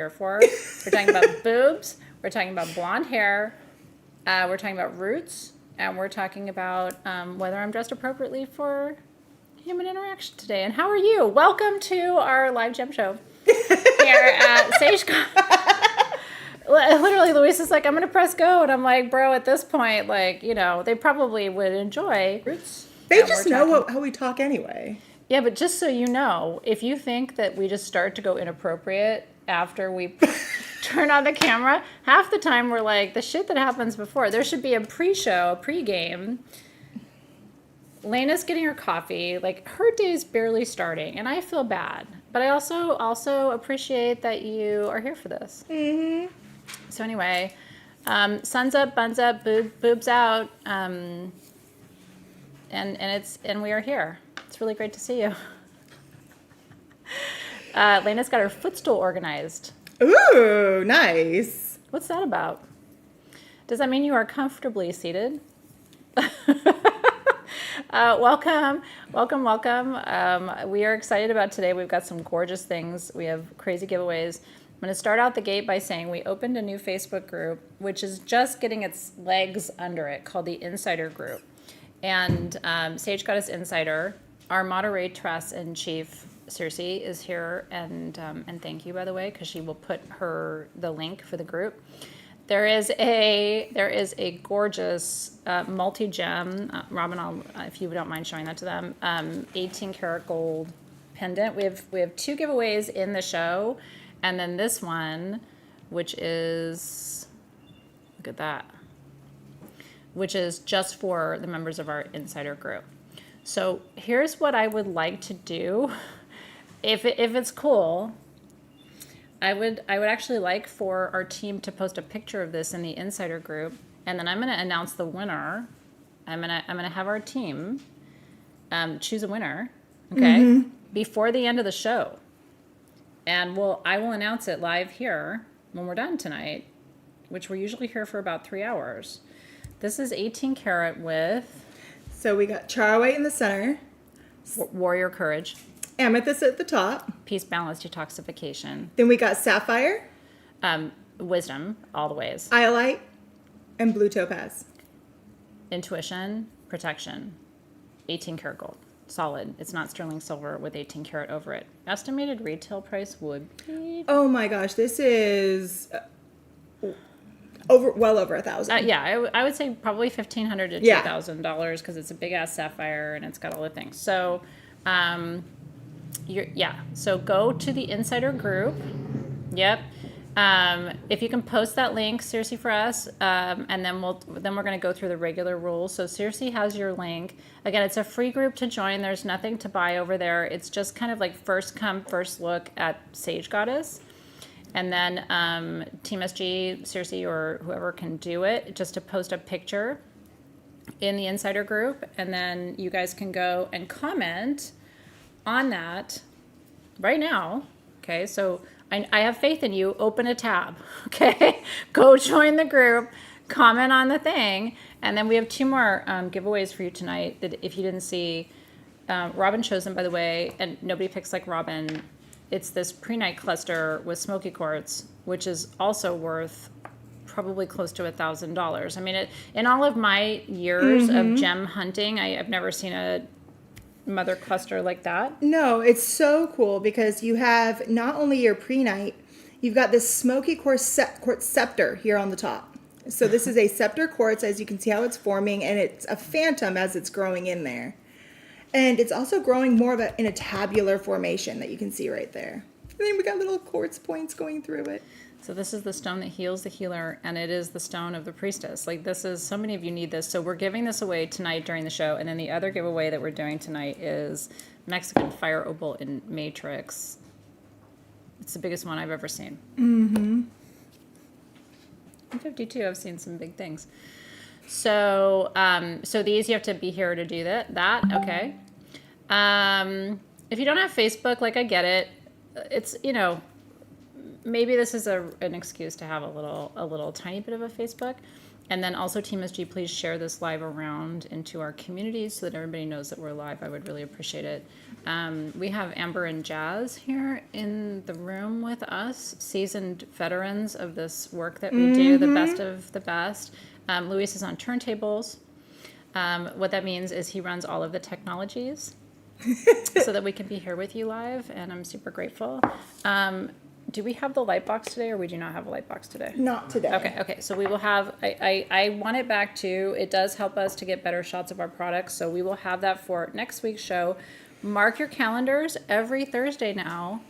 here for. We're talking about boobs. We're talking about blonde hair. We're talking about roots. And we're talking about whether I'm dressed appropriately for human interaction today. And how are you? Welcome to our live gem show here at Sage. Literally, Luis is like, I'm going to press go. And I'm like, bro, at this point, like, you know, they probably would enjoy roots. They just know how we talk anyway. Yeah, but just so you know, if you think that we just start to go inappropriate after we turn on the camera, half the time we're like, the shit that happens before. There should be a pre-show, a pre-game. Lena's getting her coffee. Like, her day's barely starting, and I feel bad. But I also appreciate that you are here for this. Mm-hmm. So anyway, sun's up, buns up, boobs out, and we are here. It's really great to see you. Lena's got her footstool organized. Ooh, nice. What's that about? Does that mean you are comfortably seated? Welcome. We are excited about today. We've got some gorgeous things. We have crazy giveaways. I'm going to start out the gate by saying we opened a new Facebook group, which is just getting its legs under it, called the Insider Group. And Sage Goddess Insider, our moderatress in chief, Circe, is here, and thank you, by the way, because she will put the link for the group. There is a gorgeous multi-gem, Robin, if you don't mind showing that to them, 18 karat gold pendant. We have two giveaways in the show, and then this one, which is, look at that, which is just for the members of our Insider group. So here's what I would like to do. If it's cool, I would actually like for our team to post a picture of this in the Insider group, and then I'm going to announce the winner. I'm gonna have our team choose a winner, okay, before the end of the show, and I will announce it live here when we're done tonight, which we're usually here for about 3 hours. This is 18 karat with. So we got charoite in the center. Warrior courage. Amethyst at the top. Peace, balance, detoxification. Then we got sapphire. Wisdom, all the ways. Iolite. And blue topaz. Intuition, protection. 18 karat gold. Solid. It's not sterling silver with 18 karat over it. Estimated retail price would be. Oh my gosh, this is well over $1,000. Yeah, I would say probably $1,500 to $2,000 because it's a big ass sapphire and it's got all the things. So, So go to the Insider group. Yep. If you can post that link, Circe, for us, and then we're going to go through the regular rules. So Circe has your link. Again, it's a free group to join. There's nothing to buy over there. It's just kind of like first come, first look at Sage Goddess. And then Team SG, Circe, or whoever can do it, just to post a picture in the Insider group. And then you guys can go and comment on that right now. Okay, so I have faith in you. Open a tab. Okay, go join the group, comment on the thing. And then we have two more giveaways for you tonight that if you didn't see, Robin chose them, by the way, and nobody picks like Robin. It's this Prenite cluster with smoky quartz, which is also worth probably close to $1,000. I mean, in all of my years of gem hunting, I've never seen a mother cluster like that. No, it's so cool because you have not only your Prenite, you've got this smoky quartz scepter here on the top. So this is a scepter quartz, as you can see how it's forming, and it's a phantom as it's growing in there. And it's also growing more in a tabular formation that you can see right there. And then we got little quartz points going through it. So this is the stone that heals the healer, and it is the stone of the priestess. Like, this is, so many of you need this. So we're giving this away tonight during the show. And then the other giveaway that we're doing tonight is Mexican fire opal in matrix. It's the biggest one I've ever seen. In 52, I've seen some big things. So, these, you have to be here to do that. Okay. If you don't have Facebook, like, I get it. It's, maybe this is an excuse to have a little tiny bit of a Facebook. And then also, Team SG, please share this live around into our community so that everybody knows that we're live. I would really appreciate it. We have Amber and Jazz here in the room with us, seasoned veterans of this work that we do, the best of the best. Luis is on turntables. What that means is he runs all of the technologies so that we can be here with you live, and I'm super grateful. Do we have the light box today, or we do not have a light box today? Not today. Okay. So we will have, I want it back too. It does help us to get better shots of our products. So we will have that for next week's show. Mark your calendars every Thursday now.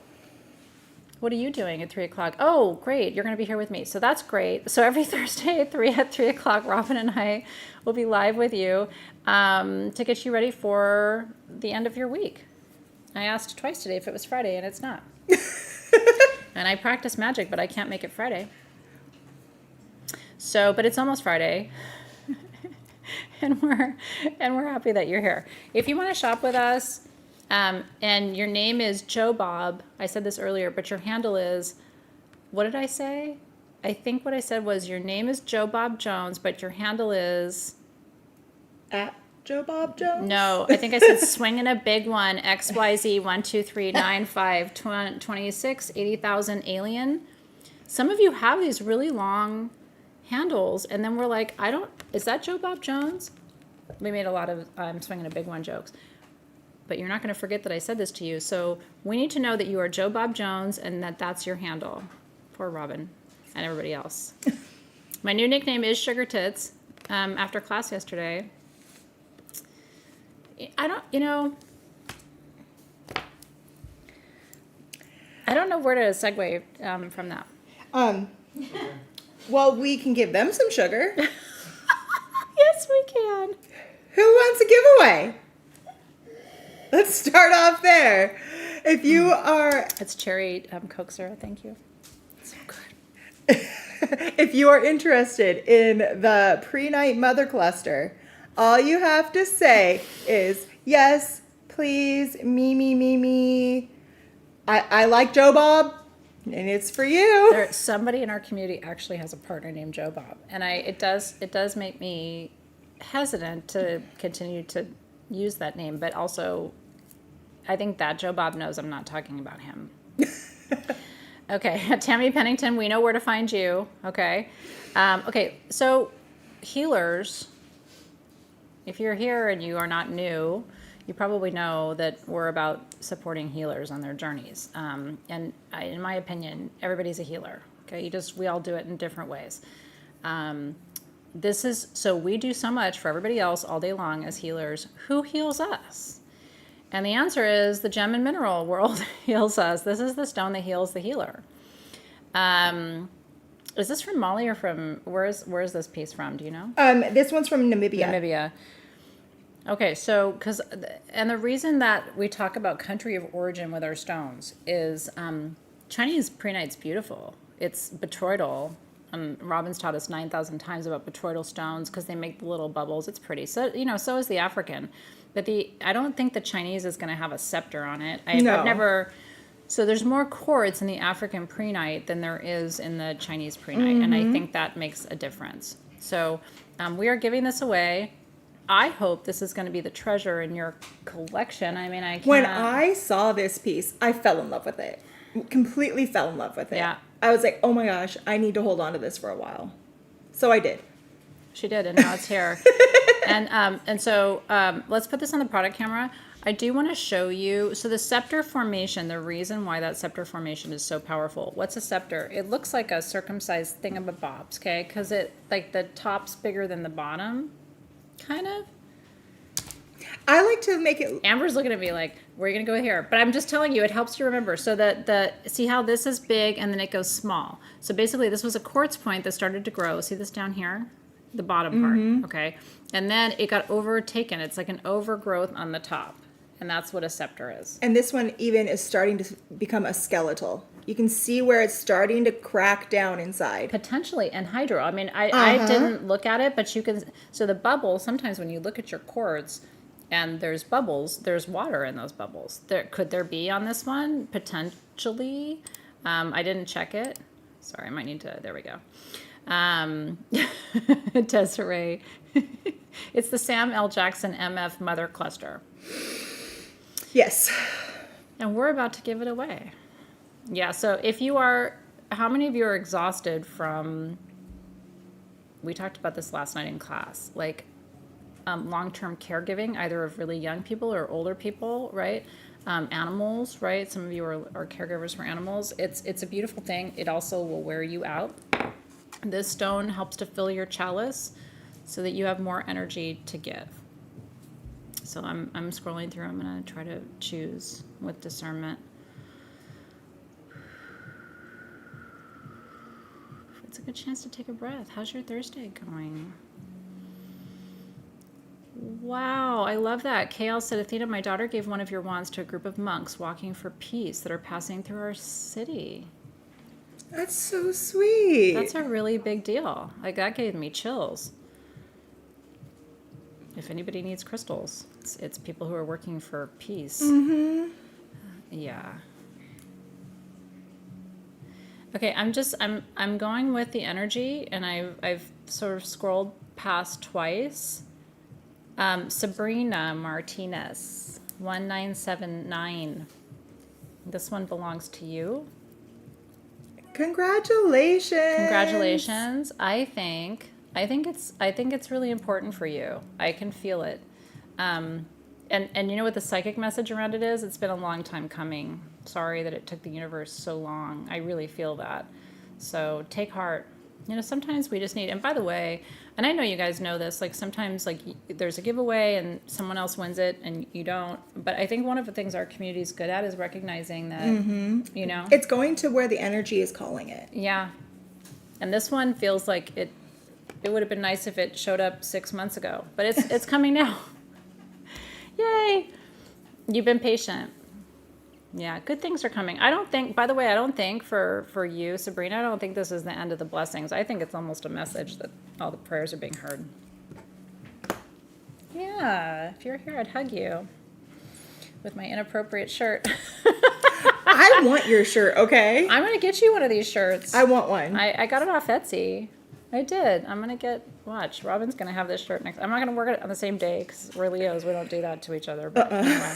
What are you doing at 3 o'clock? Oh, great. You're going to be here with me. So that's great. So every Thursday at 3 o'clock, Robin and I will be live with you to get you ready for the end of your week. I asked twice today if it was Friday, and it's not. And I practice magic, but I can't make it Friday. So, but it's almost Friday. and we're happy that you're here. If you want to shop with us, and your name is Joe Bob, I said this earlier, but your handle is, what did I say? I think what I said was your name is Joe Bob Jones, but your handle is... At Joe Bob Jones? No, I think I said swinging a big one, XYZ 12395 26 80,000 alien. Some of you have these really long handles, and then we're like, is that Joe Bob Jones? We made a lot of swinging a big one jokes. But you're not going to forget that I said this to you. So we need to know that you are Joe Bob Jones and that that's your handle. Poor Robin and everybody else. My new nickname is Sugar Tits after class yesterday. I don't know where to segue from that. Well, we can give them some sugar. Yes, we can. Who wants a giveaway? Let's start off there. If you are... It's cherry Coke Syrup, thank you. So good. If you are interested in the Prenite Mother Cluster, all you have to say is, yes, please, me. I like Joe Bob, and it's for you. Somebody in our community actually has a partner named Joe Bob, and it does make me hesitant to continue to use that name, but also I think that Joe Bob knows I'm not talking about him. Okay, Tammy Pennington, we know where to find you. Okay, so healers, if you're here and you are not new, you probably know that we're about supporting healers on their journeys. In my opinion, everybody's a healer. Okay, we all do it in different ways. So we do so much for everybody else all day long as healers. Who heals us? And the answer is the gem and mineral world heals us. This is the stone that heals the healer. Is this from Mali or from, where is this piece from? Do you know? This one's from Namibia. Namibia. Okay, so, and the reason that we talk about country of origin with our stones is Chinese Prenite's beautiful. It's botryoidal. Robin's taught us 9,000 times about botryoidal stones because they make the little bubbles. It's pretty. So, so is the African. But I don't think the Chinese is going to have a scepter on it. I've never... So there's more quartz in the African Prenite than there is in the Chinese Prenite. And I think that makes a difference. So we are giving this away. I hope this is going to be the treasure in your collection. I mean, I can't... When I saw this piece, I fell in love with it. Completely fell in love with it. Yeah. I was like, oh my gosh, I need to hold on to this for a while. So I did. She did, and now it's here. And so let's put this on the product camera. I do want to show you, so the scepter formation, the reason why that scepter formation is so powerful. What's a scepter? It looks like a circumcised thingamabobs, okay? Because like the top's bigger than the bottom, kind of. I like to make it... Amber's looking at me like, where are you going to go here? But I'm just telling you, it helps you remember. So see how this is big and then it goes small. So basically this was a quartz point that started to grow. See this down here? The bottom part, okay? And then it got overtaken. It's like an overgrowth on the top. And that's what a scepter is. And this one even is starting to become a skeletal. You can see where it's starting to crack down inside. Potentially, and hydro. I mean, I didn't look at it, but you can... So the bubbles, sometimes when you look at your quartz and there's bubbles, there's water in those bubbles. Could there be on this one? Potentially. I didn't check it. Sorry, I might need to... There we go. Desiree. It's the Sam L. Jackson MF Mother Cluster. Yes. And we're about to give it away. Yeah, so if you are, how many of you are exhausted from, we talked about this last night in class, like long-term caregiving, either of really young people or older people, right? Animals, right? Some of you are caregivers for animals. It's a beautiful thing. It also will wear you out. This stone helps to fill your chalice so that you have more energy to give. So I'm scrolling through. I'm going to try to choose with discernment. It's a good chance to take a breath. How's your Thursday going? Wow, I love that. KL said, Athena, my daughter gave one of your wands to a group of monks walking for peace that are passing through our city. That's so sweet. That's a really big deal. Like, that gave me chills. If anybody needs crystals, it's people who are working for peace. Mm-hmm. Yeah. Okay, I'm going with the energy, and I've sort of scrolled past twice. Sabrina Martinez, 1979. This one belongs to you. Congratulations. Congratulations. I think it's really important for you. I can feel it. And you know what the psychic message around it is? It's been a long time coming. Sorry that it took the universe so long. I really feel that. So take heart. You know, sometimes we just need, and by the way, and I know you guys know this, like sometimes like there's a giveaway and someone else wins it and you don't. But I think one of the things our community is good at is recognizing that, you know. It's going to where the energy is calling it. Yeah. And this one feels like it would have been nice if it showed up 6 months ago, but it's coming now. Yay. You've been patient. Yeah, good things are coming. I don't think, by the way, for you, Sabrina, I don't think this is the end of the blessings. I think it's almost a message that all the prayers are being heard. Yeah, if you're here, I'd hug you with my inappropriate shirt. I want your shirt, okay? I'm going to get you one of these shirts. I want one. I got it off Etsy. I did. I'm going to watch. Robin's going to have this shirt next. I'm not going to work it on the same day because we're Leos. We don't do that to each other. But anyway,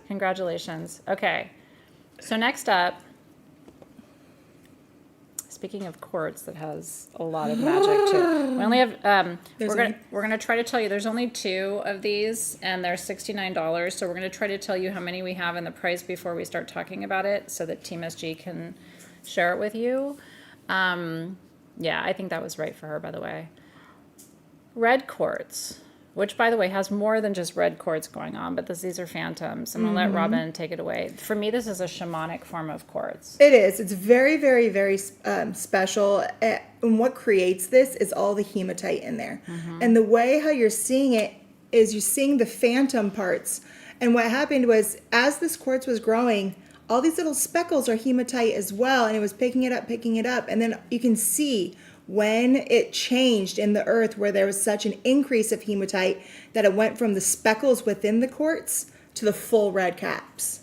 congratulations. Okay. So next up, speaking of quartz that has a lot of magic too. We only have, we're going to try to tell you, there's only 2 of these and they're $69. So we're going to try to tell you how many we have and the price before we start talking about it so that Team SG can share it with you. Yeah, I think that was right for her, by the way. Red quartz, which, by the way, has more than just red quartz going on, but these are phantoms. I'm going to let Robin take it away. For me, this is a shamanic form of quartz. It is. It's very, very, very special. And what creates this is all the hematite in there. And the way how you're seeing it is you're seeing the phantom parts. And what happened was, as this quartz was growing, all these little speckles are hematite as well, and it was picking it up, and then you can see when it changed in the earth where there was such an increase of hematite that it went from the speckles within the quartz to the full red caps.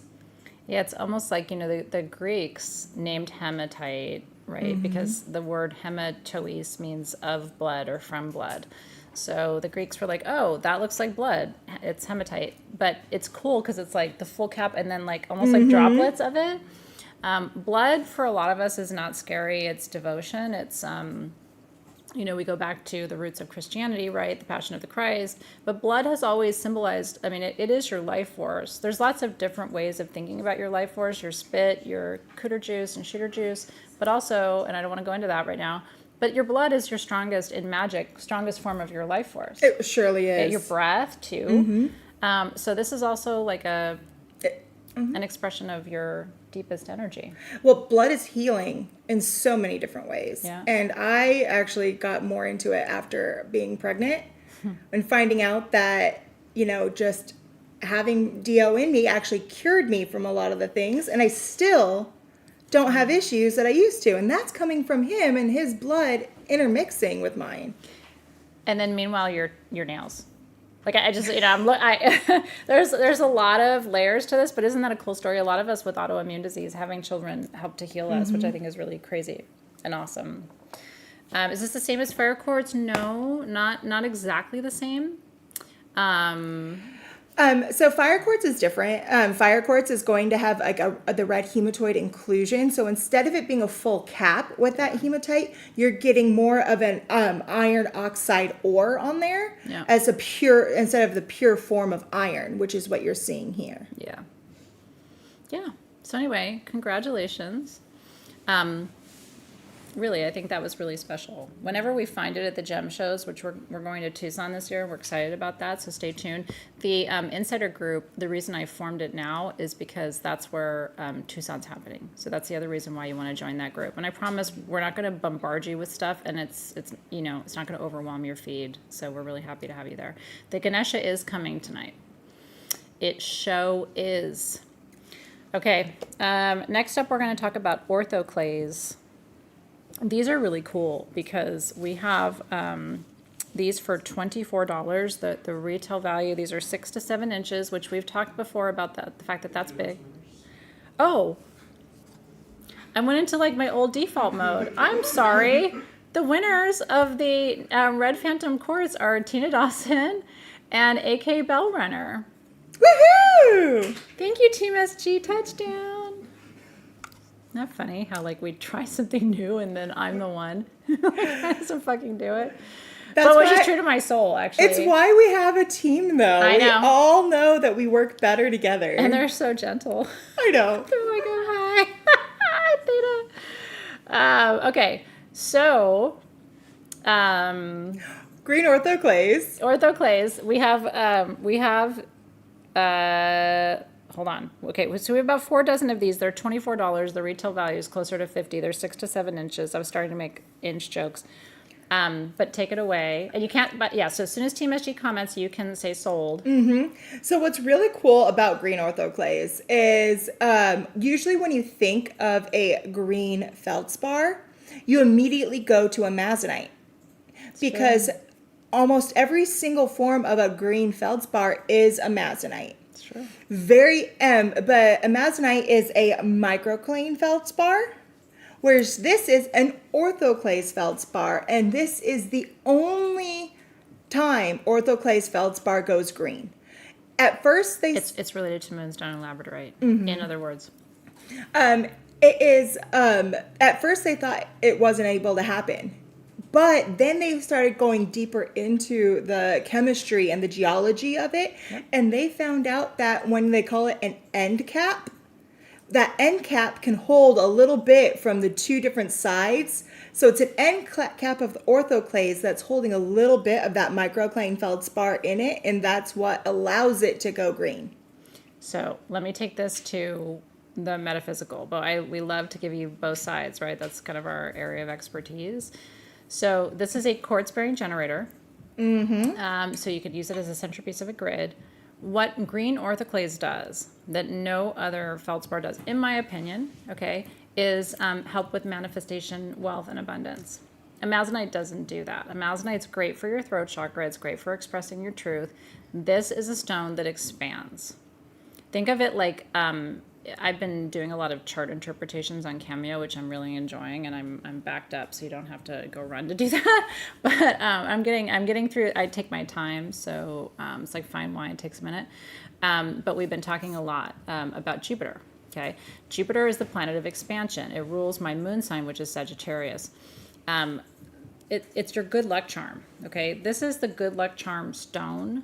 Yeah, it's almost like, you know, the Greeks named hematite, right? Because the word hematois means of blood or from blood. So the Greeks were like, oh, that looks like blood. It's hematite. But it's cool because it's like the full cap and then like almost like droplets of it. Blood for a lot of us is not scary. It's devotion. It's, you know, we go back to the roots of Christianity, right? The Passion of the Christ. But blood has always symbolized, I mean, it is your life force. There's lots of different ways of thinking about your life force, your spit, your cooter juice and shooter juice. But also, and I don't want to go into that right now, but your blood is your strongest in magic, strongest form of your life force. It surely is. Your breath, too. So this is also like an expression of your deepest energy. Well, blood is healing in so many different ways. Yeah. And I actually got more into it after being pregnant and finding out that, you know, just having DO in me actually cured me from a lot of the things. And I still don't have issues that I used to. And that's coming from him and his blood intermixing with mine. And then meanwhile, your nails. Like I just, you know, there's a lot of layers to this, but isn't that a cool story? A lot of us with autoimmune disease, having children help to heal us, which I think is really crazy and awesome. Is this the same as fire quartz? No, not exactly the same. So fire quartz is different. Fire quartz is going to have like the red hematite inclusion. So instead of it being a full cap with that hematite, you're getting more of an iron oxide ore on there Yeah. as a pure, instead of the pure form of iron, which is what you're seeing here. Yeah. Yeah. So anyway, congratulations. Really, I think that was really special. Whenever we find it at the gem shows, which we're going to Tucson this year, we're excited about that, so stay tuned. The insider group, the reason I formed it now is because that's where Tucson's happening. So that's the other reason why you want to join that group. And I promise we're not going to bombard you with stuff, and it's it's not going to overwhelm your feed. So we're really happy to have you there. The Ganesha is coming tonight. It show is. Okay, next up we're going to talk about orthoclase. These are really cool because we have these for $24. The retail value, these are 6 to 7 inches, which we've talked before about the fact that that's big. Oh, I went into like my old default mode. I'm sorry. The winners of the Red Phantom Quartz are Tina Dawson and AK Bellrunner. Woohoo! Thank you, Team SG. Touchdown. Isn't that funny how like we try something new and then I'm the one trying to fucking do it. But which is true to my soul, actually. It's why we have a team, though. I know. We all know that we work better together. And they're so gentle. I know. They're like, oh, hi. Athena. Okay, so Green orthoclase. Orthoclase. Hold on. Okay, so we have about 4 dozen of these. They're $24. The retail value is closer to $50. They're 6 to 7 inches. I was starting to make inch jokes. But take it away. And you can't, but yeah, so as soon as Team SG comments, you can say sold. Mm-hmm. So what's really cool about green orthoclase is usually when you think of a green feldspar, you immediately go to amazonite. Because almost every single form of a green feldspar is amazonite. Sure. But amazonite is a microcline feldspar, whereas this is an orthoclase feldspar, and this is the only time orthoclase feldspar goes green. At first, it's related to moonstone and labradorite. Mm-hmm. In other words, it is. At first, they thought it wasn't able to happen. But then they started going deeper into the chemistry and the geology of it. Yep. And they found out that when they call it an end cap, that end cap can hold a little bit from the 2 different sides. So it's an end cap of the orthoclase that's holding a little bit of that microcline feldspar in it. And that's what allows it to go green. So let me take this to the metaphysical. But we love to give you both sides, right? That's kind of our area of expertise. So this is a quartz-bearing generator. Mm-hmm. So you could use it as a centerpiece of a grid. What green orthoclase does that no other feldspar does, in my opinion, okay, is help with manifestation, wealth, and abundance. Amazonite doesn't do that. Amazonite's great for your throat chakra. It's great for expressing your truth. This is a stone that expands. Think of it like I've been doing a lot of chart interpretations on Cameo, which I'm really enjoying, and I'm backed up, so you don't have to go run to do that. But I'm getting through it. I take my time, so it's like fine wine, it takes a minute. But we've been talking a lot about Jupiter. Okay, Jupiter is the planet of expansion. It rules my moon sign, which is Sagittarius. It's your good luck charm. Okay, this is the good luck charm stone.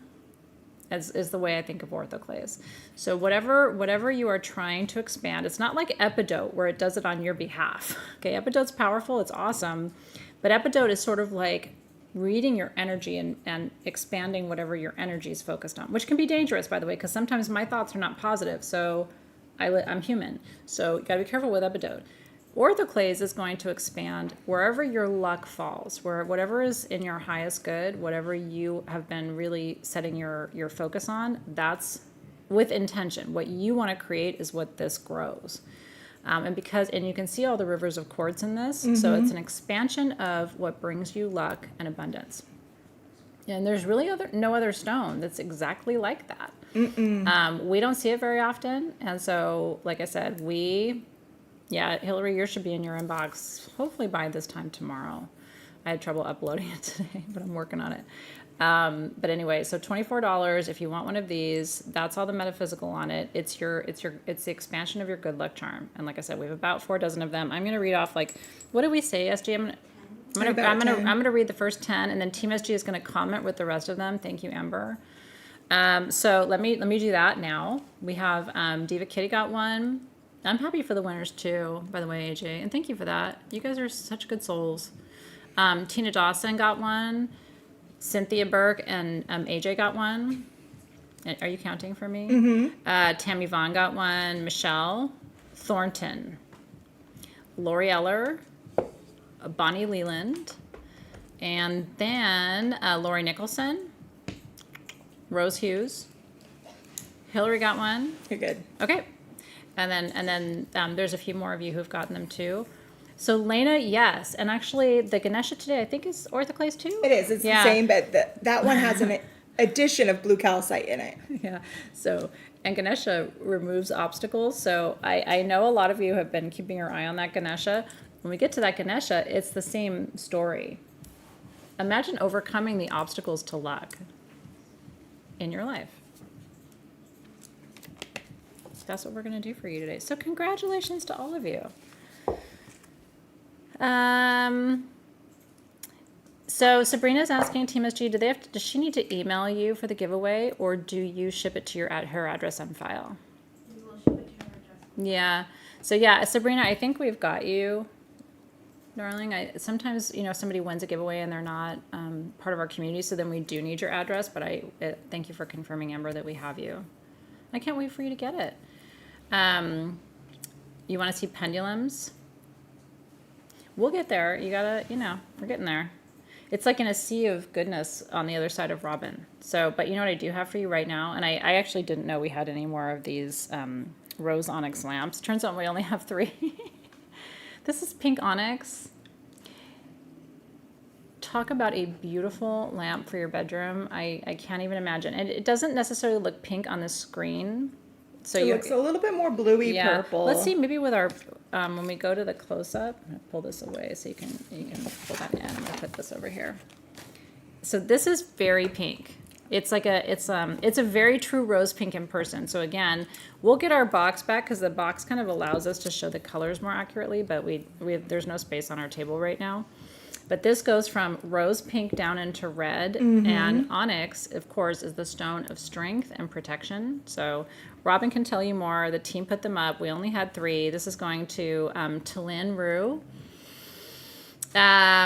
Is the way I think of orthoclase. So whatever you are trying to expand, it's not like epidote where it does it on your behalf. Okay, epidote's powerful, it's awesome, but epidote is sort of like reading your energy and expanding whatever your energy is focused on, which can be dangerous, by the way, because sometimes my thoughts are not positive, so I'm human. So you gotta be careful with epidote. Orthoclase is going to expand wherever your luck falls, whatever is in your highest good, whatever you have been really setting your focus on, that's with intention. What you want to create is what this grows. And you can see all the rivers of quartz in this, mm-hmm. So it's an expansion of what brings you luck and abundance. And there's really no other stone that's exactly like that. We don't see it very often, and so, like I said, Hillary, yours should be in your inbox hopefully by this time tomorrow. I had trouble uploading it today, but I'm working on it. But anyway, so $24 if you want one of these. That's all the metaphysical on it. It's the expansion of your good luck charm. And like I said, we have about 4 dozen of them. I'm gonna read off like, what did we say, SG? I'm gonna read the first 10, and then Team SG is gonna comment with the rest of them. Thank you, Amber. So let me do that now. We have Diva Kitty got one. I'm happy for the winners too, by the way, AJ, and thank you for that. You guys are such good souls. Tina Dawson got one. Cynthia Burke and AJ got one. Are you counting for me? Mm-hmm. Tammy Vaughn got one. Michelle Thornton, Lori Eller, Bonnie Leland, and then Lori Nicholson, Rose Hughes. Hillary got one. You're good. Okay. And then there's a few more of you who've gotten them too. So Lena, yes. And actually the Ganesha today, I think is orthoclase too? It is. It's the same, but that one has an addition of blue calcite in it. Yeah. So, and Ganesha removes obstacles. So I know a lot of you have been keeping your eye on that Ganesha. When we get to that Ganesha, it's the same story. Imagine overcoming the obstacles to luck in your life. That's what we're going to do for you today. So congratulations to all of you. So Sabrina's asking Team SG, does she need to email you for the giveaway, or do you ship it to her address on file? We will ship it to her address. Yeah. So yeah, Sabrina, I think we've got you, darling. Sometimes, somebody wins a giveaway and they're not part of our community, so then we do need your address, but thank you for confirming, Amber, that we have you. I can't wait for you to get it. You want to see pendulums? We'll get there. You gotta, we're getting there. It's like in a sea of goodness on the other side of Robin. So, but you know what I do have for you right now? And I actually didn't know we had any more of these rose onyx lamps. Turns out we only have 3. This is pink onyx. Talk about a beautiful lamp for your bedroom. I can't even imagine. And it doesn't necessarily look pink on the screen. So it looks a little bit more bluey purple. Let's see, maybe with our when we go to the close-up, I'm gonna pull this away so you can pull that in. I'm gonna put this over here. So this is very pink. It's like it's a very true rose pink in person. So again, we'll get our box back because the box kind of allows us to show the colors more accurately, but there's no space on our table right now. But this goes from rose pink down into red, and onyx, of course, is the stone of strength and protection. So Robin can tell you more. The team put them up. We only had 3. This is going to Talin Rue.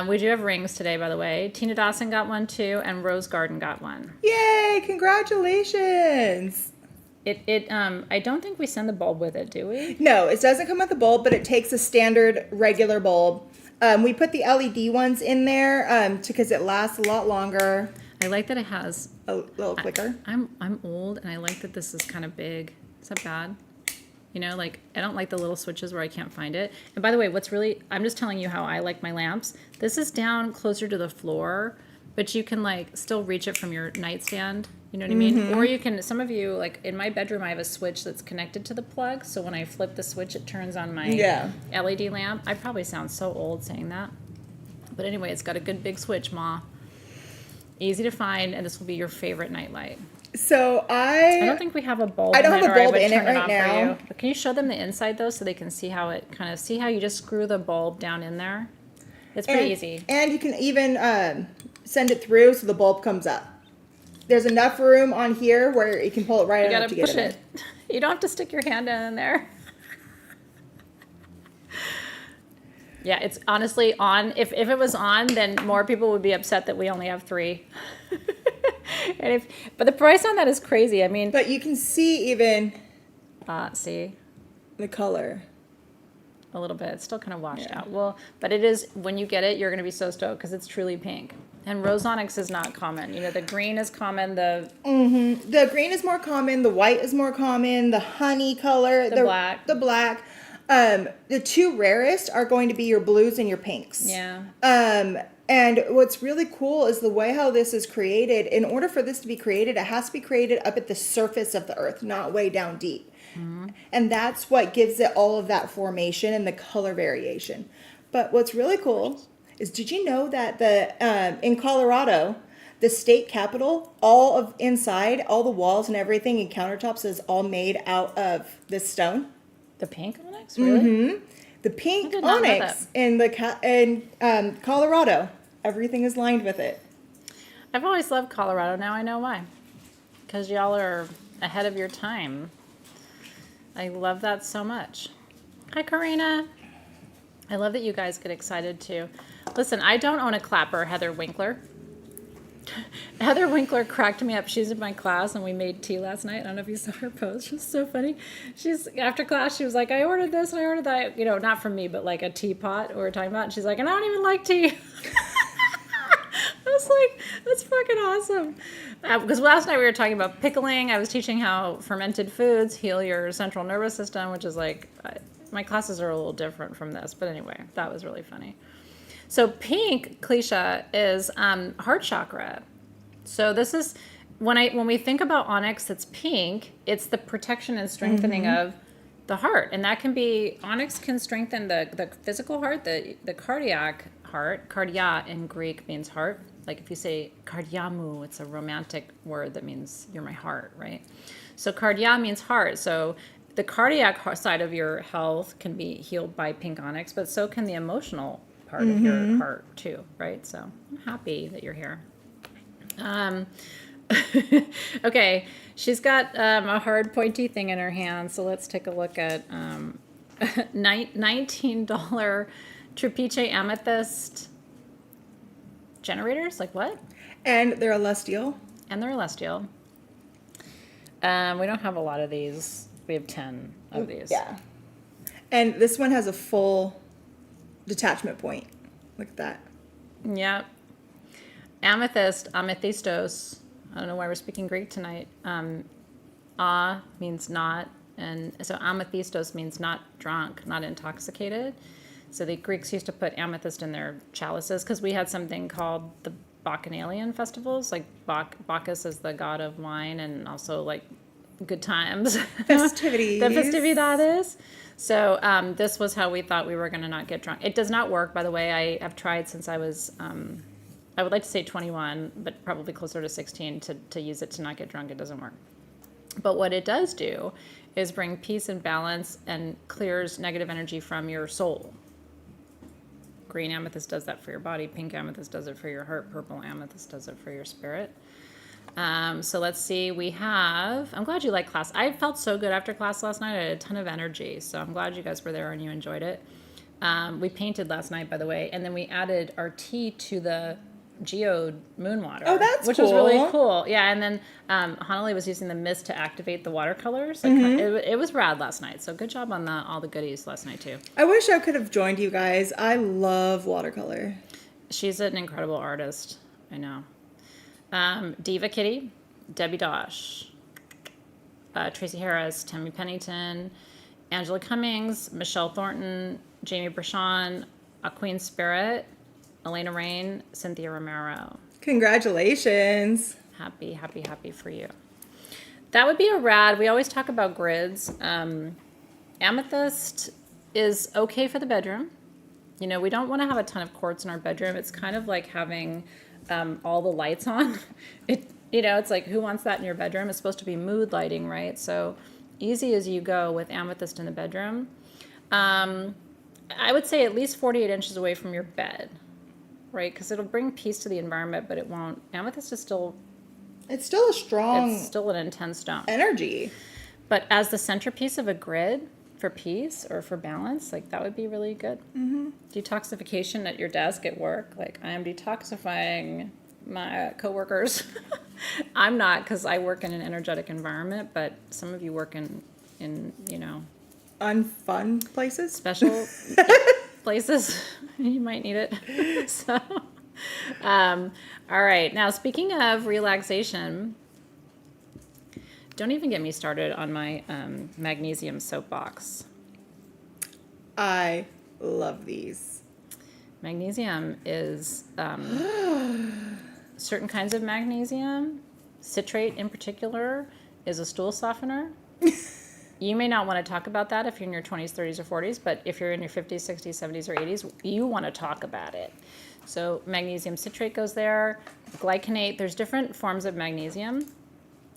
We do have rings today, by the way. Tina Dawson got one too, and Rose Garden got one. Yay! Congratulations! I don't think we send the bulb with it, do we? No, it doesn't come with the bulb, but it takes a standard regular bulb. We put the LED ones in there because it lasts a lot longer. I like that it has a little quicker. I'm old, and I like that this is kind of big. Is that bad? I don't like the little switches where I can't find it. And by the way, I'm just telling you how I like my lamps. This is down closer to the floor, but you can still reach it from your nightstand. You know what I mean? Or you can, some of you, in my bedroom, I have a switch that's connected to the plug. So when I flip the switch, it turns on my LED lamp. I probably sound so old saying that. But anyway, it's got a good big switch, Ma. Easy to find, and this will be your favorite nightlight. So I don't think we have a bulb. I don't have a bulb in it right now. But can you show them the inside though, so they can see how you just screw the bulb down in there? It's pretty easy. And you can even send it through so the bulb comes up. There's enough room on here where you can pull it right out to get it in. You don't have to stick your hand in there. Yeah, it's honestly on. If it was on, then more people would be upset that we only have 3. But the price on that is crazy. I mean, but you can see even see the color a little bit. It's still kind of washed out. Well, but it is, when you get it, you're going to be so stoked because it's truly pink. And rose onyx is not common. The green is common. The green is more common. The white is more common. The honey color. The black. The black. The 2 rarest are going to be your blues and your pinks. Yeah. And what's really cool is the way how this is created. In order for this to be created, it has to be created up at the surface of the earth, not way down deep. And that's what gives it all of that formation and the color variation. But what's really cool is, did you know that in Colorado, the state capitol, all of inside, all the walls and everything and countertops is all made out of this stone? The pink onyx, really? The pink did not know onyx in Colorado, everything is lined with it. I've always loved Colorado. Now I know why. Because y'all are ahead of your time. I love that so much. Hi, Karina. I love that you guys get excited too. Listen, I don't own a clapper, Heather Winkler. Heather Winkler cracked me up. She's in my class and we made tea last night. I don't know if you saw her post. She's so funny. After class, she was like, I ordered this and I ordered that. You know, not from me, but like a teapot we were talking about. And she's like, and I don't even like tea. I was like, that's fucking awesome. Because last night we were talking about pickling. I was teaching how fermented foods heal your central nervous system, which is like, my classes are a little different from this. But anyway, that was really funny. So pink, Clecia, is heart chakra. So this is, when we think about onyx that's pink, it's the protection and strengthening of the heart. And that can be, onyx can strengthen the physical heart, the cardiac heart. Cardia in Greek means heart. Like if you say cardiamu, it's a romantic word that means you're my heart, right? So cardia means heart. So the cardiac side of your health can be healed by pink onyx, but so can the emotional part of your heart too, right? So I'm happy that you're here. Okay, she's got a hard pointy thing in her hand, so let's take a look at $19 Trapiche amethyst generators. Like what? And they're celestial. And they're celestial. We don't have a lot of these. We have 10 of these. Yeah. And this one has a full detachment point. Look at that. Yep. Amethyst, amethystos. I don't know why we're speaking Greek tonight. Means not, and so amethystos means not drunk, not intoxicated. So the Greeks used to put amethyst in their chalices because we had something called the Bacchanalian festivals. Like Bacchus is the god of wine and also like good times. Festivities. The festividades. So this was how we thought we were going to not get drunk. It does not work, by the way. I have tried since I was, I would like to say 21, but probably closer to 16 to use it to not get drunk. It doesn't work. But what it does do is bring peace and balance and clears negative energy from your soul. Green amethyst does that for your body. Pink amethyst does it for your heart. Purple amethyst does it for your spirit. So let's see. We have, I'm glad you like class. I felt so good after class last night. I had a ton of energy. So I'm glad you guys were there and you enjoyed it. We painted last night, by the way. And then we added our tea to the geode moon water. Oh, that's which was really cool. Yeah. And then Hanali was using the mist to activate the watercolors. Like, it was rad last night. So good job on all the goodies last night too. I wish I could have joined you guys. I love watercolor. She's an incredible artist. I know. Diva Kitty, Debbie Dosh, Tracy Harris, Tammy Pennington, Angela Cummings, Michelle Thornton, Jamie Brashon, A Queen Spirit, Elena Rain, Cynthia Romero. Congratulations. Happy for you. That would be a rad. We always talk about grids. Amethyst is okay for the bedroom. You know, we don't want to have a ton of quartz in our bedroom. It's kind of like having all the lights on. It's like, who wants that in your bedroom? It's supposed to be mood lighting, right? So easy as you go with amethyst in the bedroom. I would say at least 48 inches away from your bed, right? Because it'll bring peace to the environment, but it won't. Amethyst is still... It's still a strong... It's still an intense stone. Energy. But as the centerpiece of a grid for peace or for balance, like that would be really good. Mm-hmm. Detoxification at your desk at work. Like, I am detoxifying my coworkers. I'm not, because I work in an energetic environment, but some of you work in unfun places. Special places. You might need it. So, all right. Now, speaking of relaxation, don't even get me started on my magnesium soapbox. I love these. Magnesium is certain kinds of magnesium. Citrate in particular is a stool softener. you may not want to talk about that if you're in your 20s, 30s, or 40s, but if you're in your 50s, 60s, 70s, or 80s, you want to talk about it. So magnesium citrate goes there, glycinate, there's different forms of magnesium.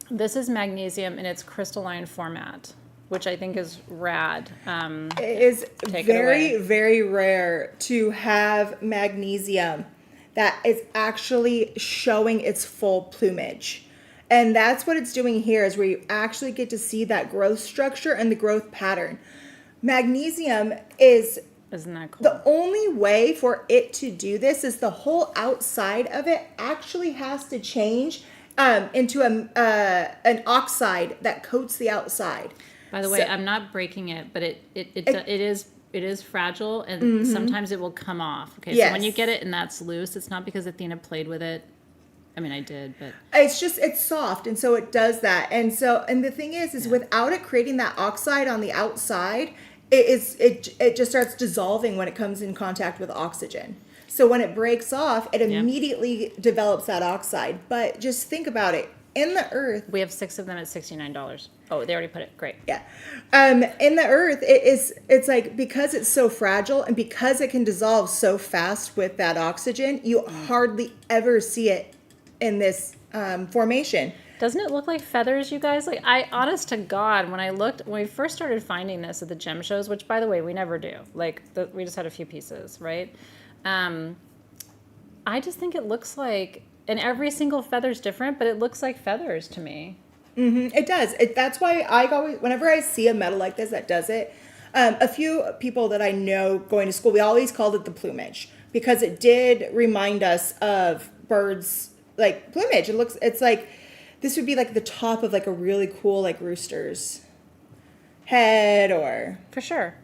This is magnesium in its crystalline format, which I think is rad. It is Take it very, away. very rare to have magnesium that is actually showing its full plumage. And that's what it's doing here, is where you actually get to see that growth structure and the growth pattern. Magnesium is Isn't that cool? the only way for it to do this is the whole outside of it actually has to change into an oxide that coats the outside. By the way, So- I'm not breaking it, but it is fragile, and sometimes it will come off. Okay, so when you Yes. get it and that's loose, it's not because Athena played with it. I mean, I did, but It's soft, and so it does that. And the thing is without it creating that oxide on the outside, it just starts dissolving when it comes in contact with oxygen. So when it breaks off, it immediately develops that oxide. But just think about it. In the earth, we have 6 of them at $69. Oh, they already put it. Great. yeah. In the earth, it's like, because it's so fragile and because it can dissolve so fast with that oxygen, you hardly ever see it in this formation. Doesn't it look like feathers, you guys? Like, honest to God, when we first started finding this at the gem shows, which, by the way, we never do. Like, we just had a few pieces, right? I just think it looks like, and every single feather's different, but it looks like feathers to me. It does. That's why I always, whenever I see a metal like this that does it, a few people that I know going to school, we always called it the plumage because it did remind us of birds' like plumage. It's like, this would be like the top of like a really cool like rooster's head or. For sure.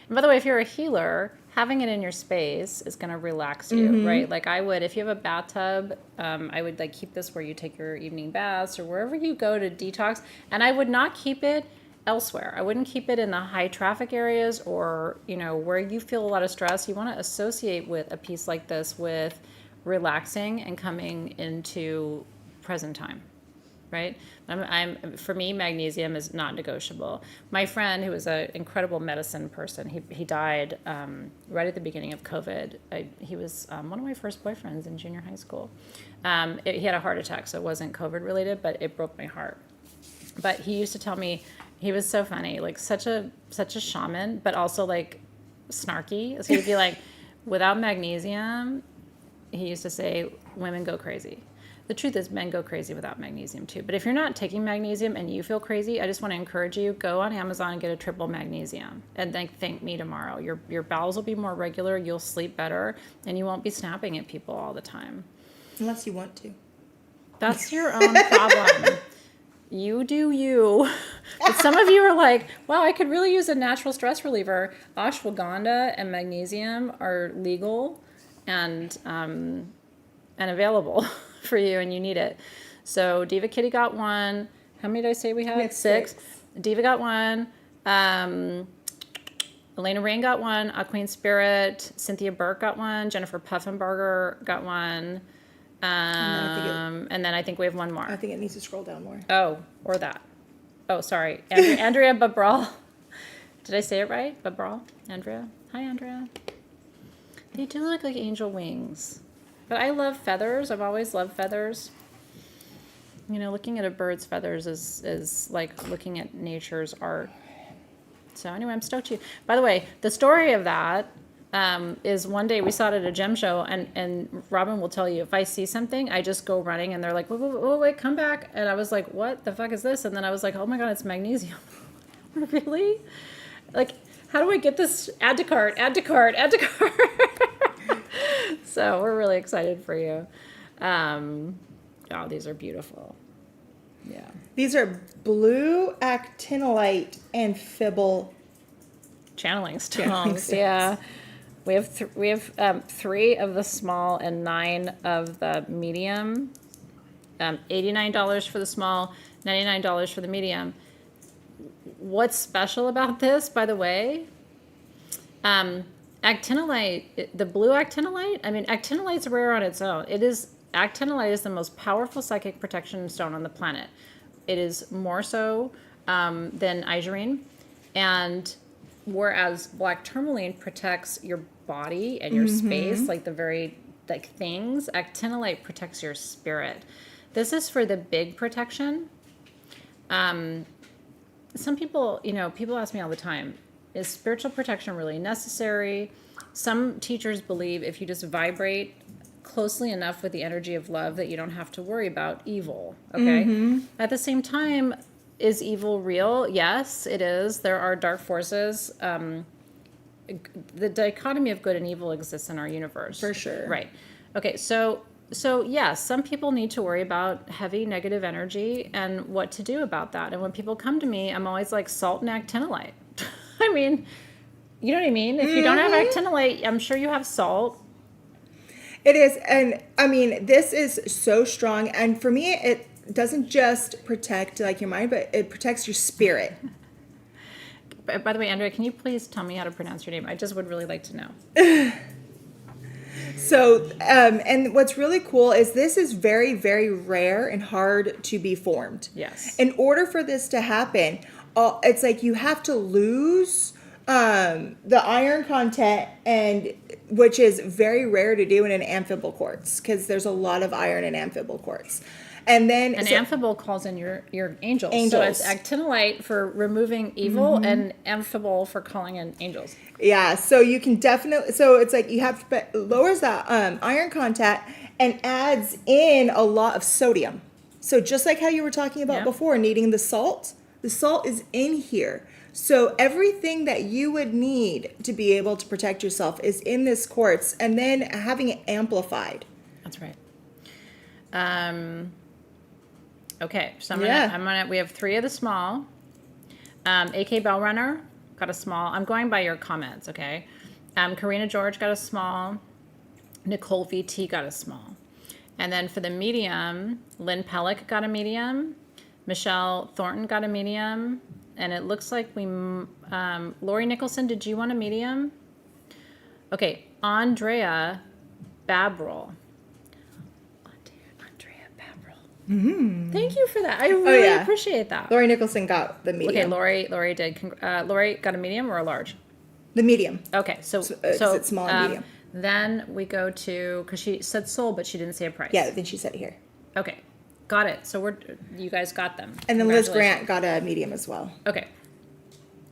And by the way, if you're a healer, having it in your space is going to relax you, right? Like I would, if you have a bathtub, I would like keep this where you take your evening baths or wherever you go to detox. And I would not keep it elsewhere. I wouldn't keep it in the high traffic areas or, where you feel a lot of stress. You want to associate with a piece like this with relaxing and coming into present time. Right? For me, magnesium is not negotiable. My friend, who was an incredible medicine person, he died right at the beginning of COVID. He was one of my first boyfriends in junior high school. He had a heart attack, so it wasn't COVID related, but it broke my heart. But he used to tell me, he was so funny, like such a shaman, but also like snarky. So he'd be like, without magnesium, he used to say, women go crazy. The truth is men go crazy without magnesium too. But if you're not taking magnesium and you feel crazy, I just want to encourage you, go on Amazon and get a triple magnesium and then thank me tomorrow. Your bowels will be more regular, you'll sleep better, and you won't be snapping at people all the time. Unless you want to. That's your own problem. You do you. But some of you are like, wow, I could really use a natural stress reliever. Ashwagandha and magnesium are legal and available for you, and you need it. So Diva Kitty got one. How many did I say we had? We have 6. Diva got one. Elena Rain got one. Queen Spirit. Cynthia Burke got one. Jennifer Puffenberger got one. And then I think we have one more. I think it needs to scroll down more. Oh, or that. Oh, sorry. Andrea Babral. Did I say it right? Babral? Andrea? Hi, Andrea. They do look like angel wings. But I love feathers. I've always loved feathers. Looking at a bird's feathers is like looking at nature's art. So anyway, I'm stoked you. By the way, the story of that is one day we saw it at a gem show, and Robin will tell you, if I see something, I just go running, and they're like, wait, come back. And I was like, what the fuck is this? And then I was like, oh my God, it's magnesium. Really? Like, how do I get this? Add to cart. So we're really excited for you. These are beautiful. Yeah. These are blue actinolite and fibble Channeling Channeling stones. stones. Yeah. We have 3 of the small and 9 of the medium. $89 for the small, $99 for the medium. What's special about this, by the way? Actinolite, the blue actinolite, actinolite's rare on its own. Actinolite is the most powerful psychic protection stone on the planet. It is more so than isurine. And whereas black tourmaline protects your body and your space, like the very like things, actinolite protects your spirit. This is for the big protection. Some people, people ask me all the time, is spiritual protection really necessary? Some teachers believe if you just vibrate closely enough with the energy of love that you don't have to worry about evil. Okay. At the same time, is evil real? Yes, it is. There are dark forces. The dichotomy of good and evil exists in our universe. For sure. Right. Okay. So yes, some people need to worry about heavy negative energy and what to do about that. And when people come to me, I'm always like salt and actinolite. I mean, you know what I mean? If you don't have actinolite, I'm sure you have salt. It is. And I mean, this is so strong. And for me, it doesn't just protect like your mind, but it protects your spirit. By the way, Andrea, can you please tell me how to pronounce your name? I just would really like to know. So, and what's really cool is this is very, very rare and hard to be formed. Yes. In order for this to happen, it's like you have to lose the iron content, and which is very rare to do in an amphibal quartz because there's a lot of iron in amphibal quartz. And then amphibal calls in your angels. So it's actinolite for removing evil and amphibal for calling in angels. Yeah, so you can definitely, so it's like you have to lowers that iron content and adds in a lot of sodium. So just like how you were talking about before, needing the salt is in here. So everything that you would need to be able to protect yourself is in this quartz, and then having it amplified. That's right. Okay, so we have 3 of the small. AK Bellrunner got a small. I'm going by your comments, okay? Karina George got a small. Nicole VT got a small. And then for the medium, Lynn Pellick got a medium. Michelle Thornton got a medium. And it looks like Lori Nicholson, did you want a medium? Okay, Andrea Babril. Thank you for that. I really appreciate that. Lori Nicholson got the medium. Okay, Lori did. Lori got a medium or a large? The medium. Okay, so it's small and medium. Then we go to, because she said sold, but she didn't say a price. Yeah, then she said it here. Okay, got it. So you guys got them. And then Liz Grant got a medium as well. Okay,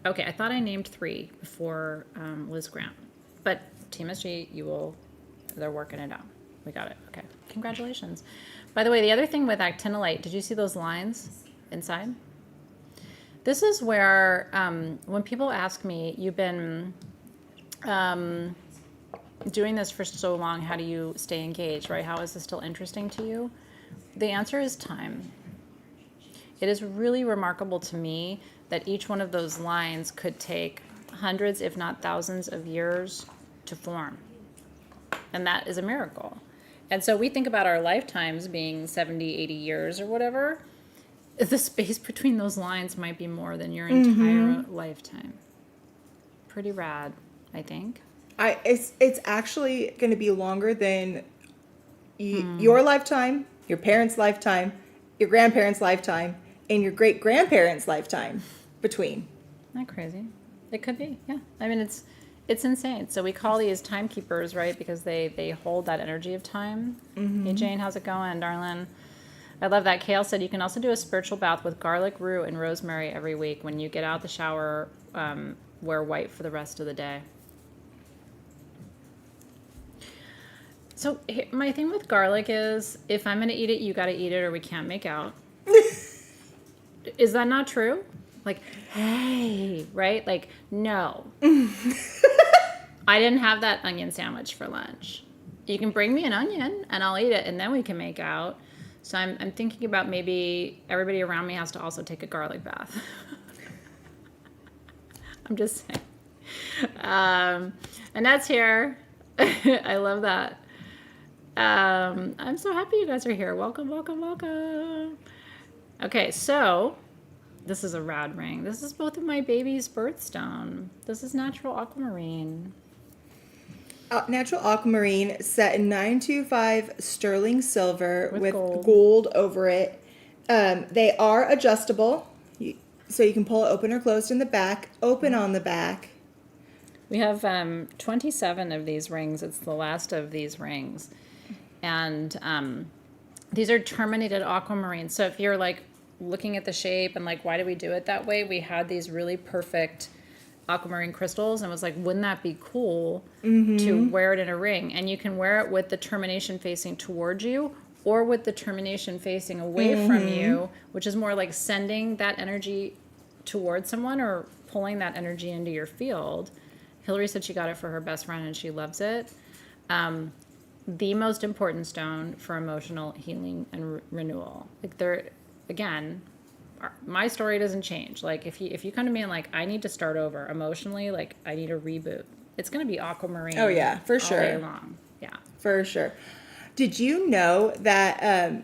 I thought I named 3 before Liz Grant, but Team SG, they're working it out. We got it. Okay, congratulations. By the way, the other thing with actinolite, did you see those lines inside? This is where, when people ask me, you've been doing this for so long, how do you stay engaged, right? How is this still interesting to you? The answer is time. It is really remarkable to me that each one of those lines could take hundreds, if not thousands of years to form. And that is a miracle. And so we think about our lifetimes being 70, 80 years or whatever. The space between those lines might be more than your entire lifetime. Pretty rad, I think. It's actually going to be longer than your lifetime, your parents' lifetime, your grandparents' lifetime, and your great-grandparents' lifetime between. Isn't that crazy? It could be, yeah. I mean, it's insane. So we call these timekeepers, right? Because they hold that energy of time. Hey, Jane, how's it going, darling? I love that. Kale said you can also do a spiritual bath with garlic, rue, and rosemary every week. When you get out the shower, wear white for the rest of the day. So my thing with garlic is if I'm going to eat it, you got to eat it or we can't make out. Is that not true? Like, hey, right? Like, no. I didn't have that onion sandwich for lunch. You can bring me an onion and I'll eat it and then we can make out. So I'm thinking about maybe everybody around me has to also take a garlic bath. I'm just saying. Annette's here. I love that. I'm so happy you guys are here. Welcome, welcome, welcome. Okay, so this is a rad ring. This is both of my baby's birthstone. This is natural aquamarine. Natural aquamarine set in 925 sterling silver with gold. gold over it. They are adjustable. So you can pull it open or closed in the back, open on the back. We have 27 of these rings. It's the last of these rings. And these are terminated aquamarine. So if you're like looking at the shape and like, why do we do it that way? We had these really perfect aquamarine crystals and was like, wouldn't that be cool to wear it in a ring? And you can wear it with the termination facing towards you or with the termination facing away from you, which is more like sending that energy towards someone or pulling that energy into your field. Hillary said she got it for her best friend and she loves it. The most important stone for emotional healing and renewal. Like there, again, my story doesn't change. Like if you come to me and like, I need to start over emotionally, like I need a reboot, it's going to be aquamarine. Oh yeah, for all sure. day long. Yeah. For sure. Did you know that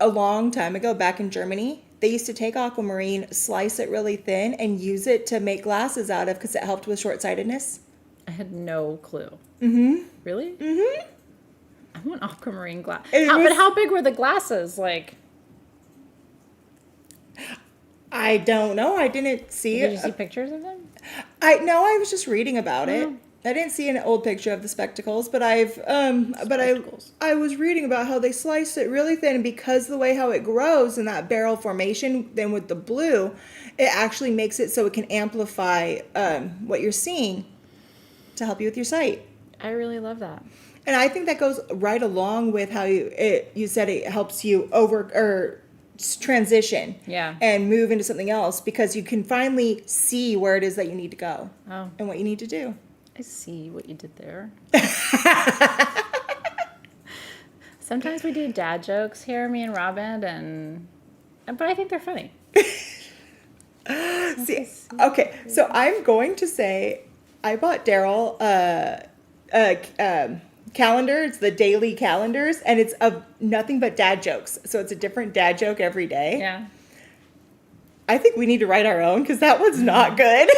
a long time ago back in Germany, they used to take aquamarine, slice it really thin, and use it to make glasses out of because it helped with short-sightedness? I had no clue. Mm-hmm. Really? Mm-hmm. I want aquamarine glass. But how big were the glasses? Like, I don't know. I didn't see did you it. see pictures of them? I was just reading about it. I didn't see an old picture of the spectacles, but I was reading about how they sliced it really thin, and because of the way how it grows in that barrel formation, then with the blue, it actually makes it so it can amplify what you're seeing to help you with your sight. I really love that. And I think that goes right along with how you said it helps you transition Yeah. and move into something else because you can finally see where it is that you need to go and what you need to do. I see what you did there. Sometimes we do dad jokes here, me and Robin, but I think they're funny. See, okay, so I'm going to say I bought Daryl calendar. It's the daily calendars, and it's of nothing but dad jokes. So it's a different dad joke every day. Yeah. I think we need to write our own because that one's not good.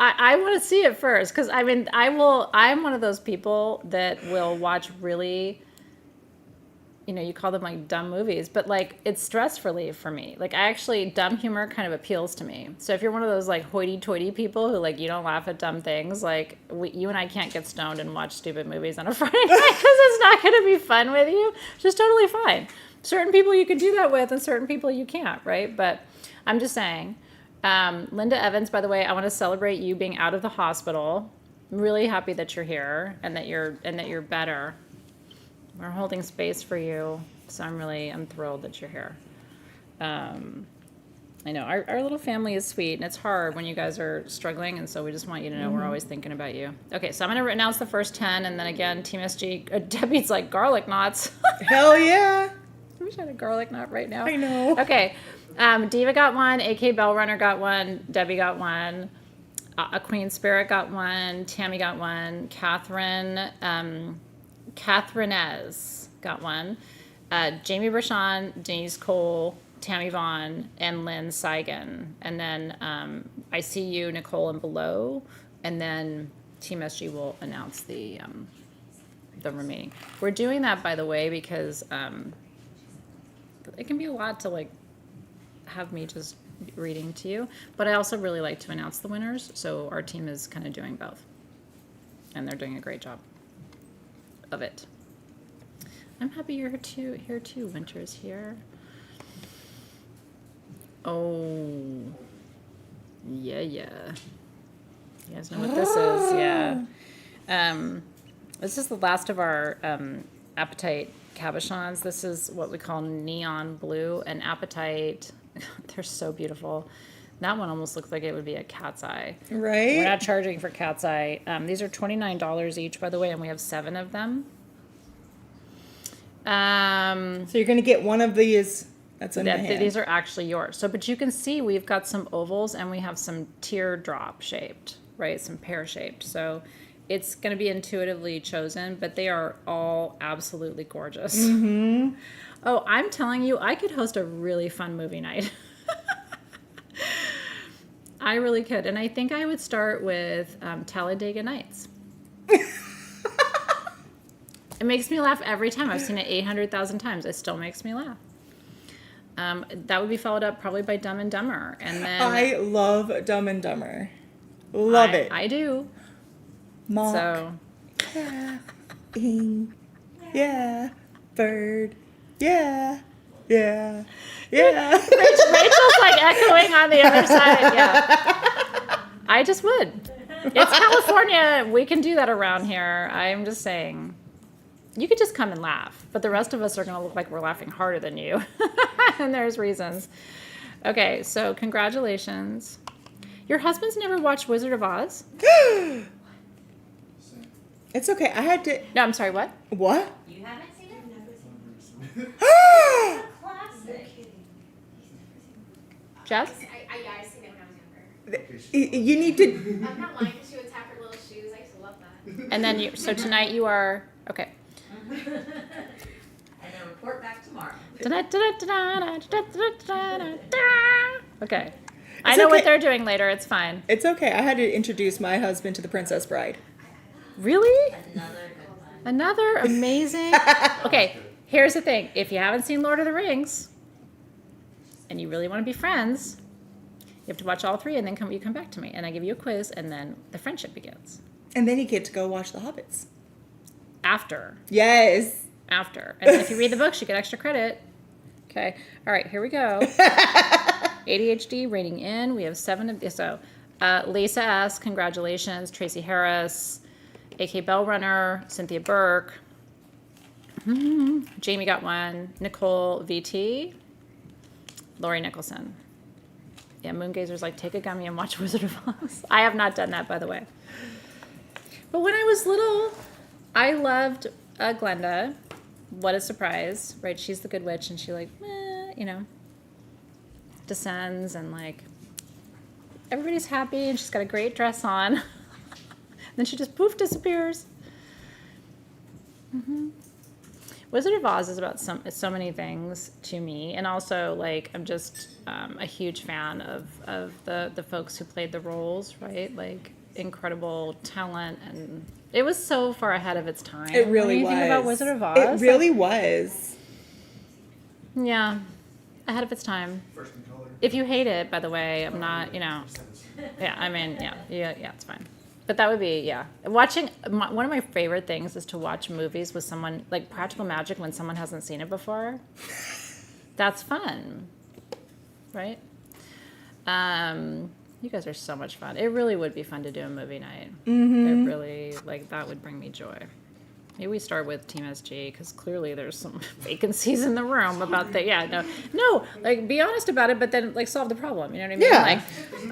I want to see it first because I mean I'm one of those people that will watch really, you call them like dumb movies, but like it's stress relief for me. Like dumb humor kind of appeals to me. So if you're one of those like hoity-toity people who like you don't laugh at dumb things, like you and I can't get stoned and watch stupid movies on a Friday night because it's not going to be fun with you. It's just totally fine. Certain people you can do that with and certain people you can't, right? But I'm just saying. Linda Evans, by the way, I want to celebrate you being out of the hospital. I'm really happy that you're here and that you're better. We're holding space for you, so I'm thrilled that you're here. I know our little family is sweet, and it's hard when you guys are struggling, and so we just want you to know we're always thinking about you. Okay, so I'm going to announce the first 10, and then again, Team SG. Debbie's like garlic knots. Hell yeah! I wish I had a garlic knot right now. I know. Okay. Diva got one, AK Bellrunner got one, Debbie got one, a Queen Spirit got one, Tammy got one, Catherinez got one, Jamie Brachon, Denise Cole, Tammy Vaughn, and Lynn Seigan. And then I see you, Nicole, and below, and then Team SG will announce the remaining. We're doing that, by the way, because it can be a lot to like have me just reading to you, but I also really like to announce the winners, so our team is kind of doing both, and they're doing a great job of it. I'm happy you're here too. Winter's here. Oh, yeah. You guys know what this is, yeah. This is the last of our Apatite cabochons. This is what we call neon blue and Apatite. They're so beautiful. That one almost looks like it would be a cat's eye. Right? We're not charging for cat's eye. These are $29 each, by the way, and we have 7 of them. So you're going to get one of these. That's in my hand. These are actually yours. So, but you can see we've got some ovals and we have some teardrop shaped, right? Some pear shaped. So it's going to be intuitively chosen, but they are all absolutely gorgeous. Mm-hmm. Oh, I'm telling you, I could host a really fun movie night. I really could. And I think I would start with Talladega Nights. It makes me laugh every time. I've seen it 800,000 times. It still makes me laugh. That would be followed up probably by Dumb and Dumber. And then I love Dumb and Dumber. Love it. I do. Mock. So Ing. Yeah. Bird. Yeah. Yeah. Yeah. Rachel's like echoing on the other side. Yeah. I just would. It's California. We can do that around here. I'm just saying. You could just come and laugh, but the rest of us are going to look like we're laughing harder than you. And there's reasons. Okay, so congratulations. Your husband's never watched Wizard of Oz? It's okay. I had to. No, I'm sorry, what? What? You haven't seen it? Never seen it. Oh Classic. Jess? I seen it when I was younger. You need to. I'm not lying because she would tap her little shoes. I used to love that. And then so tonight you are, okay. And then report back tomorrow. Okay. I know okay. what they're doing later. It's fine. It's okay. I had to introduce my husband to the Princess Bride. Really? Another good one. Another amazing. Okay, here's the thing. If you haven't seen Lord of the Rings and you really want to be friends, you have to watch all three and then you come back to me and I give you a quiz and then the friendship begins. And then you get to go watch The Hobbits. After. Yes. And then if you read the books, you get extra credit. Okay. All right, here we go. ADHD rating in. We have 7 of these. So Lisa S., congratulations. Tracy Harris, AK Bellrunner, Cynthia Burke. Jamie got 1. Nicole VT. Lori Nicholson. Yeah, Moongazer's like, take a gummy and watch Wizard of Oz. I have not done that, by the way. But when I was little, I loved Glenda. What a surprise, right? She's the good witch, and she like, descends, and like, everybody's happy, and she's got a great dress on. Then she just poof disappears. Wizard of Oz is about so many things to me, and also like I'm just a huge fan of the folks who played the roles, right? Like incredible talent, and it was so far ahead of its time. It really when you was. think about Wizard of Oz. It really was. Yeah, ahead of its time. First in color. If you hate it, by the way, I'm not, Yeah, I mean, yeah, it's fine. But that would be, watching, one of my favorite things is to watch movies with someone, like Practical Magic, when someone hasn't seen it before. That's fun, right? You guys are so much fun. It really would be fun to do a movie night. It really, that would bring me joy. Maybe we start with Team SG, because clearly there's some vacancies in the room about that. No, be honest about it, but then, solve the problem. You know what I mean?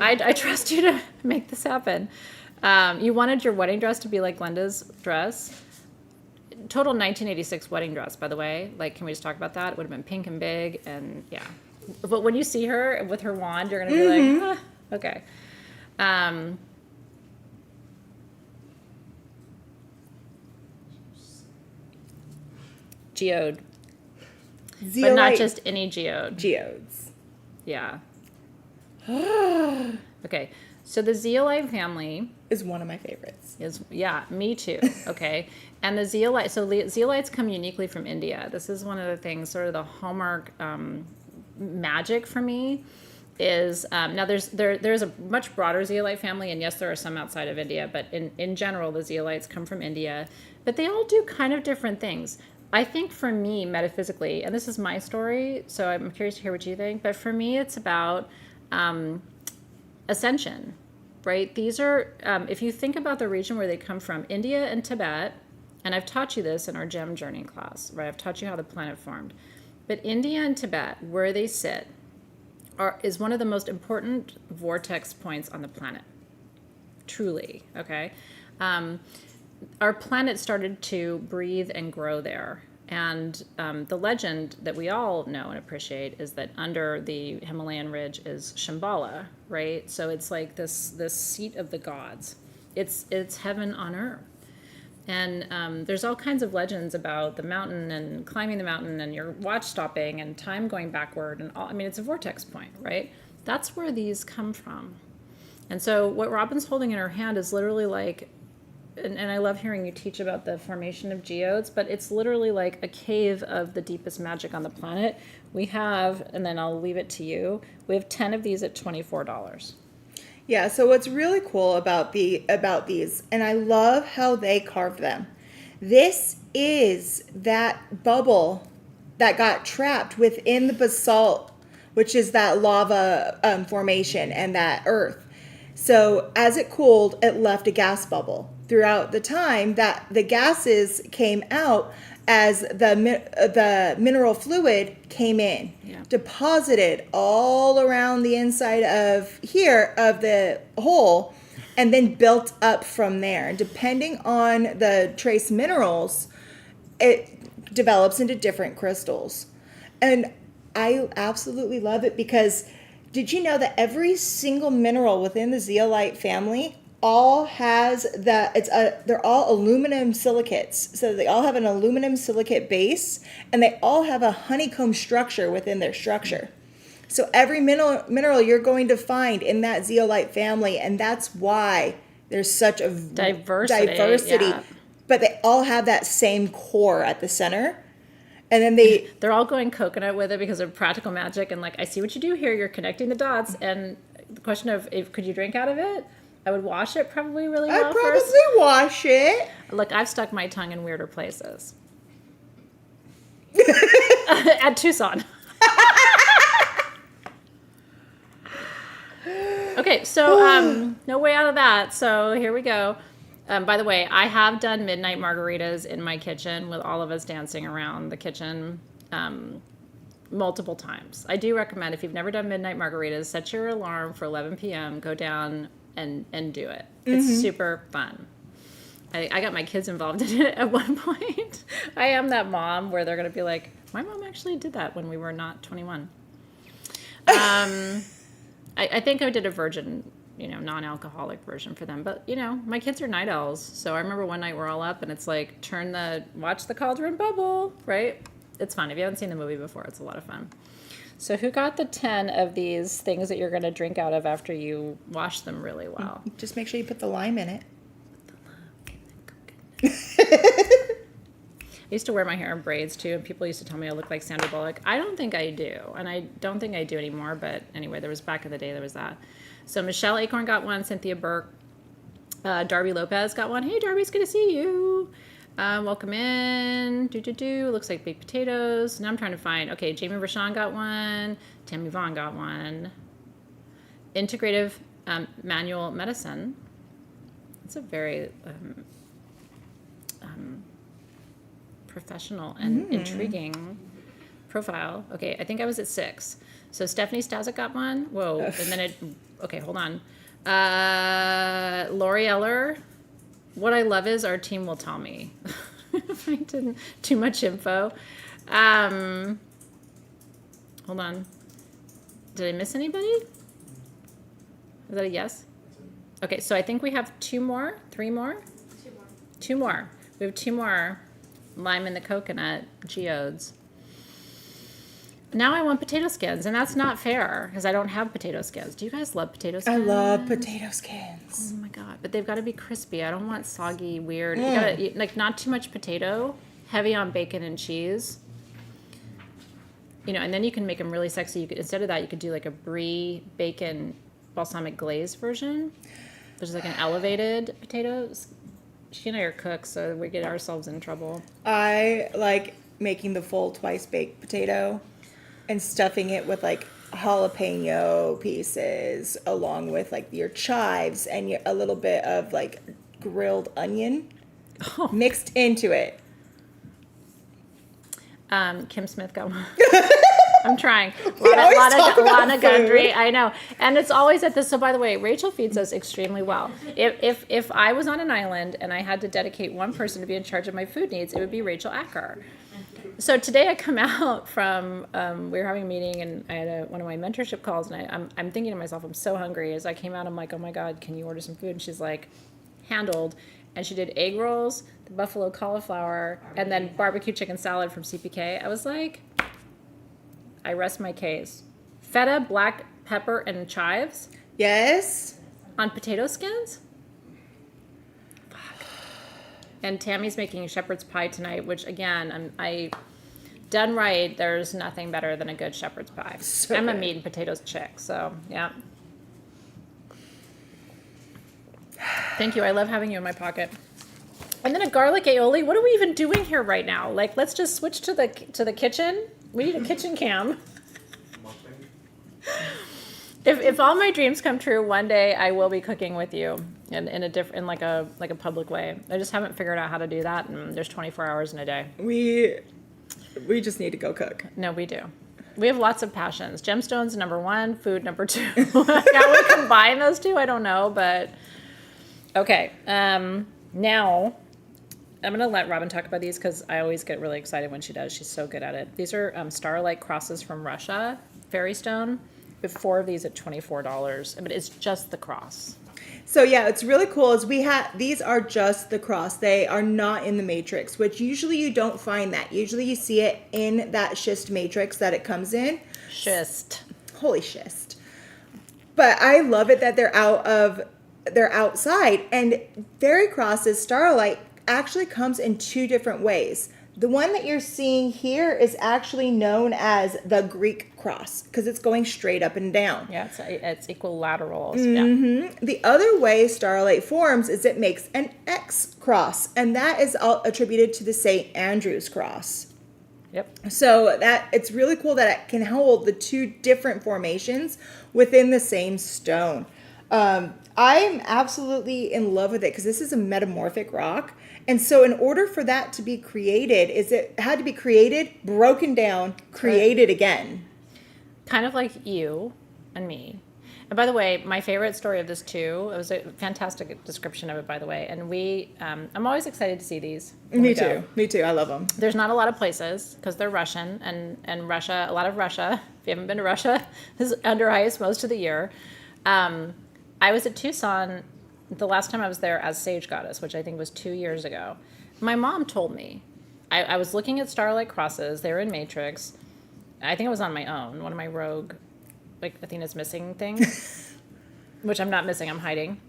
Yeah. I trust you to make this happen. You wanted your wedding dress to be like Glenda's dress. Total 1986 wedding dress, by the way. Can we just talk about that? It would have been pink and big, and yeah. But when you see her with her wand, you're going to be like, okay. Geode. Zeolite But not just any geode. geodes. Yeah. Okay. So the Zeolite family Is one of my favorites. is, me too. Okay. And the Zeolite, so Zeolites come uniquely from India. This is one of the things, sort of the hallmark magic for me is, now there's a much broader Zeolite family, and yes, there are some outside of India, but in general, the Zeolites come from India, but they all do kind of different things. I think for me, metaphysically, and this is my story, so I'm curious to hear what you think, but for me, it's about ascension, right? These are, if you think about the region where they come from, India and Tibet, and I've taught you this in our gem journey class, right? I've taught you how the planet formed. But India and Tibet, where they sit, is one of the most important vortex points on the planet. Truly, okay? Our planet started to breathe and grow there. And the legend that we all know and appreciate is that under the Himalayan ridge is Shambhala, right? So it's like this seat of the gods. It's heaven on earth. And there's all kinds of legends about the mountain and climbing the mountain and your watch stopping and time going backward and all. I mean, it's a vortex point, right? That's where these come from. And so what Robin's holding in her hand is literally like and I love hearing you teach about the formation of geodes, but it's literally like a cave of the deepest magic on the planet. We have, and then I'll leave it to you, we have 10 of these at $24. Yeah, so what's really cool about these, and I love how they carved them. This is that bubble that got trapped within the basalt, which is that lava formation and that earth. So as it cooled, it left a gas bubble. Throughout the time that the gases came out as the mineral fluid came in, deposited all around the inside of the hole, and then built up from there. Depending on the trace minerals, it develops into different crystals. And I absolutely love it because did you know that every single mineral within the zeolite family all has they're all aluminum silicates. So they all have an aluminum silicate base, and they all have a honeycomb structure within their structure. So every mineral you're going to find in that zeolite family, and that's why there's such a diversity. Yeah. But they all have that same core at the center. And then they're all going coconut with it because of practical magic. And like, I see what you do here. You're connecting the dots. And the question of could you drink out of it? I would wash it probably really well I'd probably first. wash it. Look, I've stuck my tongue in weirder places. At Tucson. Okay, so no way out of that. So here we go. By the way, I have done midnight margaritas in my kitchen with all of us dancing around the kitchen multiple times. I do recommend, if you've never done midnight margaritas, set your alarm for 11 p.m., go down and do it. It's super fun. I got my kids involved in it at one point. I am that mom where they're going to be like, my mom actually did that when we were not 21. I think I did a virgin, non-alcoholic version for them. But, my kids are night owls. So I remember one night we're all up and it's like, watch the cauldron bubble, right? It's fun. If you haven't seen the movie before, it's a lot of fun. So who got the 10 of these things that you're going to drink out of after you wash them really well? Just make sure you put the lime in it. I used to wear my hair in braids too, and people used to tell me I look like Sandra Bullock. I don't think I do, and I don't think I do anymore, but anyway, back in the day, there was that. So Michelle Acorn got one, Cynthia Burke, Darby Lopez got one. Hey, Darby, it's good to see you. Welcome in. Looks like baked potatoes. Now I'm trying to find, okay, Jamie Rashawn got one, Tammy Vaughn got one. Integrative Manual Medicine. It's a very professional and intriguing profile. Okay, I think I was at 6. So Stephanie Stazik got one. Whoa, and then okay, hold on. Lori Eller. What I love is our team will tell me if I didn't too much info. Hold on. Did I miss anybody? Is that a yes? Okay, so I think we have 3 more. 2 more. We have 2 more. Lime in the coconut geodes. Now I want potato skins, and that's not fair because I don't have potato skins. Do you guys love potato skins? I love potato skins. Oh my god! But they've got to be crispy. I don't want soggy, weird. You gotta eat, not too much potato, heavy on bacon and cheese. And then you can make them really sexy. Instead of that, you could do like a brie bacon balsamic glaze version, which is like an elevated potatoes. She and I are cooks, so we get ourselves in trouble. I like making the full twice baked potato and stuffing it with like jalapeno pieces along with like your chives and a little bit of like grilled onion mixed into it. Kim Smith got one. I'm trying. Lana Gundry. I know. And it's always at this. So by the way, Rachel feeds us extremely well. If I was on an island and I had to dedicate one person to be in charge of my food needs, it would be Rachel Acker. So today I come out from, we were having a meeting and I had one of my mentorship calls and I'm thinking to myself, I'm so hungry. As I came out, I'm like, oh my God, can you order some food? And she's like, handled. And she did egg rolls, the buffalo cauliflower, and then barbecue chicken salad from CPK. I was like, I rest my case. Feta, black pepper, and chives? Yes. On potato skins? Fuck. And Tammy's making shepherd's pie tonight, which again, I done right. There's nothing better than a good shepherd's pie. So I'm a good. meat and potatoes chick, so yeah. Thank you. I love having you in my pocket. And then a garlic aioli. What are we even doing here right now? Like, let's just switch to the kitchen. We need a kitchen cam. If all my dreams come true, one day I will be cooking with you in like a public way. I just haven't figured out how to do that, and there's 24 hours in a day. We just need to go cook. No, we do. We have lots of passions. Gemstones number 1, food number 2. How we combine those two, I don't know, but okay. Now I'm gonna let Robin talk about these because I always get really excited when she does. She's so good at it. These are Starlight crosses from Russia, fairy stone. We have 4 of these at $24, but it's just the cross. So yeah, it's really cool. These are just the cross. They are not in the matrix, which usually you don't find that. Usually you see it in that schist matrix that it comes in. Schist. Holy schist. But I love it that they're outside. And fairy crosses, Starlight, actually comes in 2 different ways. The one that you're seeing here is actually known as the Greek cross because it's going straight up and down. Yeah, it's equilateral. Mm-hmm. Yeah. The other way Starlight forms is it makes an X cross, and that is all attributed to the St. Andrew's cross. Yep. So that it's really cool that it can hold the 2 different formations within the same stone. I'm absolutely in love with it because this is a metamorphic rock. And so in order for that to be created, it had to be created, broken down, created again. Kind of like you and me. And by the way, my favorite story of this too, it was a fantastic description of it, by the way. And I'm always excited to see these. Me too. Me too. I love them. There's not a lot of places because they're Russian and Russia, a lot of Russia. If you haven't been to Russia, is under ice most of the year. I was at Tucson the last time I was there as Sage Goddess, which I think was 2 years ago. My mom told me, I was looking at Starlight crosses. They were in Matrix. I think I was on my own, one of my rogue, like Athena's missing things, which I'm not missing, I'm hiding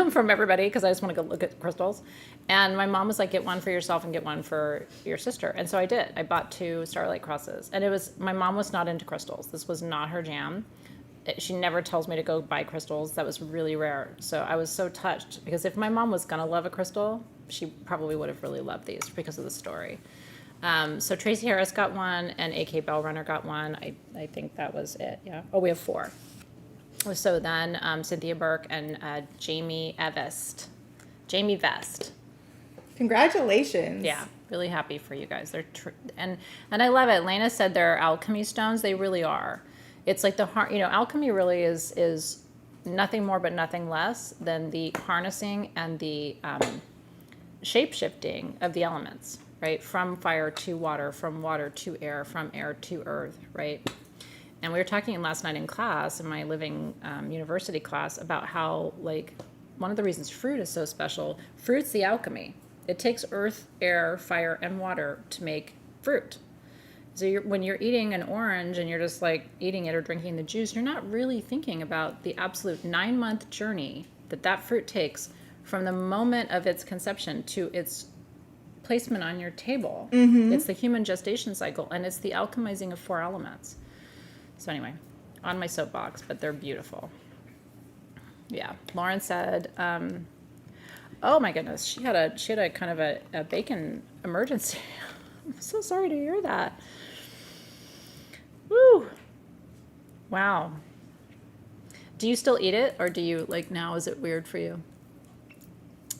from everybody because I just want to go look at crystals. And my mom was like, get one for yourself and get one for your sister. And so I did. I bought 2 Starlight crosses. And my mom was not into crystals. This was not her jam. She never tells me to go buy crystals. That was really rare. So I was so touched because if my mom was going to love a crystal, she probably would have really loved these because of the story. So Tracy Harris got one and AK Bellrunner got one. I think that was it. Yeah. Oh, we have 4. So then Cynthia Burke and Jamie Vest. Congratulations. Yeah. Really happy for you guys. They're and I love it. Lena said they're alchemy stones. They really are. It's like alchemy really is nothing more but nothing less than the harnessing and the shape-shifting of the elements, right? From fire to water, from water to air, from air to earth, right? And we were talking last night in class, in my living university class, about how, like, one of the reasons fruit is so special, fruit's the alchemy. It takes earth, air, fire, and water to make fruit. So when you're eating an orange and you're just like eating it or drinking the juice, you're not really thinking about the absolute 9-month journey that fruit takes from the moment of its conception to its placement on your table. Mm-hmm. It's the human gestation cycle, and it's the alchemizing of 4 elements. So anyway, on my soapbox, but they're beautiful. Yeah, Lauren said, oh my goodness, she had a kind of a bacon emergency. I'm so sorry to hear that. Woo. Wow. Do you still eat it, or do you, like, now is it weird for you?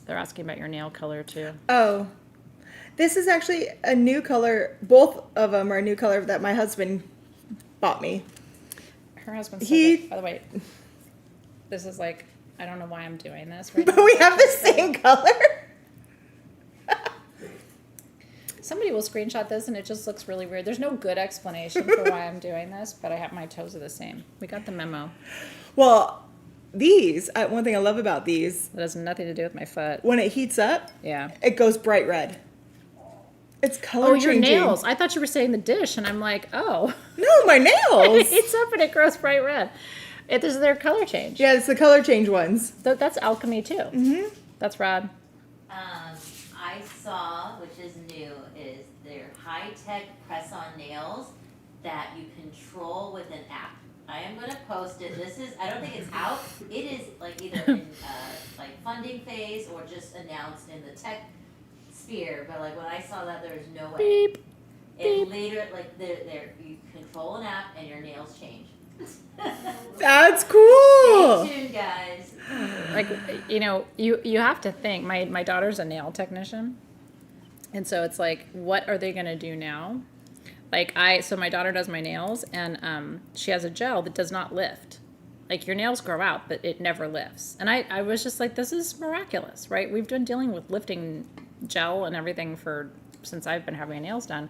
They're asking about your nail color too. Oh, this is actually a new color. Both of them are a new color that my husband bought me. Her husband's so good. By the way, this is like, I don't know why I'm doing this right now. But we have the same color. Somebody will screenshot this and it just looks really weird. There's no good explanation for why I'm doing this, but my toes are the same. We got the memo. Well, these, one thing I love about these, It has nothing to do with my foot. when it heats up, Yeah. it goes bright red. It's color Oh, your changing. nails. I thought you were saying the dish, and I'm like, oh. No, my It nails. heats up and it grows bright red. This is their color change. Yeah, it's the color change ones. That's alchemy too. Mm-hmm. That's rad. I saw, which is new, is their high-tech press-on nails that you control with an app. I am gonna post it. This is, I don't think it's out. It is like either in like funding phase or just announced in the tech sphere. But like when I saw that, there was no way. Beep. It later, like you control an app and your nails change. That's cool. Stay tuned, guys. Like, you know, you have to think. My daughter's a nail technician, and so it's like, what are they gonna do now? Like so my daughter does my nails, and she has a gel that does not lift. Like your nails grow out, but it never lifts. And I was just like, this is miraculous, right? We've been dealing with lifting gel and everything since I've been having my nails done,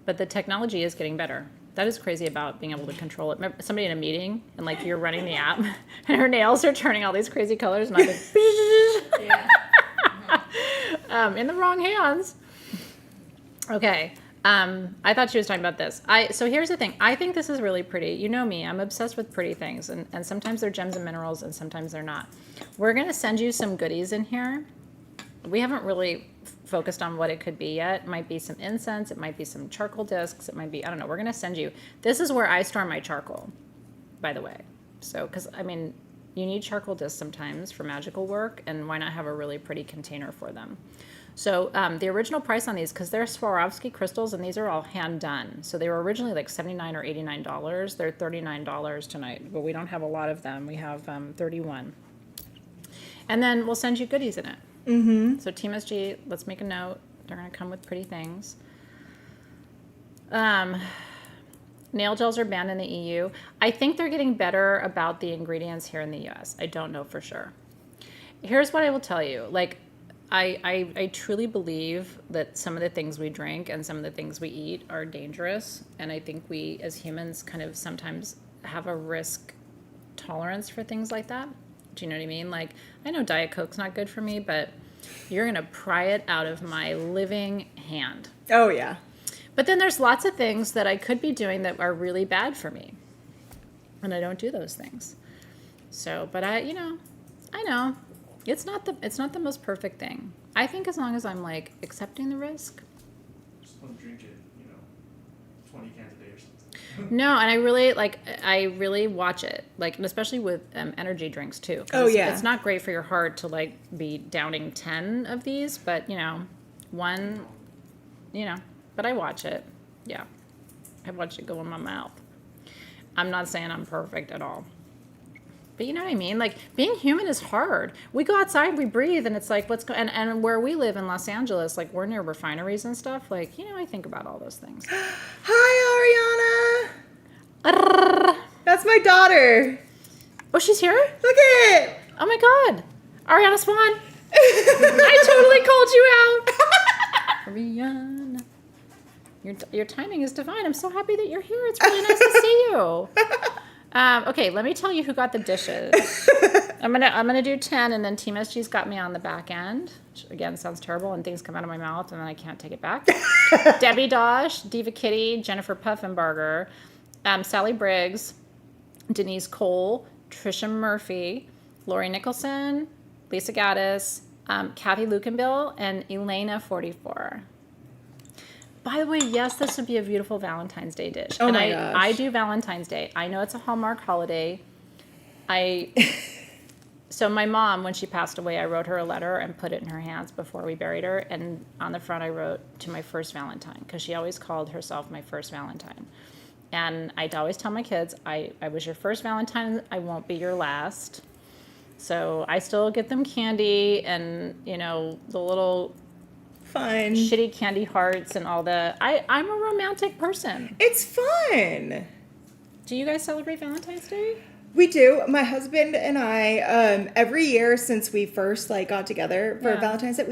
but the technology is getting better. That is crazy about being able to control it. Remember somebody in a meeting and like you're running the app and her nails are turning all these crazy colors and I'm like, Yeah. in the wrong hands. Okay. I thought she was talking about this. So here's the thing. I think this is really pretty. You know me, I'm obsessed with pretty things, and sometimes they're gems and minerals and sometimes they're not. We're going to send you some goodies in here. We haven't really focused on what it could be yet. It might be some incense. It might be some charcoal discs. It might be, I don't know. We're going to send you. This is where I store my charcoal, by the way. So, because, I mean, you need charcoal discs sometimes for magical work, and why not have a really pretty container for them? So the original price on these, because they're Swarovski crystals, and these are all hand done. So they were originally like $79 or $89. They're $39 tonight, but we don't have a lot of them. We have 31. And then we'll send you goodies in it. Mm-hmm. So Team SG, let's make a note. They're going to come with pretty things. Nail gels are banned in the EU. I think they're getting better about the ingredients here in the US. I don't know for sure. Here's what I will tell you. Like, I truly believe that some of the things we drink and some of the things we eat are dangerous. And I think we as humans kind of sometimes have a risk tolerance for things like that. Do you know what I mean? Like, I know Diet Coke's not good for me, but you're going to pry it out of my living hand. Oh, yeah. But then there's lots of things that I could be doing that are really bad for me. And I don't do those things. So, but I know. It's not the most perfect thing. I think as long as I'm like accepting the risk. Just don't drink it, 20 cans a day or something. No, and I really watch it, like, and especially with energy drinks too. 'Cause Oh, yeah. It's not great for your heart to like be downing 10 of these, but one, but I watch it. Yeah. I watch it go in my mouth. I'm not saying I'm perfect at all. But you know what I mean? Like, being human is hard. We go outside, we breathe, and it's like, and where we live in Los Angeles, like, we're near refineries and stuff. Like, I think about all those things. Hi, Ariana. That's my daughter. Oh, she's here? Look at it. Oh my God. Ariana Swan. I totally called you out. Ariana. Your timing is divine. I'm so happy that you're here. It's really nice to see you. Okay, let me tell you who got the dishes. I'm gonna do 10, and then Team SG's got me on the back end. Which, again, sounds terrible, and things come out of my mouth, and then I can't take it back. Debbie Dosh, Diva Kitty, Jennifer Puffenbarger, Sally Briggs, Denise Cole, Trisha Murphy, Lori Nicholson, Lisa Gaddis, Kathy Lukenbill, and Elena 44. By the way, yes, this would be a beautiful Valentine's Day dish. Oh, and my gosh. I do Valentine's Day. I know it's a Hallmark holiday. So my mom, when she passed away, I wrote her a letter and put it in her hands before we buried her. And on the front, I wrote, "To my first Valentine," because she always called herself my first Valentine. And I'd always tell my kids, I was your first Valentine. I won't be your last. So I still get them candy and, the little Fun. shitty candy hearts and all the. I'm a romantic person. It's fun. Do you guys celebrate Valentine's Day? We do. My husband and I, every year since we first got together for Yeah. Valentine's Day,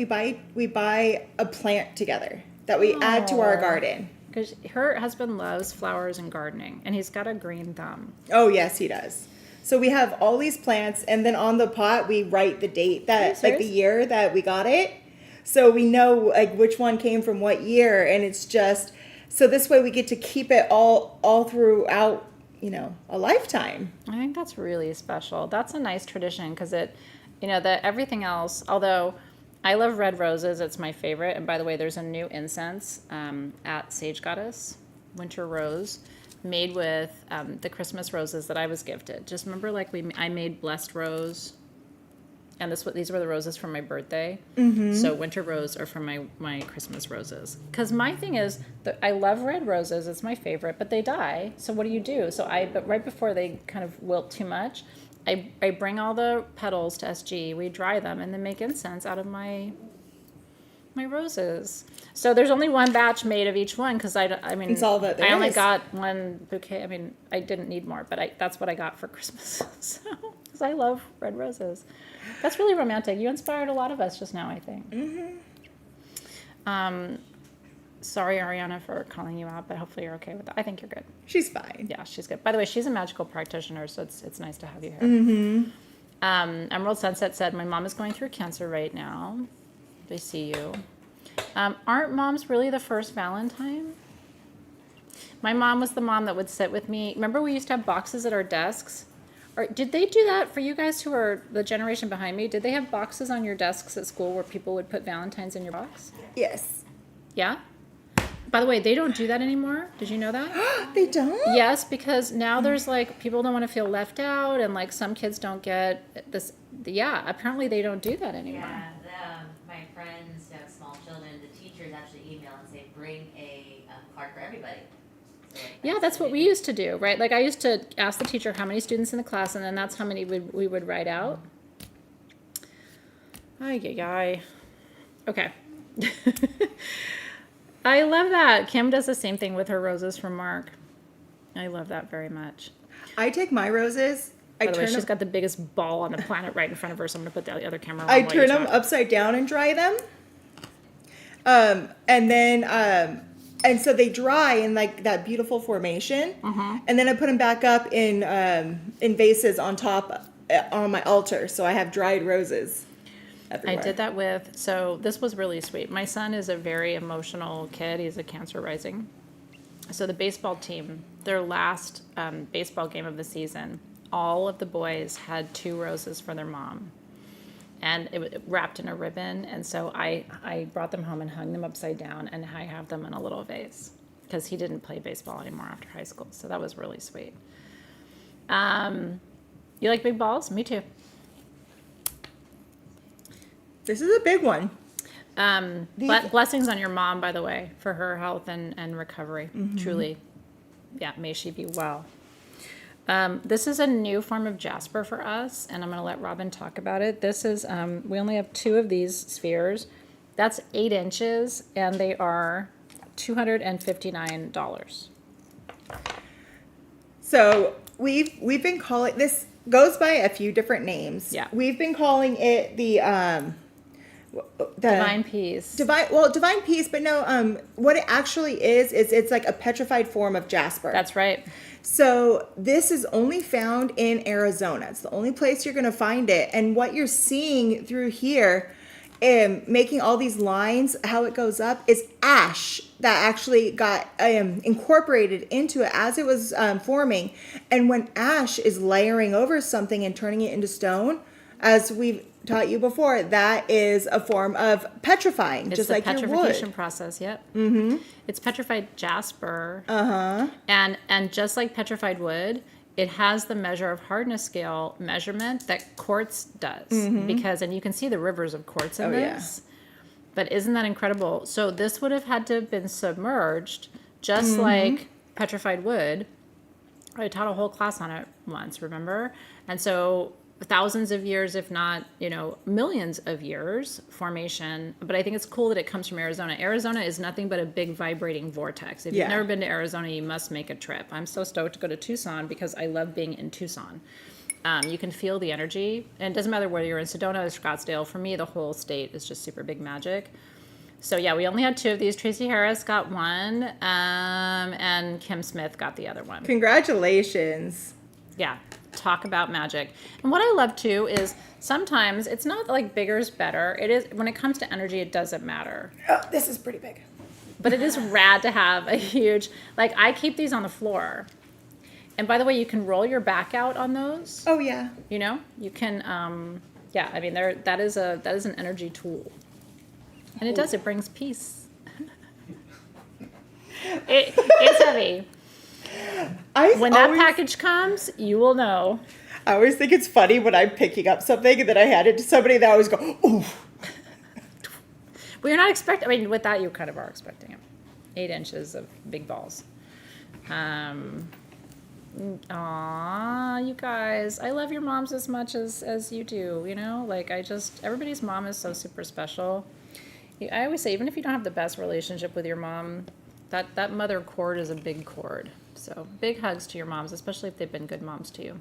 we buy a plant together that we add to our Aw. garden. Because her husband loves flowers and gardening, and he's got a green thumb. Oh yes, he does. So we have all these plants, and then on the pot we write the date Are you that, the serious? year that we got it. So we know which one came from what year, and it's just so this way we get to keep it all throughout, a lifetime. I think that's really special. That's a nice tradition because it, everything else, although I love red roses. It's my favorite. And by the way, there's a new incense at Sage Goddess, Winter Rose, made with the Christmas roses that I was gifted. Just remember, like I made Blessed Rose, and these were the roses from my birthday. So Winter Rose are from my Christmas roses. Because my thing is, I love red roses. It's my favorite, but they die. So what do you do? But right before they kind of wilt too much, I bring all the petals to SG. We dry them and then make incense out of my roses. So there's only one batch made of each one because I mean, It's all that there I only is. got one bouquet. I mean, I didn't need more, but that's what I got for Christmas. So, because I love red roses. That's really romantic. You inspired a lot of us just now, I think. Sorry, Ariana, for calling you out, but hopefully you're okay with that. I think you're good. She's fine. Yeah, she's good. By the way, she's a magical practitioner, so it's nice to have you here. Emerald Sunset said, my mom is going through cancer right now. They see you. Aren't moms really the first Valentine? My mom was the mom that would sit with me. Remember we used to have boxes at our desks? Or did they do that for you guys who are the generation behind me? Did they have boxes on your desks at school where people would put Valentines in your box? Yes. Yeah? By the way, they don't do that anymore. Did you know that? They don't? Yes, because now there's like people don't want to feel left out, and like some kids don't get this. Yeah, apparently they don't do that anymore. Yeah, my friends who have small children, the teachers actually email and say, bring a card for everybody. So, like, Yeah, that's what we used to do, right? Like I used to ask the teacher how many students in the class, and then that's how many we would write out. Ay. Okay. I love that. Kim does the same thing with her roses from Mark. I love that very much. I take my roses. By the way, she's them, got the biggest ball on the planet right in front of her, so I'm going to put the other camera on. I while turn you them talk. upside down and dry them. And so they dry in like that beautiful formation. And then I put them back up in vases on top on my altar. So I have dried roses everywhere. I did that so this was really sweet. My son is a very emotional kid. He's a Cancer rising. So the baseball team, their last baseball game of the season, all of the boys had 2 roses for their mom. And it was wrapped in a ribbon. And so I brought them home and hung them upside down, and I have them in a little vase because he didn't play baseball anymore after high school. So that was really sweet. You like big balls? Me too. This is a big one. Blessings on your mom, by the way, for her health and recovery. Truly. Yeah, may she be well. This is a new form of jasper for us, and I'm going to let Robin talk about it. This is, we only have 2 of these spheres. That's 8 inches, and they are $259. So we've been calling this goes by a few different names. Yeah. We've been calling it the Divine Peace. divine peace, but no, what it actually is it's like a petrified form of jasper. That's right. So this is only found in Arizona. It's the only place you're going to find it. And what you're seeing through here, making all these lines, how it goes up, is ash that actually got incorporated into it as it was forming. And when ash is layering over something and turning it into stone, as we've taught you before, that is a form of petrifying, It's just the like your petrification wood. process, yep. Mm-hmm. It's petrified jasper. Uh-huh. And just like petrified wood, it has the measure of hardness scale measurement that quartz does. Because, and you can see the rivers of quartz in this. But isn't that incredible? So this would have had to have been submerged, just like petrified wood. I taught a whole class on it once, remember? And so thousands of years, if not, millions of years formation. But I think it's cool that it comes from Arizona. Arizona is nothing but a big vibrating vortex. If you've never been to Arizona, you must make a trip. I'm so stoked to go to Tucson because I love being in Tucson. You can feel the energy, and it doesn't matter whether you're in Sedona or Scottsdale. For me, the whole state is just super big magic. So yeah, we only had 2 of these. Tracy Harris got one, and Kim Smith got the other one. Congratulations. Yeah, talk about magic. And what I love too is sometimes it's not like bigger is better. It is, when it comes to energy, it doesn't matter. Oh, this is pretty big. But it is rad to have a huge, like I keep these on the floor. And by the way, you can roll your back out on those. Oh yeah. You can, that is an energy tool. And it does, it brings peace. It's heavy. When that package comes, you will know. I always think it's funny when I'm picking up something and then I hand it to somebody that I always go, ooh. Well, you're not expecting, I mean, with that, you kind of are expecting it. 8 inches of big balls. Aw, you guys, I love your moms as much as you do, you know? Like, everybody's mom is so super special. I always say, even if you don't have the best relationship with your mom, that mother cord is a big cord. So, big hugs to your moms, especially if they've been good moms to you.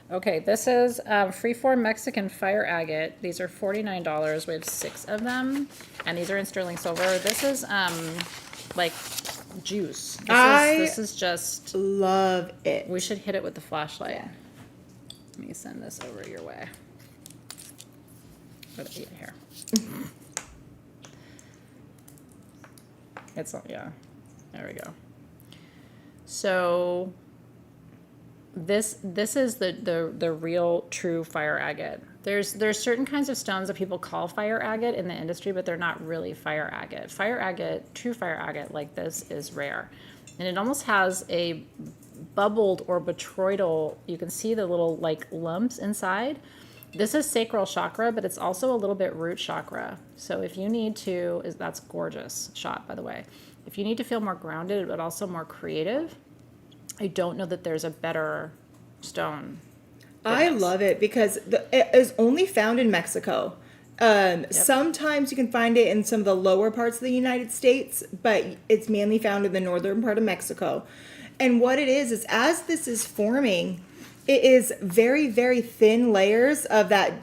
Okay, this is Freeform Mexican Fire Agate. These are $49. We have 6 of them, and these are in sterling silver. This is like juice. This is just love it. We should hit it with the flashlight. Yeah. Let me send this over your way. Put it here. Yeah. There we go. So this is the real true fire agate. There's certain kinds of stones that people call fire agate in the industry, but they're not really fire agate. Fire agate, true fire agate like this is rare. And it almost has a bubbled or botryoidal, you can see the little like lumps inside. This is sacral chakra, but it's also a little bit root chakra. So if you need to, that's gorgeous shot, by the way. If you need to feel more grounded, but also more creative, I don't know that there's a better stone. I love it because it is only found in Mexico. Sometimes you can find it in some of the lower parts of the United States, but it's mainly found in the northern part of Mexico. And what it is as this is forming, it is very, very thin layers of that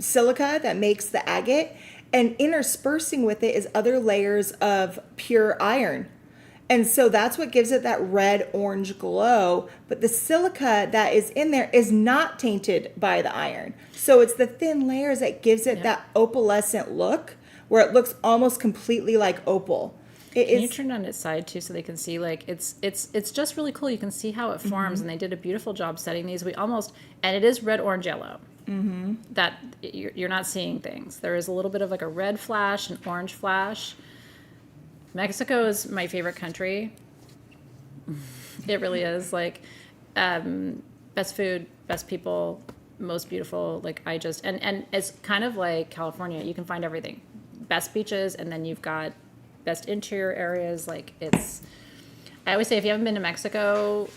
silica that makes the agate, and interspersing with it is other layers of pure iron. And so that's what gives it that red-orange glow. But the silica that is in there is not tainted by the iron. So it's the thin layers that gives it that opalescent look, where it looks almost completely like opal. Can you turn it on its side too, so they can see? Like it's just really cool. You can see how it forms, and they did a beautiful job setting these. And it is red, orange, yellow. Mm-hmm. That you're not seeing things. There is a little bit of like a red flash, an orange flash. Mexico is my favorite country. It really is. Like, best food, best people, most beautiful. Like, and it's kind of like California. You can find everything. Best beaches, and then you've got best interior areas. Like, I always say, if you haven't been to Mexico,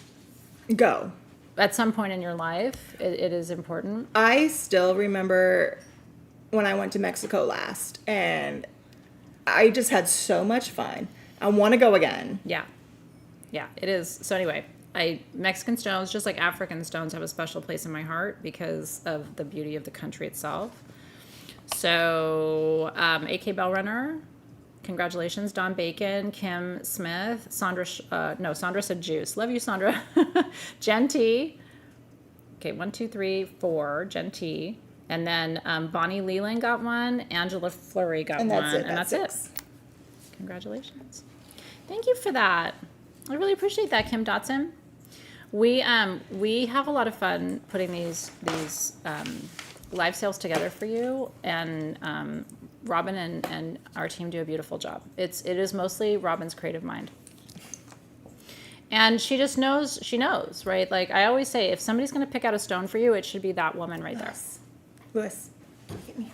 go. At some point in your life, it is important. I still remember when I went to Mexico last, and I just had so much fun. I want to go again. Yeah, it is. So anyway, Mexican stones, just like African stones, have a special place in my heart because of the beauty of the country itself. So, AK Bellrunner, congratulations. Don Bacon, Kim Smith, Sandra said juice. Love you, Sandra. Jen T. Okay, 1, 2, 3, 4, Jen T. And then Bonnie Leland got one. Angela Fleury got one. And that's it. Congratulations. Thank you for that. I really appreciate that, Kim Dotson. We have a lot of fun putting these live sales together for you, and Robin and our team do a beautiful job. It is mostly Robin's creative mind. And she just knows, right? Like I always say, if somebody's going to pick out a stone for you, it should be that woman right there. Louis, get me.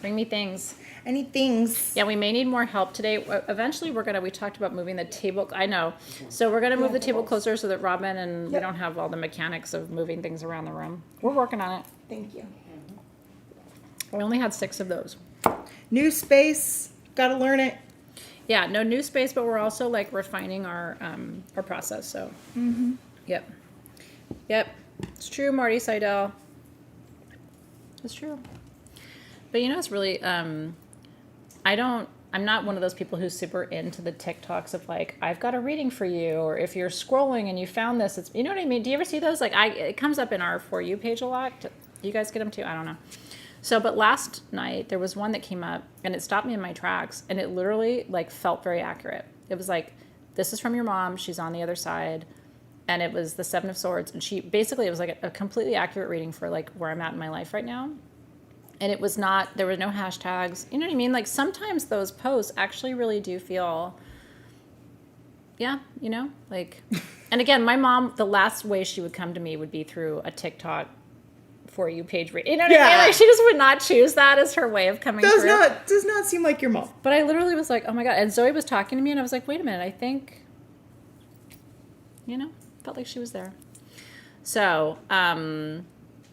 Bring me things. Any things? Yeah, we may need more help today. Eventually, we talked about moving the table. I know. So we're going to move the table closer so that Robin and we don't have all the mechanics of moving things around the room. We're working on it. Thank you. We only had 6 of those. New space. Got to learn it. Yeah, no new space, but we're also like refining our process. So, Yep. It's true, Marty Seidel. It's true. But you know, it's really, I'm not one of those people who's super into the TikToks of like, I've got a reading for you, or if you're scrolling and you found this, it's, you know what I mean? Do you ever see those? Like it comes up in our For You page a lot. Do you guys get them too? I don't know. So, but last night there was one that came up and it stopped me in my tracks, and it literally like felt very accurate. It was like, this is from your mom. She's on the other side. And it was the 7 of Swords. And it was like a completely accurate reading for like where I'm at in my life right now. And it was not, there were no hashtags. You know what I mean? Like sometimes those posts actually really do feel, yeah, you know, like, and again, my mom, the last way she would come to me would be through a TikTok For You page. You know what I mean? Like she just would not choose that as her way of coming through. Does not seem like your mom. But I literally was like, oh my God. And Zoe was talking to me and I was like, wait a minute, I think, you know, felt like she was there. So,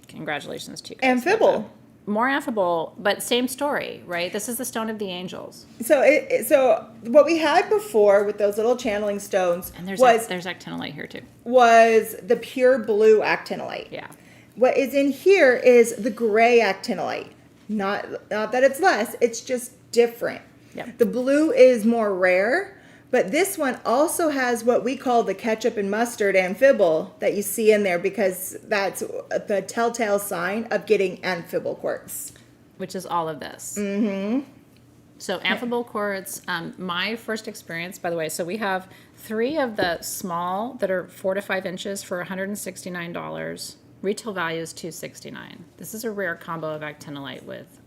congratulations to you guys. Amphibole. More affable, but same story, right? This is the Stone of the Angels. So what we had before with those little channeling stones And there's actinolite here too. was the pure blue actinolite. Yeah. What is in here is the gray actinolite. Not that it's less, it's just different. Yep. The blue is more rare, but this one also has what we call the ketchup and mustard amphibole that you see in there because that's the telltale sign of getting amphibole quartz. Which is all of this. Mm-hmm. So amphibole quartz, my first experience, by the way, so we have 3 of the small that are 4 to 5 inches for $169. Retail value is $269. This is a rare combo of actinolite with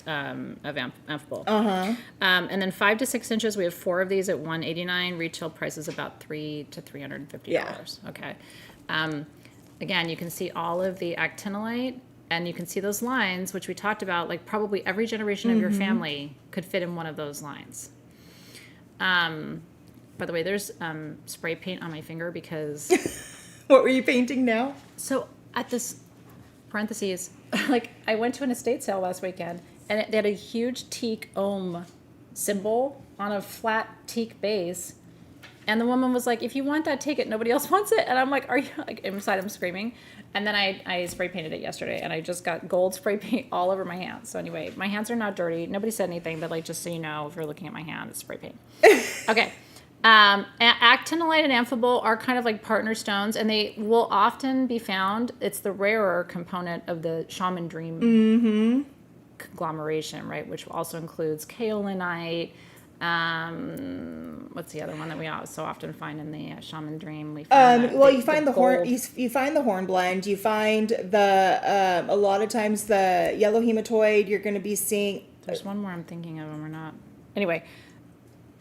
amphibole. And then 5 to 6 inches, we have 4 of these at $189. Retail price is about $300 to $350. Yeah. Okay. Again, you can see all of the actinolite, and you can see those lines, which we talked about. Like probably every generation of your family could fit in one of those lines. By the way, there's spray paint on my finger because. What were you painting now? So at this parentheses, like I went to an estate sale last weekend and they had a huge teak ohm symbol on a flat teak base. And the woman was like, if you want that, take it. Nobody else wants it. And I'm like, are you, like, inside I'm screaming. And then I spray painted it yesterday and I just got gold spray paint all over my hands. So anyway, my hands are not dirty. Nobody said anything, but like, just so you know, if you're looking at my hand, it's spray paint. Okay. Actinolite and amphibole are kind of like partner stones, and they will often be found. It's the rarer component of the shaman dream conglomeration, right? Which also includes kaolinite. What's the other one that we so often find in the shaman dream? We find You find the horn. You find the hornblende. You find the a lot of times the yellow hematoid. You're going to be seeing. There's one more I'm thinking of, and we're not. Anyway.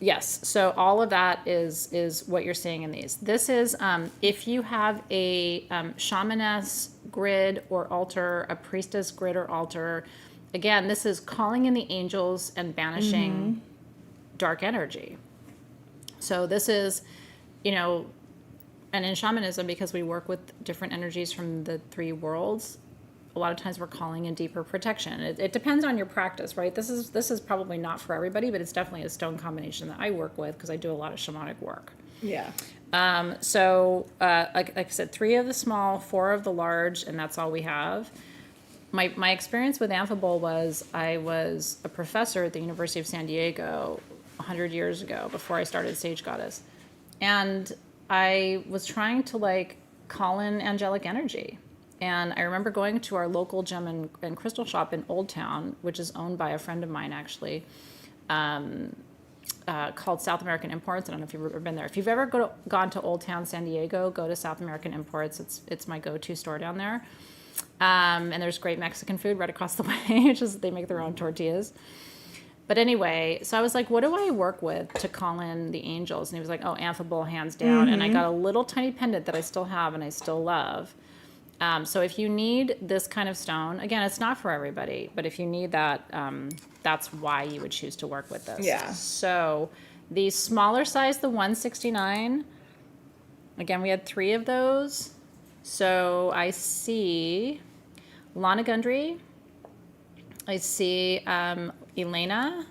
Yes, so all of that is what you're seeing in these. This is if you have a shamaness grid or altar, a priestess grid or altar. Again, this is calling in the angels and banishing dark energy. So this is, you know, and in shamanism, because we work with different energies from the 3 worlds, a lot of times we're calling in deeper protection. It depends on your practice, right? This is probably not for everybody, but it's definitely a stone combination that I work with because I do a lot of shamanic work. Yeah. Like I said, 3 of the small, 4 of the large, and that's all we have. My experience with amphibole was I was a professor at the University of San Diego 100 years ago before I started Sage Goddess. And I was trying to like call in angelic energy. And I remember going to our local gem and crystal shop in Old Town, which is owned by a friend of mine, actually, called South American Imports. I don't know if you've ever been there. If you've ever gone to Old Town San Diego, go to South American Imports. It's my go-to store down there. And there's great Mexican food right across the way, which is they make their own tortillas. But anyway, so I was like, what do I work with to call in the angels? And he was like, oh, amphibole, hands down. And I got a little tiny pendant that I still have and I still love. So if you need this kind of stone, again, it's not for everybody, but if you need that, that's why you would choose to work with this. Yeah. So the smaller size, the 169, again, we had 3 of those. So I see Lana Gundry, I see Elena,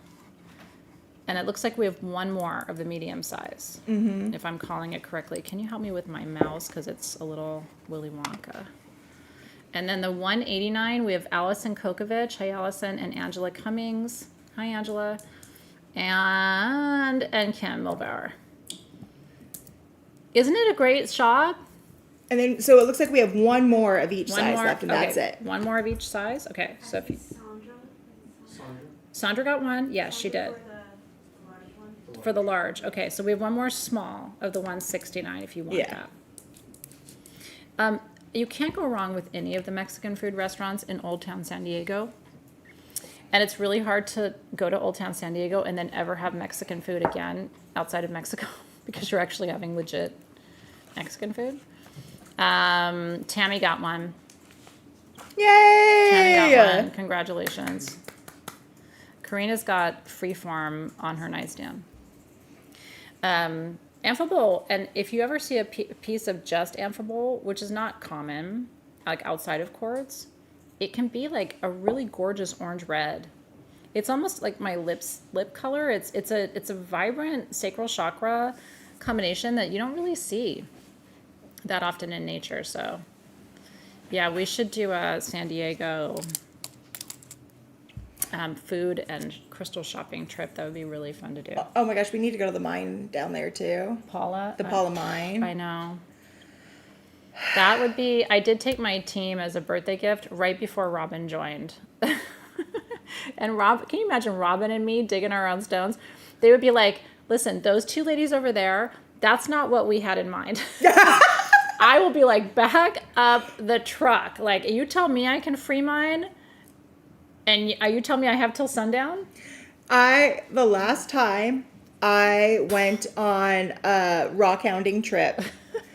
and it looks like we have 1 more of the medium size, if I'm calling it correctly. Can you help me with my mouse, because it's a little Willy Wonka. And then the 189, we have Allison Kokovich. Hi, Allison. And Angela Cummings. Hi, Angela. And Kim Milbauer. Isn't it a great shop? And then, so it looks like we have 1 more of each size left, and that's it. 1 more of each size? Okay. So if you, Sandra? Sandra got 1. Yes, she did. For the large. Okay, so we have 1 more small of the 169 if you want that. you can't go wrong with any of the Mexican food restaurants in Old Town San Diego. And it's really hard to go to Old Town San Diego and then ever have Mexican food again outside of Mexico because you're actually having legit Mexican food. Tammy got one. Yay! Tammy got one. Congratulations. Karina's got Freeform on her nightstand. Amphibole, and if you ever see a piece of just amphibole, which is not common, like outside of quartz, it can be like a really gorgeous orange red. It's almost like my lip color. It's a vibrant sacral chakra combination that you don't really see that often in nature. So yeah, we should do a San Diego food and crystal shopping trip. That would be really fun to do. Oh my gosh, we need to go to the mine down there too. Paula? The Paula mine. I know. That would be, I did take my team as a birthday gift right before Robin joined. And can you imagine Robin and me digging our own stones? They would be like, listen, those two ladies over there, that's not what we had in mind. I will be like, back up the truck. Like, you tell me I can free mine, and you tell me I have till sundown? The last time I went on a rock hounding trip.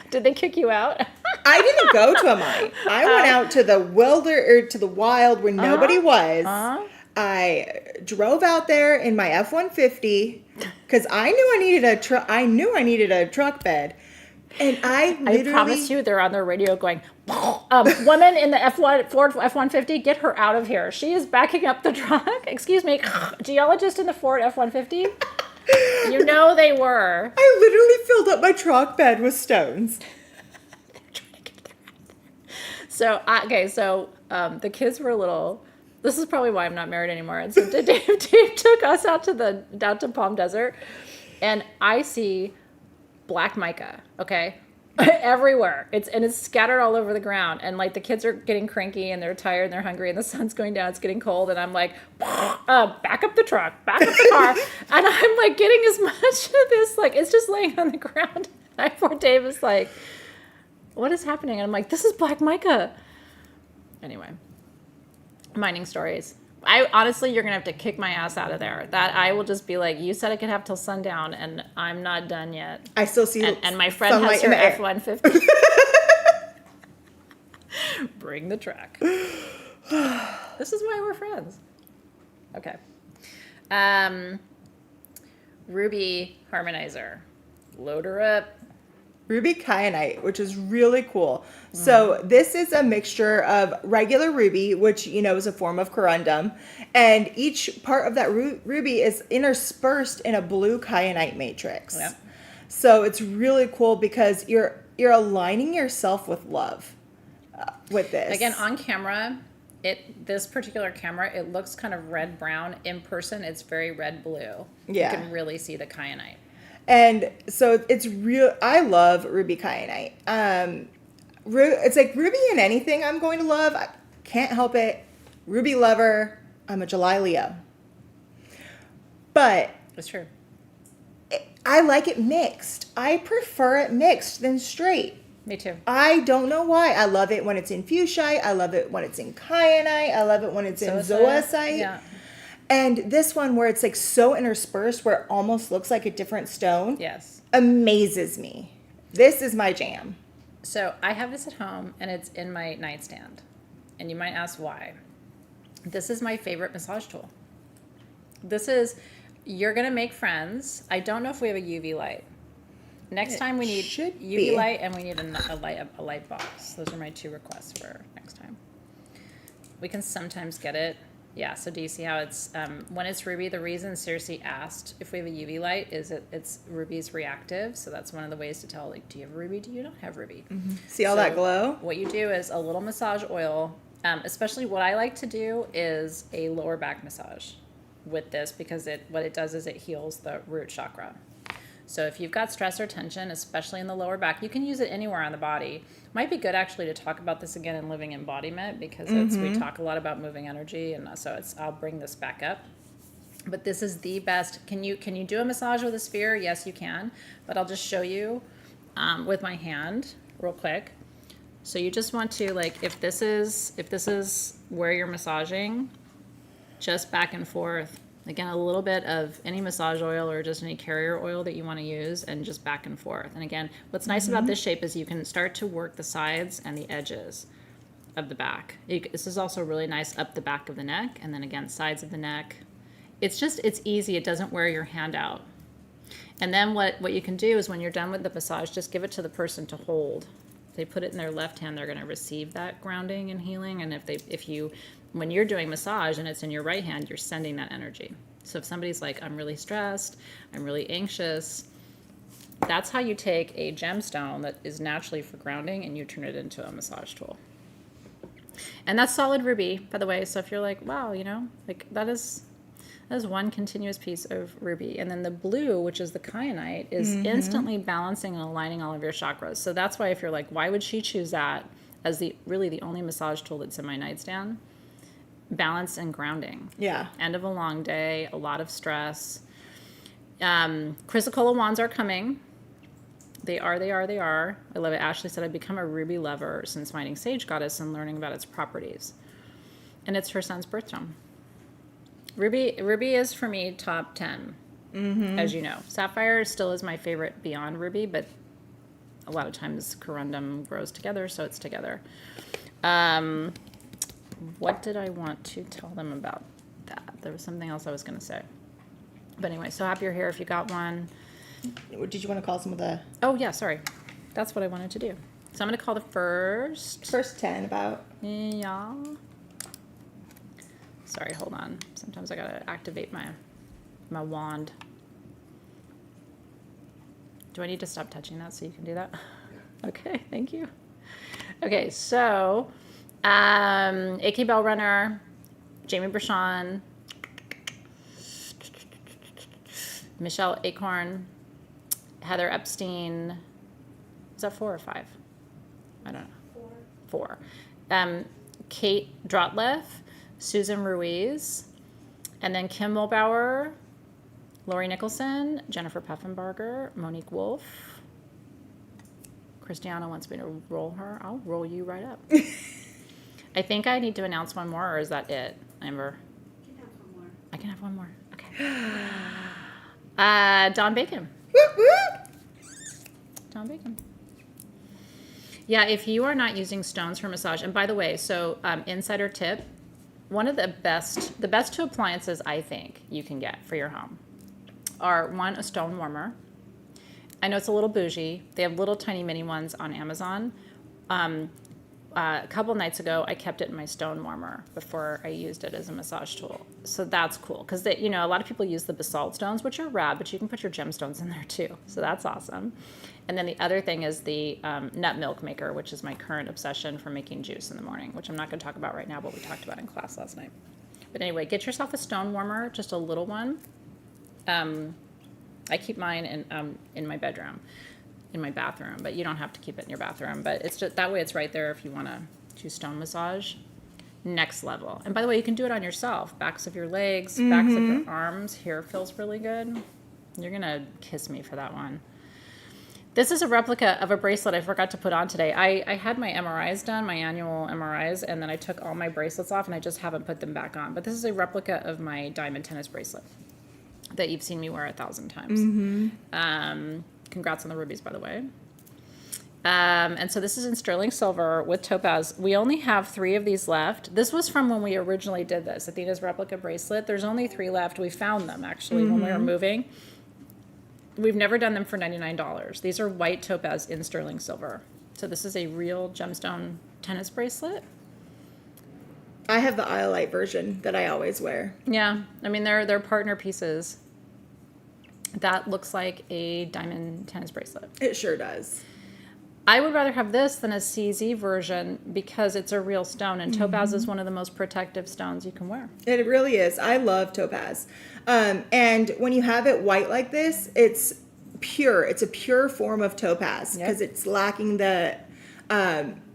Did they kick you out? I didn't go to a mine. I went out to the wild where nobody was. I drove out there in my F-150 because I knew I needed a truck bed, and I promise you, they're on their radio going, "Woman in the Ford F-150, get her out of here. She is backing up the truck." Excuse me, geologist in the Ford F-150. You know they were. I literally filled up my truck bed with stones. So the kids were little. This is probably why I'm not married anymore. And so Dave took us down to Palm Desert, and I see black mica. Okay, everywhere. It's scattered all over the ground, and like the kids are getting cranky and they're tired and they're hungry and the sun's going down. It's getting cold, and I'm like, back up the truck, back up the car, and I'm like getting as much of this, like it's just laying on the ground. And poor Dave is like, what is happening? And I'm like, this is black mica. Anyway, mining stories. Honestly, you're gonna have to kick my ass out of there. That I will just be like, you said I could have till sundown, and I'm not done yet. I still see and my friend has her F-150. Bring the truck. This is why we're friends. Okay. Ruby harmonizer. Load her up. Ruby kyanite, which is really cool. So this is a mixture of regular ruby, which, is a form of corundum. And each part of that ruby is interspersed in a blue kyanite matrix. Yep. So it's really cool because you're aligning yourself with love with this. Again, on camera, this particular camera, it looks kind of red-brown. In person, it's very red-blue. Yeah. You can really see the kyanite. And so it's real. I love ruby kyanite. It's like ruby in anything I'm going to love. I can't help it. Ruby lover. I'm a July Leo. But It's true. I like it mixed. I prefer it mixed than straight. Me too. I don't know why. I love it when it's in fuchsite. I love it when it's in kyanite. I love it when it's in zoisite. Yeah. And this one where it's like so interspersed where it almost looks like a different stone. Yes. Amazes me. This is my jam. So I have this at home, and it's in my nightstand. And you might ask why. This is my favorite massage tool. You're going to make friends. I don't know if we have a UV light. Next time we need UV light, and we need a light box. Those are my two requests for next time. We can sometimes get it. Yeah, so do you see how it's, when it's ruby, the reason Circe asked if we have a UV light is it's ruby's reactive. So that's one of the ways to tell, like, do you have ruby? Do you not have ruby? Mm-hmm. See all that glow? What you do is a little massage oil. Especially what I like to do is a lower back massage with this because what it does is it heals the root chakra. So if you've got stress or tension, especially in the lower back, you can use it anywhere on the body. Might be good actually to talk about this again in living embodiment because we talk a lot about moving energy, and so I'll bring this back up. But this is the best. Can you do a massage with a sphere? Yes, you can. But I'll just show you with my hand real quick. So you just want to, like, if this is where you're massaging, just back and forth. Again, a little bit of any massage oil or just any carrier oil that you want to use, and just back and forth. And again, what's nice about this shape is you can start to work the sides and the edges of the back. This is also really nice up the back of the neck, and then again, sides of the neck. It's easy. It doesn't wear your hand out. And then what you can do is when you're done with the massage, just give it to the person to hold. If they put it in their left hand, they're going to receive that grounding and healing. And when you're doing massage and it's in your right hand, you're sending that energy. So if somebody's like, I'm really stressed, I'm really anxious, that's how you take a gemstone that is naturally for grounding and you turn it into a massage tool. And that's solid ruby, by the way. So if you're like, wow, like that is one continuous piece of ruby. And then the blue, which is the kyanite, is instantly balancing and aligning all of your chakras. So that's why if you're like, why would she choose that as the only massage tool that's in my nightstand? Balance and grounding. Yeah. End of a long day, a lot of stress. Chrysocolla wands are coming. They are. I love it. Ashley said, I've become a ruby lover since finding Sage Goddess and learning about its properties. And it's her son's birthstone. Ruby is, for me, top 10, as you know. Sapphire still is my favorite beyond ruby, but a lot of times corundum grows together, so it's together. What did I want to tell them about that? There was something else I was going to say. But anyway, so happy you're here if you got one. Did you want to call some of the... Oh, yeah, sorry. That's what I wanted to do. So I'm going to call the first 10 about... Yeah. Sorry, hold on. Sometimes I got to activate my wand. Do I need to stop touching that so you can do that? Yeah. Okay, thank you. Okay, so... A.K. Bellrunner, Jamie Brashon, Michelle Acorn, Heather Epstein. Is that 4 or 5? I don't know. 4. Kate Drotleff, Susan Ruiz, and then Kim Mulbauer, Lori Nicholson, Jennifer Peffenbarger, Monique Wolf. Christiana wants me to roll her. I'll roll you right up. I think I need to announce one more, or is that it, Amber? You can have one more. I can have one more. Okay. Dawn Bacon. Dawn Bacon. Yeah, if you are not using stones for massage, and by the way, so insider tip, one of the best 2 appliances I think you can get for your home are, one, a stone warmer. I know it's a little bougie. They have little tiny mini ones on Amazon. A couple nights ago, I kept it in my stone warmer before I used it as a massage tool. So that's cool because a lot of people use the basalt stones, which are rad, but you can put your gemstones in there too. So that's awesome. And then the other thing is the nut milk maker, which is my current obsession for making juice in the morning, which I'm not going to talk about right now, but we talked about in class last night. But anyway, get yourself a stone warmer, just a little one. I keep mine in my bedroom. In my bathroom, but you don't have to keep it in your bathroom, but it's just that way it's right there if you want to do stone massage. Next level. And by the way, you can do it on yourself, backs of your legs, backs of your arms. Here feels really good. You're gonna kiss me for that one. This is a replica of a bracelet I forgot to put on today. I had my MRIs done, my annual MRIs, and then I took all my bracelets off and I just haven't put them back on. But this is a replica of my diamond tennis bracelet that you've seen me wear 1,000 times. Congrats on the rubies, by the way. And so this is in sterling silver with topaz. We only have 3 of these left. This was from when we originally did this, Athena's replica bracelet. There's only 3 left. We found them, actually, when we were moving. We've never done them for $99. These are white topaz in sterling silver. So this is a real gemstone tennis bracelet. I have the Iolite version that I always wear. Yeah, I mean, they're partner pieces. That looks like a diamond tennis bracelet. It sure does. I would rather have this than a CZ version because it's a real stone, and topaz is one of the most protective stones you can wear. It really is. I love topaz. And when you have it white like this, it's pure. It's a pure form of topaz because it's lacking the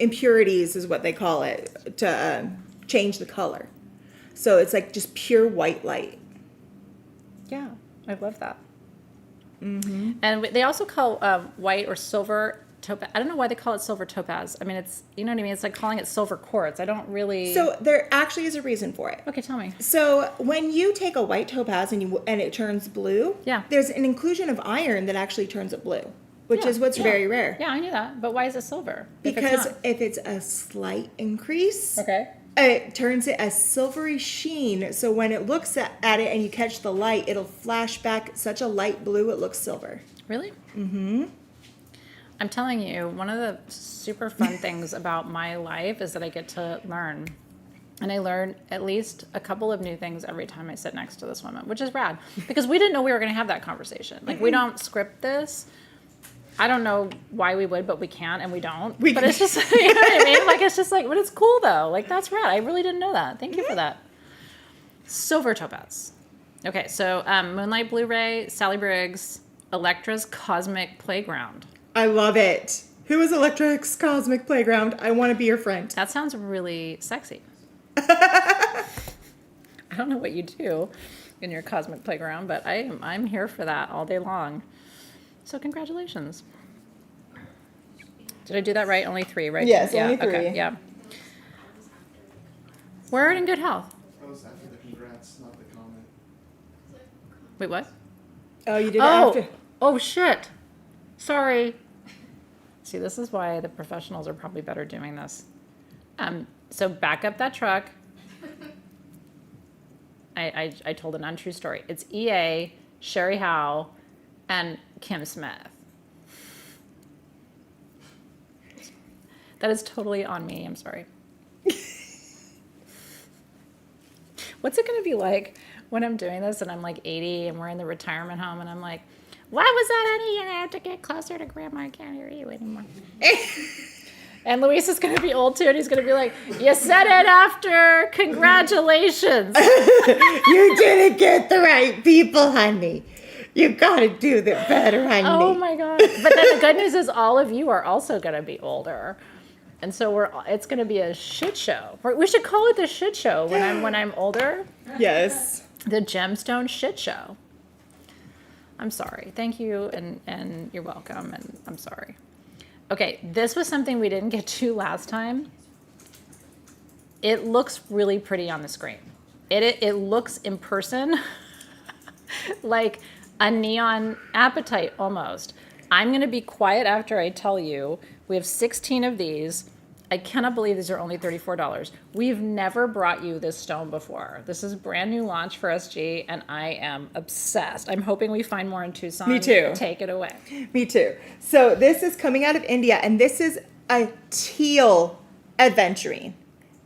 impurities is what they call it to change the color. So it's like just pure white light. Yeah, I love that. And they also call white or silver topaz. I don't know why they call it silver topaz. I mean, it's, you know what I mean? It's like calling it silver quartz. I don't really. So there actually is a reason for it. Okay, tell me. So when you take a white topaz and it turns blue, Yeah. there's an inclusion of iron that actually turns it blue, which Yeah, is what's yeah. very rare. Yeah, I knew that. But why is it silver? If it's Because not? if it's a slight increase, Okay. it turns it a silvery sheen. So when it looks at it and you catch the light, it'll flash back such a light blue it looks silver. Really? Mm-hmm. I'm telling you, one of the super fun things about my life is that I get to learn. And I learn at least a couple of new things every time I sit next to this woman, which is rad. Because we didn't know we were going to have that conversation. Like, we don't script this. I don't know why we would, but we can, and we don't. But it's just, you know what I mean? Like, it's just like, but it's cool, though. Like, that's rad. I really didn't know that. Thank you for that. Silver topaz. Okay, so Moonlight Blu-ray, Sally Briggs, Electra's Cosmic Playground. I love it. Who is Electric's Cosmic Playground? I want to be your friend. That sounds really sexy. I don't know what you do in your cosmic playground, but I'm here for that all day long. So congratulations. Did I do that right? Only 3, right? Yes, yeah, only 3. Okay, yeah. We're in good health. That was after the congrats, not the comment. Wait, what? Oh, you did it Oh, after. oh shit. Sorry. See, this is why the professionals are probably better doing this. So back up that truck. I told an untrue story. It's EA, Sherry Howe, and Kim Smith. That is totally on me. I'm sorry. What's it going to be like when I'm doing this and I'm like 80 and we're in the retirement home and I'm like, why was that, honey? And I have to get closer to grandma. I can't hear you anymore. And Luis is going to be old too, and he's going to be like, you said it after. Congratulations. You didn't get the right people, honey. You got to do the better, honey. Oh my God. But then the good news is all of you are also going to be older. And so it's going to be a shit show. We should call it the shit show when I'm older. Yes. The gemstone shit show. I'm sorry. Thank you, and you're welcome, and I'm sorry. Okay, this was something we didn't get to last time. It looks really pretty on the screen. It looks in person like a neon apatite almost. I'm going to be quiet after I tell you. We have 16 of these. I cannot believe these are only $34. We've never brought you this stone before. This is a brand new launch for SG, and I am obsessed. I'm hoping we find more in Tucson. Me too. Take it away. Me too. So this is coming out of India, and this is a teal aventurine.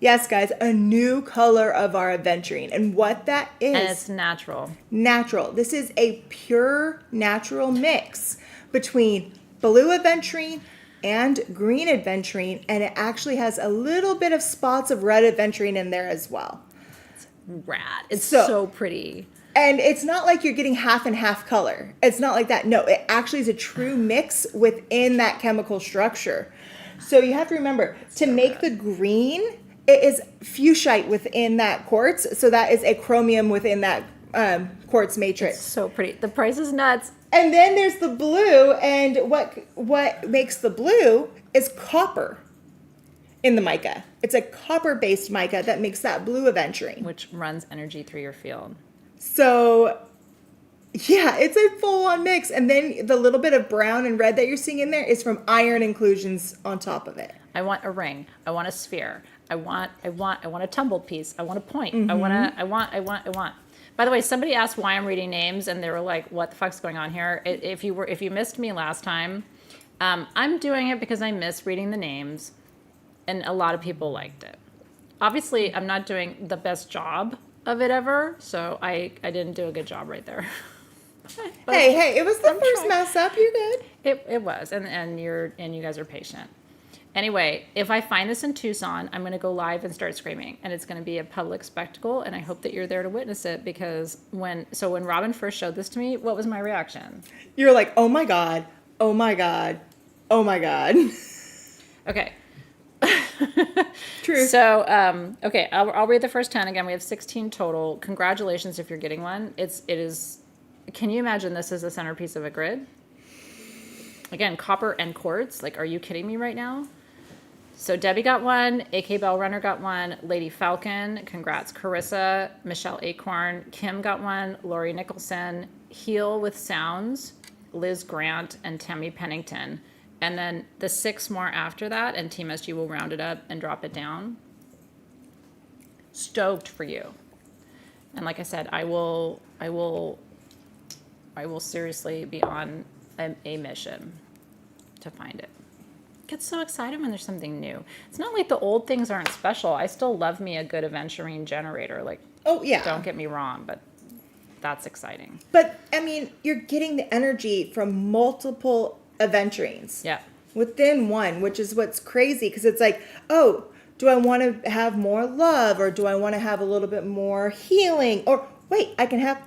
Yes, guys, a new color of our aventurine. And what that is... And it's natural. Natural. This is a pure natural mix between blue aventurine and green aventurine, and it actually has a little bit of spots of red aventurine in there as well. Rad. It's so pretty. And it's not like you're getting half and half color. It's not like that. No, it actually is a true mix within that chemical structure. So you have to remember, to make the green, it is fuchsite within that quartz. So that is a chromium within that quartz matrix. It's so pretty. The price is nuts. And then there's the blue, and what makes the blue is copper in the mica. It's a copper-based mica that makes that blue aventurine. Which runs energy through your field. So, yeah, it's a full-on mix. And then the little bit of brown and red that you're seeing in there is from iron inclusions on top of it. I want a ring. I want a sphere. I want a tumbled piece. I want a point. I want. By the way, somebody asked why I'm reading names, and they were like, "What the fuck's going on here?" If you missed me last time, I'm doing it because I miss reading the names, and a lot of people liked it. Obviously, I'm not doing the best job of it ever, so I didn't do a good job right there. But Hey, it was the first trying. mess up. You're good. It was, and you guys are patient. Anyway, if I find this in Tucson, I'm going to go live and start screaming, and it's going to be a public spectacle, and I hope that you're there to witness it, because when Robin first showed this to me, what was my reaction? You're like, oh my God, oh my God, oh my God. Okay. True. So, okay, I'll read the first 10 again. We have 16 total. Congratulations if you're getting one. It is. Can you imagine this as the centerpiece of a grid? Again, copper and quartz. Like, are you kidding me right now? So Debbie got one, AK Bell Runner got one, Lady Falcon, congrats, Carissa, Michelle Acorn, Kim got one, Lori Nicholson, Heal with Sounds, Liz Grant, and Tammy Pennington. And then the 6 more after that, and Team SG will round it up and drop it down. Stoked for you. And like I said, I will seriously be on a mission to find it. Get so excited when there's something new. It's not like the old things aren't special. I still love me a good aventurine generator. Like, Oh, yeah. don't get me wrong, but that's exciting. But, I mean, you're getting the energy from multiple aventurines. Yeah. Within one, which is what's crazy, because it's like, oh, do I want to have more love, or do I want to have a little bit more healing? Or, wait, I can have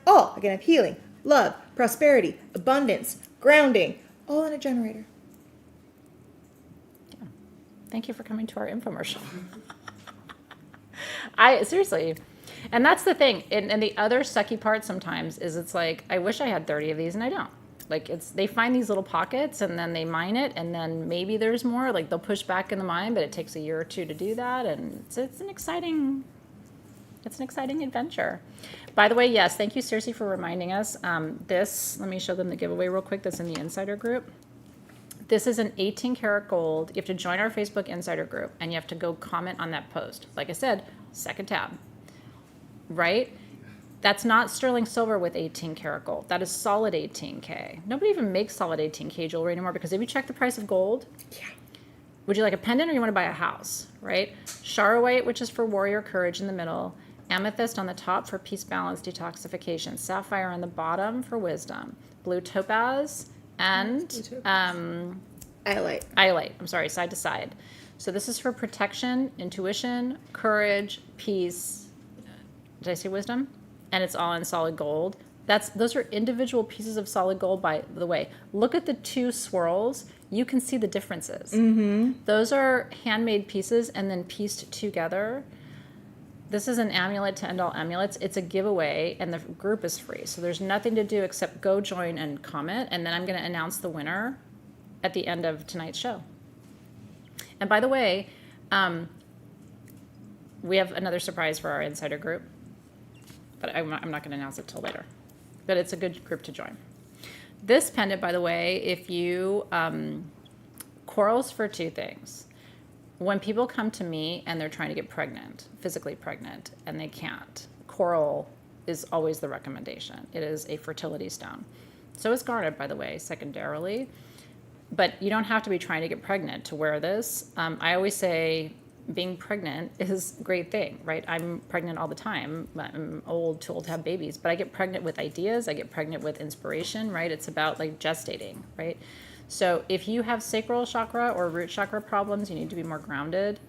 healing, love, prosperity, abundance, grounding, all in a generator. Thank you for coming to our infomercial. Seriously. And that's the thing. And the other sucky part sometimes is it's like, I wish I had 30 of these and I don't. Like, they find these little pockets and then they mine it and then maybe there's more. Like, they'll push back in the mine, but it takes a year or 2 to do that. And it's an exciting adventure. By the way, yes, thank you, Circe, for reminding us. Let me show them the giveaway real quick that's in the insider group. This is an 18 karat gold. You have to join our Facebook insider group and you have to go comment on that post. Like I said, second tab, right? That's not sterling silver with 18 karat gold. That is solid 18K. Nobody even makes solid 18K jewelry anymore because if you check the price of gold, Yeah. would you like a pendant or you want to buy a house, right? Charoite, which is for warrior courage in the middle. Amethyst on the top for peace, balance, detoxification. Sapphire on the bottom for wisdom. Blue topaz and Iolite. I'm sorry, side to side. So this is for protection, intuition, courage, peace. Did I say wisdom? And it's all in solid gold. Those are individual pieces of solid gold, by the way. Look at the 2 swirls. You can see the differences. Mm-hmm. Those are handmade pieces and then pieced together. This is an amulet to end all amulets. It's a giveaway, and the group is free. So there's nothing to do except go join and comment, and then I'm going to announce the winner at the end of tonight's show. And by the way, we have another surprise for our insider group, but I'm not going to announce it till later. But it's a good group to join. This pendant, by the way, if you corals for 2 things. When people come to me and they're trying to get pregnant, physically pregnant, and they can't, coral is always the recommendation. It is a fertility stone. So is garnet, by the way, secondarily. But you don't have to be trying to get pregnant to wear this. I always say being pregnant is a great thing, right? I'm pregnant all the time. I'm too old to have babies, but I get pregnant with ideas. I get pregnant with inspiration, right? It's about like gestating, right? So if you have sacral chakra or root chakra problems, you need to be more grounded.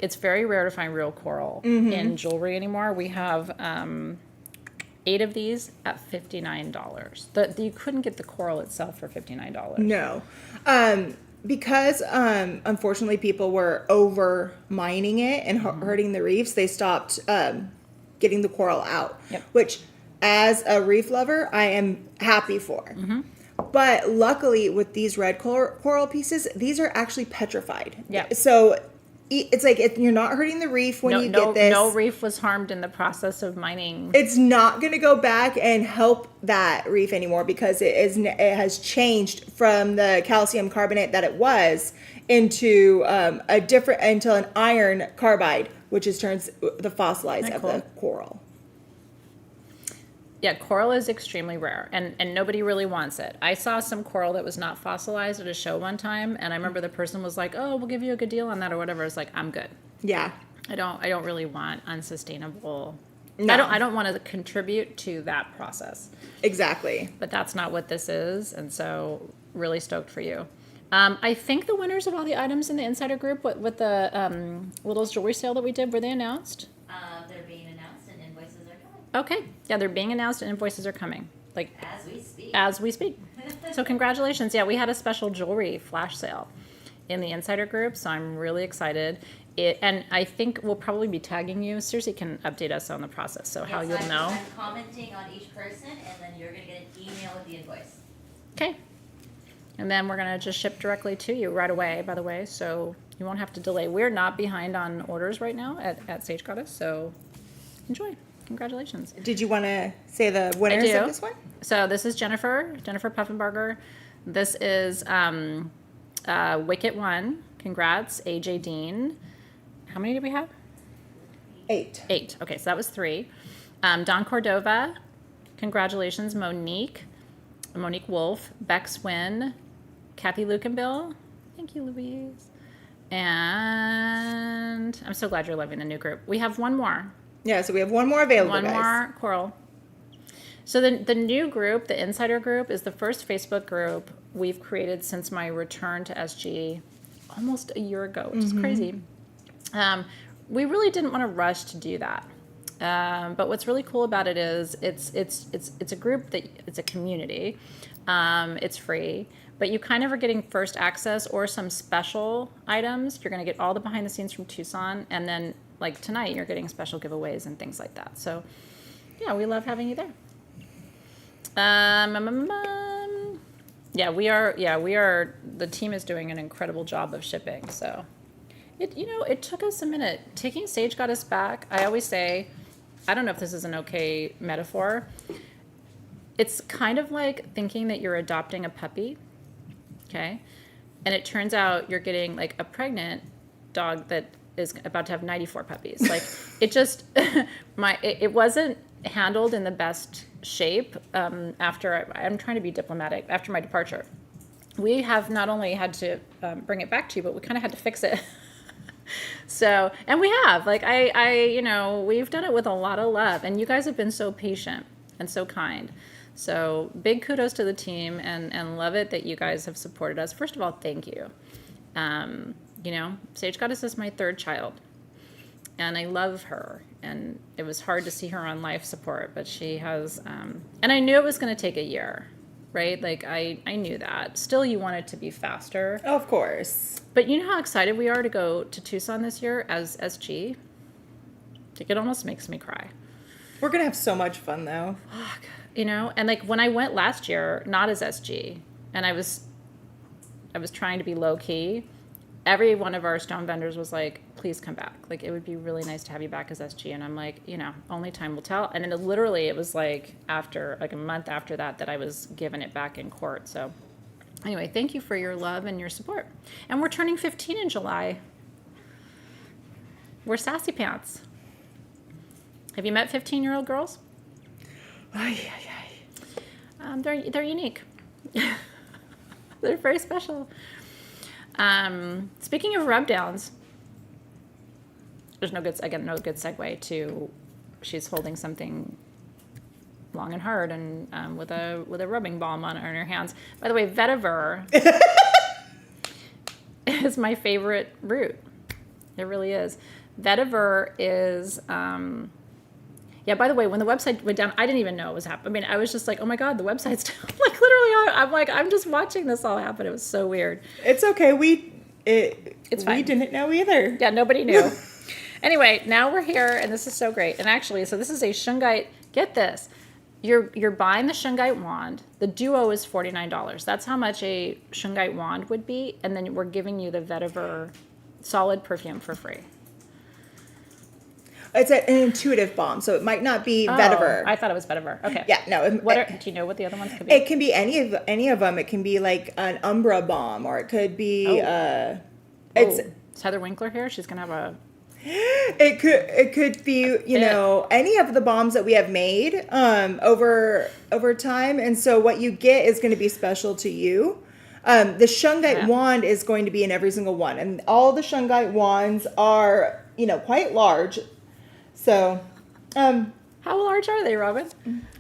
It's very rare to find real coral in jewelry anymore. We have 8 of these at $59. You couldn't get the coral itself for $59. No. Because unfortunately people were over mining it and hurting the reefs, they stopped getting the coral out. Yep. Which, as a reef lover, I am happy for. But luckily, with these red coral pieces, these are actually petrified. Yeah. So it's like you're not hurting the reef when you get this. No reef was harmed in the process of mining. It's not going to go back and help that reef anymore because it has changed from the calcium carbonate that it was into into an iron carbide, which turns the fossilized of the coral. Yeah, coral is extremely rare, and nobody really wants it. I saw some coral that was not fossilized at a show one time, and I remember the person was like, "Oh, we'll give you a good deal on that," or whatever. It's like, I'm good. Yeah. I don't really want unsustainable. No. I don't want to contribute to that process. Exactly. But that's not what this is, and so really stoked for you. I think the winners of all the items in the insider group with the little jewelry sale that we did, were they announced? They're being announced and invoices are coming. Okay. Yeah, they're being announced and invoices are coming. Like As we speak. So congratulations. Yeah, we had a special jewelry flash sale in the insider group, so I'm really excited. And I think we'll probably be tagging you. Circe can update us on the process, so how you'll know. I'm commenting on each person, and then you're going to get an email with the invoice. Okay. And then we're going to just ship directly to you right away, by the way, so you won't have to delay. We're not behind on orders right now at Sage Goddess, so enjoy. Congratulations. Did you want to say the winners do. of this one? So this is Jennifer Puffenbarger. This is Wicket 1. Congrats. AJ Dean. How many did we have? 8. 8. Okay, so that was 3. Don Cordova. Congratulations. Monique Wolf. Bex Wynn. Kathy Lukenbill. Thank you, Louise. And I'm so glad you're loving the new group. We have one more. Yeah, so we have one more available, One guys. more coral. So the new group, the Insider group, is the first Facebook group we've created since my return to SG almost a year ago, which is crazy. We really didn't want to rush to do that. But what's really cool about it is it's a group that it's a community. It's free, but you kind of are getting first access or some special items. You're going to get all the behind the scenes from Tucson, and then like tonight, you're getting special giveaways and things like that. So, yeah, we love having you there. We are. The team is doing an incredible job of shipping. So, it took us a minute taking Sage Goddess back. I always say, I don't know if this is an okay metaphor. It's kind of like thinking that you're adopting a puppy, okay, and it turns out you're getting like a pregnant dog that is about to have 94 puppies. Like it just, it wasn't handled in the best shape after, I'm trying to be diplomatic, after my departure. We have not only had to bring it back to you, but we kind of had to fix it. So, and we have, like, we've done it with a lot of love, and you guys have been so patient and so kind. So big kudos to the team, and love it that you guys have supported us. First of all, thank you. Sage Goddess is my 3rd child, and I love her, and it was hard to see her on life support, but she has, and I knew it was going to take a year, right? Like, I knew that. Still, you want it to be faster. Of course. But you know how excited we are to go to Tucson this year as SG? Like, it almost makes me cry. We're going to have so much fun, though. Fuck. And like when I went last year, not as SG, and I was trying to be low key, every one of our stone vendors was like, please come back. Like, it would be really nice to have you back as SG. And I'm like, only time will tell. And then it was like after, like a month after that I was given it back in court. So anyway, thank you for your love and your support. And we're turning 15 in July. We're sassy pants. Have you met 15-year-old girls? Ay. They're unique. They're very special. Speaking of rub downs, there's no good segue to, she's holding something long and hard and with a rubbing balm on her hands. By the way, vetiver is my favorite root. It really is. Vetiver is by the way, when the website went down, I didn't even know it was happening. I mean, I was just like, oh my God, the website's down. Like, literally, I'm just watching this all happen. It was so weird. It's okay. It's fine. We didn't know either. Yeah, nobody knew. Anyway, now we're here, and this is so great. And actually, so this is a Shungite. Get this. You're buying the Shungite wand. The duo is $49. That's how much a Shungite wand would be. And then we're giving you the vetiver solid perfume for free. It's an intuitive balm, so it might not be vetiver. I thought it was vetiver. Okay. Yeah, no. Do you know what the other ones could be? It can be any of them. It can be like an Umbra balm, or it could be. It's Heather Winkler here. She's gonna have a. It could be any of the bombs that we have made over time, and so what you get is going to be special to you. The Shungite wand is going to be in every single one, and all the Shungite wands are quite large. So, how large are they, Robin?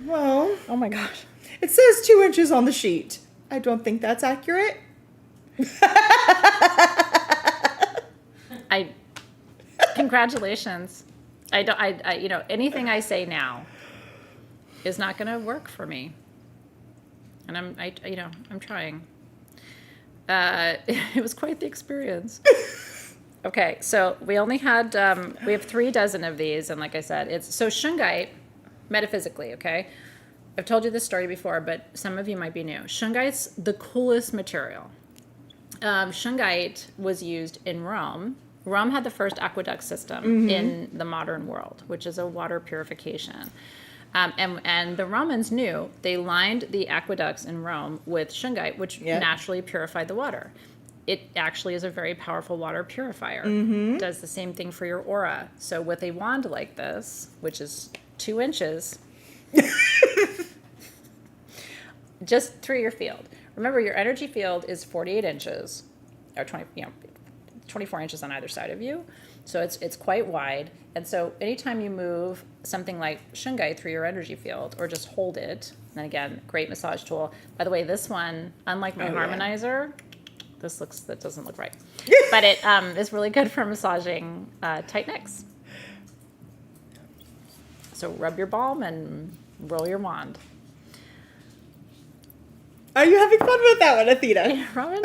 well, Oh my gosh. it says 2 inches on the sheet. I don't think that's accurate. Congratulations. Anything I say now is not going to work for me. And I'm trying. It was quite the experience. Okay, so we only had, we have 3 dozen of these, and like I said, so Shungite, metaphysically, okay? I've told you this story before, but some of you might be new. Shungite's the coolest material. Shungite was used in Rome. Rome had the first aqueduct system in the modern world, which is a water purification. And the Romans knew they lined the aqueducts in Rome with Shungite, which naturally purified the water. It actually is a very powerful water purifier. Does the same thing for your aura. So with a wand like this, which is 2 inches, just through your field. Remember, your energy field is 48 inches, or 24 inches on either side of you. So it's quite wide. And so anytime you move something like Shungite through your energy field, or just hold it, and again, great massage tool. By the way, this one, unlike my harmonizer, that doesn't look right. But it is really good for massaging tight necks. So rub your balm and roll your wand. Are you having fun with that one, Athena? Robin?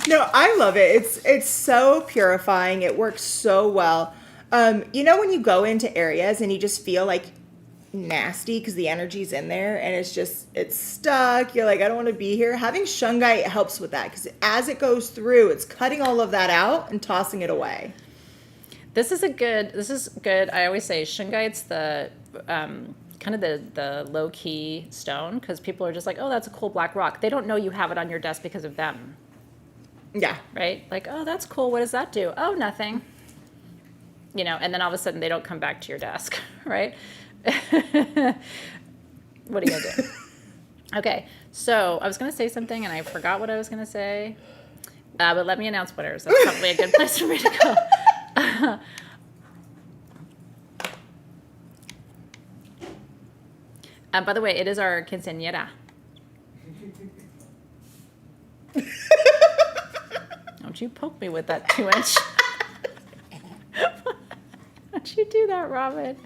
No, I love it. It's so purifying. It works so well. You know when you go into areas and you just feel like nasty because the energy's in there and it's stuck. You're like, I don't want to be here. Having Shungite helps with that because as it goes through, it's cutting all of that out and tossing it away. This is good. I always say Shungite's the kind of the low-key stone because people are just like, oh, that's a cool black rock. They don't know you have it on your desk because of them. Yeah. Right? Like, oh, that's cool. What does that do? Oh, nothing. You know, and then all of a sudden they don't come back to your desk, right? What are you going to do? Okay, so I was going to say something and I forgot what I was going to say. But let me announce winners. That's probably a good place for me to go. By the way, it is our quinceañera. Don't you poke me with that 2-inch. Don't you do that, Robin.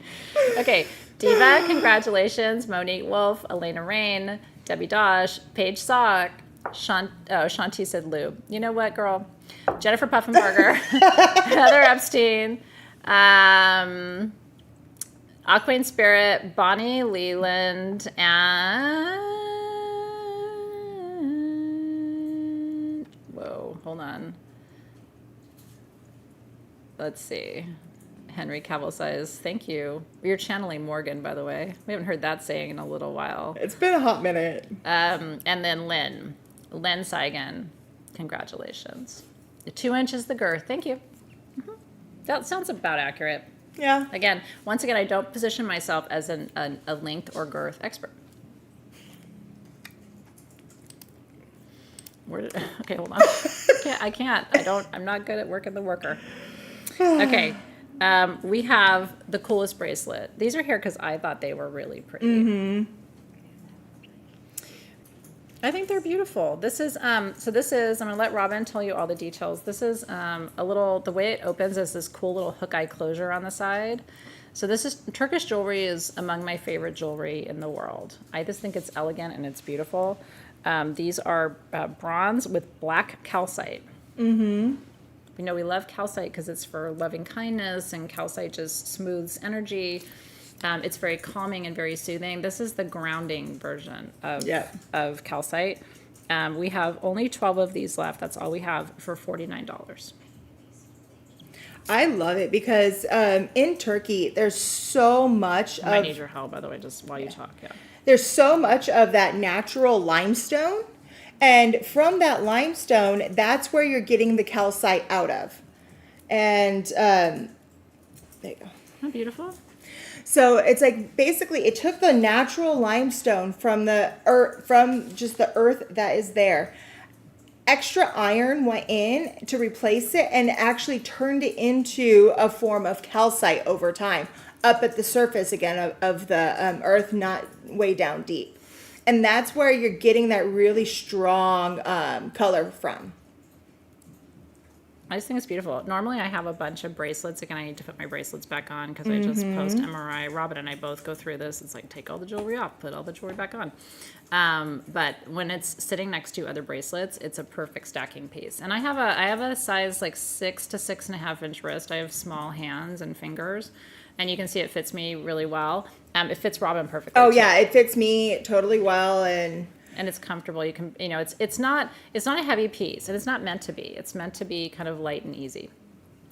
Okay, Diva, congratulations. Monique Wolf, Elena Rain, Debbie Dosh, Paige Sock, Shanti said lube. You know what, girl? Jennifer Puffenberger, Heather Epstein, Aquamarine Spirit, Bonnie Leland, and whoa, hold on. Let's see. Henry Cavill says, thank you. You're channeling Morgan, by the way. We haven't heard that saying in a little while. It's been a hot minute. And then Lynn Saigan, congratulations. 2 inches the girth. Thank you. That sounds about accurate. Yeah. Again, once again, I don't position myself as a length or girth expert. Okay, hold on. I can't. I'm not good at working the worker. Okay. We have the coolest bracelet. These are here because I thought they were really pretty. Mm-hmm. I think they're beautiful. This is, I'm going to let Robin tell you all the details. This is the way it opens is this cool little hook eye closure on the side. So Turkish jewelry is among my favorite jewelry in the world. I just think it's elegant and it's beautiful. These are bronze with black calcite. Mm-hmm. We know we love calcite because it's for loving kindness, and calcite just smooths energy. It's very calming and very soothing. This is the grounding version of calcite. We have only 12 of these left. That's all we have for $49. I love it because in Turkey, there's so much I need your help, by the way, just while you talk. Yeah. There's so much of that natural limestone. And from that limestone, that's where you're getting the calcite out of. And there you go. How beautiful. So it's like basically it took the natural limestone from the earth, from just the earth that is there. Extra iron went in to replace it and actually turned it into a form of calcite over time, up at the surface again of the earth, not way down deep. And that's where you're getting that really strong color from. I just think it's beautiful. Normally I have a bunch of bracelets. Again, I need to put my bracelets back on because I just post MRI. Robin and I both go through this. It's like, take all the jewelry off, put all the jewelry back on. But when it's sitting next to other bracelets, it's a perfect stacking piece. And I have a size like 6 to 6.5 inch wrist. I have small hands and fingers. and you can see it fits me really well. It fits Robin perfectly. Oh too. yeah, it fits me totally well, and And it's comfortable. You can, it's not a heavy piece, and it's not meant to be. It's meant to be kind of light and easy.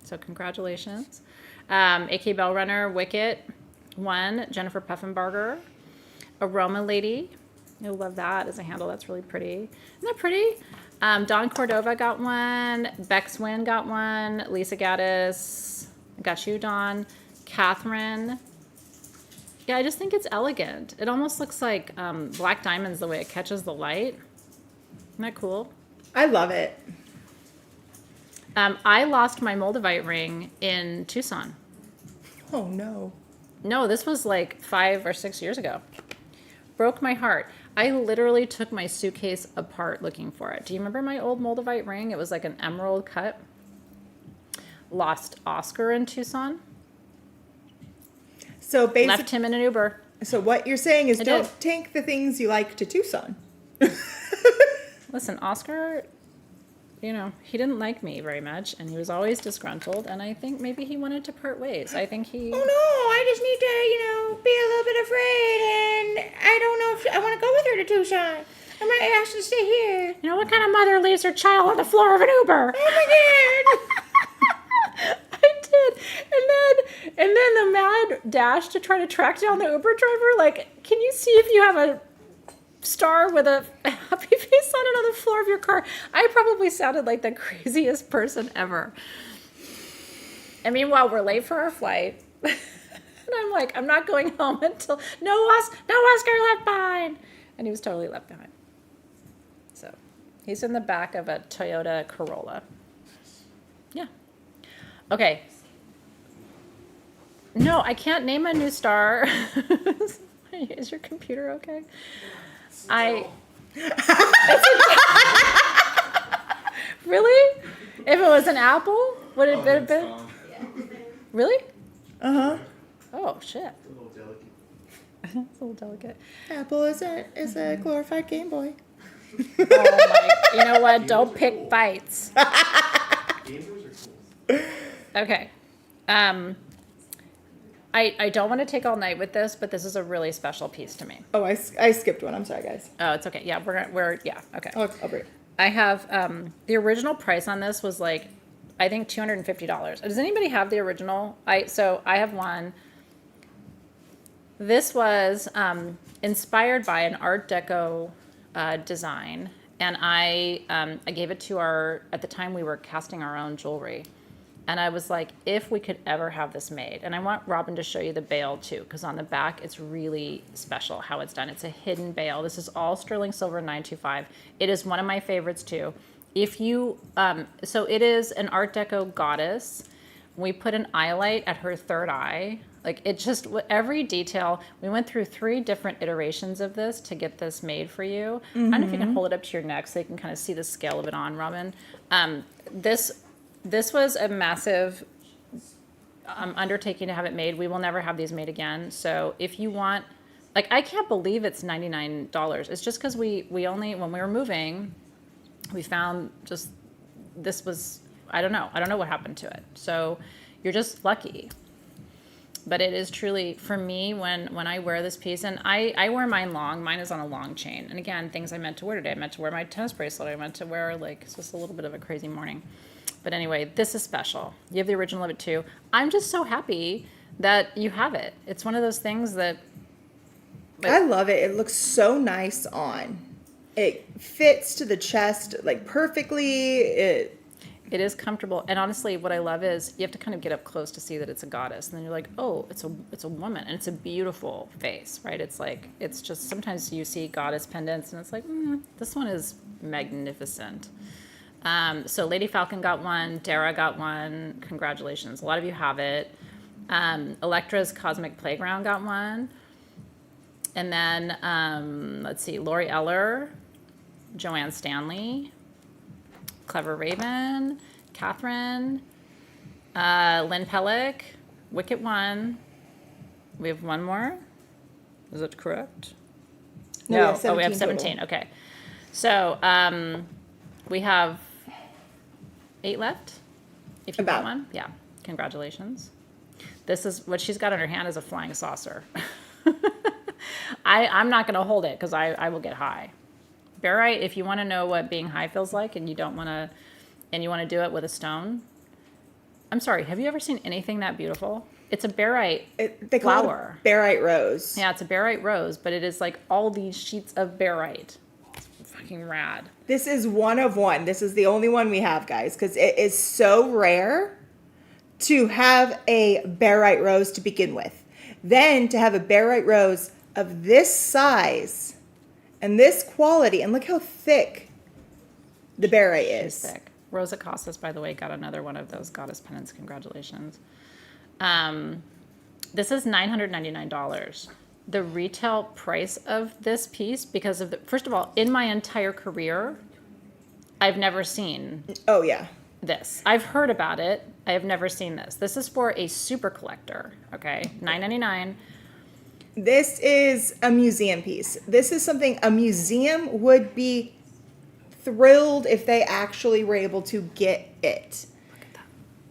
So congratulations. AK Bell Runner, Wicket, 1, Jennifer Puffenbarger, Aroma Lady. You'll love that as a handle. That's really pretty. Isn't that pretty? Dawn Cordova got 1. Bex Wynn got 1. Lisa Gaddis. Got you, Dawn. Catherine. Yeah, I just think it's elegant. It almost looks like black diamonds the way it catches the light. Isn't that cool? I love it. I lost my Moldavite ring in Tucson. Oh no. No, this was like 5 or 6 years ago. Broke my heart. I literally took my suitcase apart looking for it. Do you remember my old Moldavite ring? It was like an emerald cut. Lost Oscar in Tucson. So Left basically, him in an Uber. so what you're saying is I don't did. take the things you like to Tucson. Listen, Oscar, he didn't like me very much, and he was always disgruntled, and I think maybe he wanted to part ways. I think he... Oh no, I just need to, be a little bit afraid, and I don't know if I want to go with her to Tucson. I might ask her to stay here. What kind of mother leaves her child on the floor of an Uber? Oh my god. I did. And then the mad dash to try to track down the Uber driver. Like, can you see if you have a star with a happy face on it on the floor of your car? I probably sounded like the craziest person ever. And meanwhile, we're late for our flight. And I'm like, I'm not going home until no Oscar left behind. And he was totally left behind. So he's in the back of a Toyota Corolla. Yeah. Okay. No, I can't name a new star. Is your computer okay? Really? If it was an apple, would it have been? Really? Uh-huh. Oh shit. A little delicate. It's a little delicate. Apple is a glorified Game Boy. Oh my! You know what? Don't pick fights. Game Boys are cool. Okay. I don't want to take all night with this, but this is a really special piece to me. Oh, I skipped one. I'm sorry, guys. Oh, it's okay. Yeah, okay. I'll break. I have the original price on this was like, I think $250. Does anybody have the original? I have one. This was inspired by an Art Deco design, and I gave it to at the time we were casting our own jewelry. And I was like, if we could ever have this made, and I want Robin to show you the bail too, because on the back it's really special how it's done. It's a hidden bail. This is all sterling silver 925. It is one of my favorites too. If you, so it is an Art Deco goddess. We put an eyelite at her third eye. Like it just, every detail. We went through 3 different iterations of this to get this made for you. I don't know if you can hold it up to your neck so you can kind of see the scale of it on, Robin. This was a massive undertaking to have it made. We will never have these made again. So if you want, like, I can't believe it's $99. It's just because we only, when we were moving, we found just, this was, I don't know what happened to it. So you're just lucky. But it is truly, for me, when I wear this piece, and I wear mine long. Mine is on a long chain. And again, things I meant to wear today. I meant to wear my tennis bracelet. I meant to wear, like, it's just a little bit of a crazy morning. But anyway, this is special. You have the original of it too. I'm just so happy that you have it. It's one of those things that... I love it. It looks so nice on. It fits to the chest, like, perfectly. It is comfortable. And honestly, what I love is you have to kind of get up close to see that it's a goddess. And then you're like, oh, it's a woman. And it's a beautiful face, right? It's like, it's just, sometimes you see goddess pendants and it's like, this one is magnificent. So Lady Falcon got one, Dara got one, congratulations. A lot of you have it. Electra's Cosmic Playground got one. And then, let's see, Lori Eller, Joanne Stanley, Clever Raven, Catherine, Lynn Pellick, Wicket one. We have one more. Is that correct? No, we have 17 17. total. Okay. So, we have 8 left. If you About. want one. Yeah. Congratulations. This is what she's got in her hand is a flying saucer. I'm not going to hold it because I will get high. Barite, if you want to know what being high feels like and you don't want to, and you want to do it with a stone. I'm sorry, have you ever seen anything that beautiful? It's a barite They call flower. it barite rose. Yeah, it's a barite rose, but it is like all these sheets of barite. It's fucking rad. This is one of one. This is the only one we have, guys, because it is so rare to have a barite rose to begin with. Then to have a barite rose of this size and this quality, and look how thick the barite She's is. thick. Rosa Casas, by the way, got another one of those goddess pennants. Congratulations. This is $999. The retail price of this piece, because of the, first of all, in my entire career, I've never seen Oh, yeah. this. I've heard about it. I have never seen this. This is for a super collector. Okay, $9.99. This is a museum piece. This is something a museum would be thrilled if they actually were able to get it.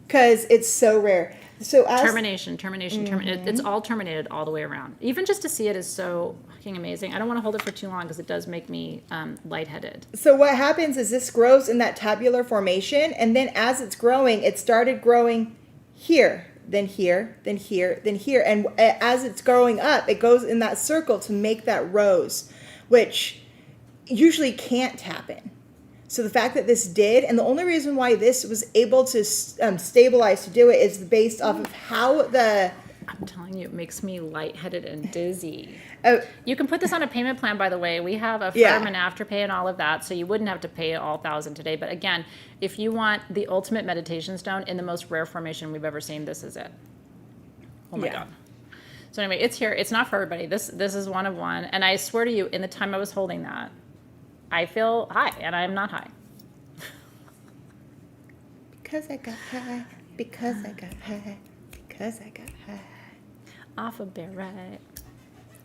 Because it's so rare. So as Termination. It's all terminated all the way around. Even just to see it is so fucking amazing. I don't want to hold it for too long because it does make me lightheaded. So what happens is this grows in that tabular formation, and then as it's growing, it started growing here, then here, then here, then here. And as it's growing up, it goes in that circle to make that rose, which usually can't happen. So the fact that this did, and the only reason why this was able to stabilize to do it is based off of how the... I'm telling you, it makes me lightheaded and dizzy. Oh, You can put this on a payment plan, by the way. We have a firm Yeah. and afterpay and all of that, so you wouldn't have to pay all 1,000 today. But again, if you want the ultimate meditation stone in the most rare formation we've ever seen, this is it. Oh my Yeah. God. So anyway, it's here. It's not for everybody. This is one of one. And I swear to you, in the time I was holding that, I feel high, and I am not high. because I got high, because I got high, because I got high. Off of barite.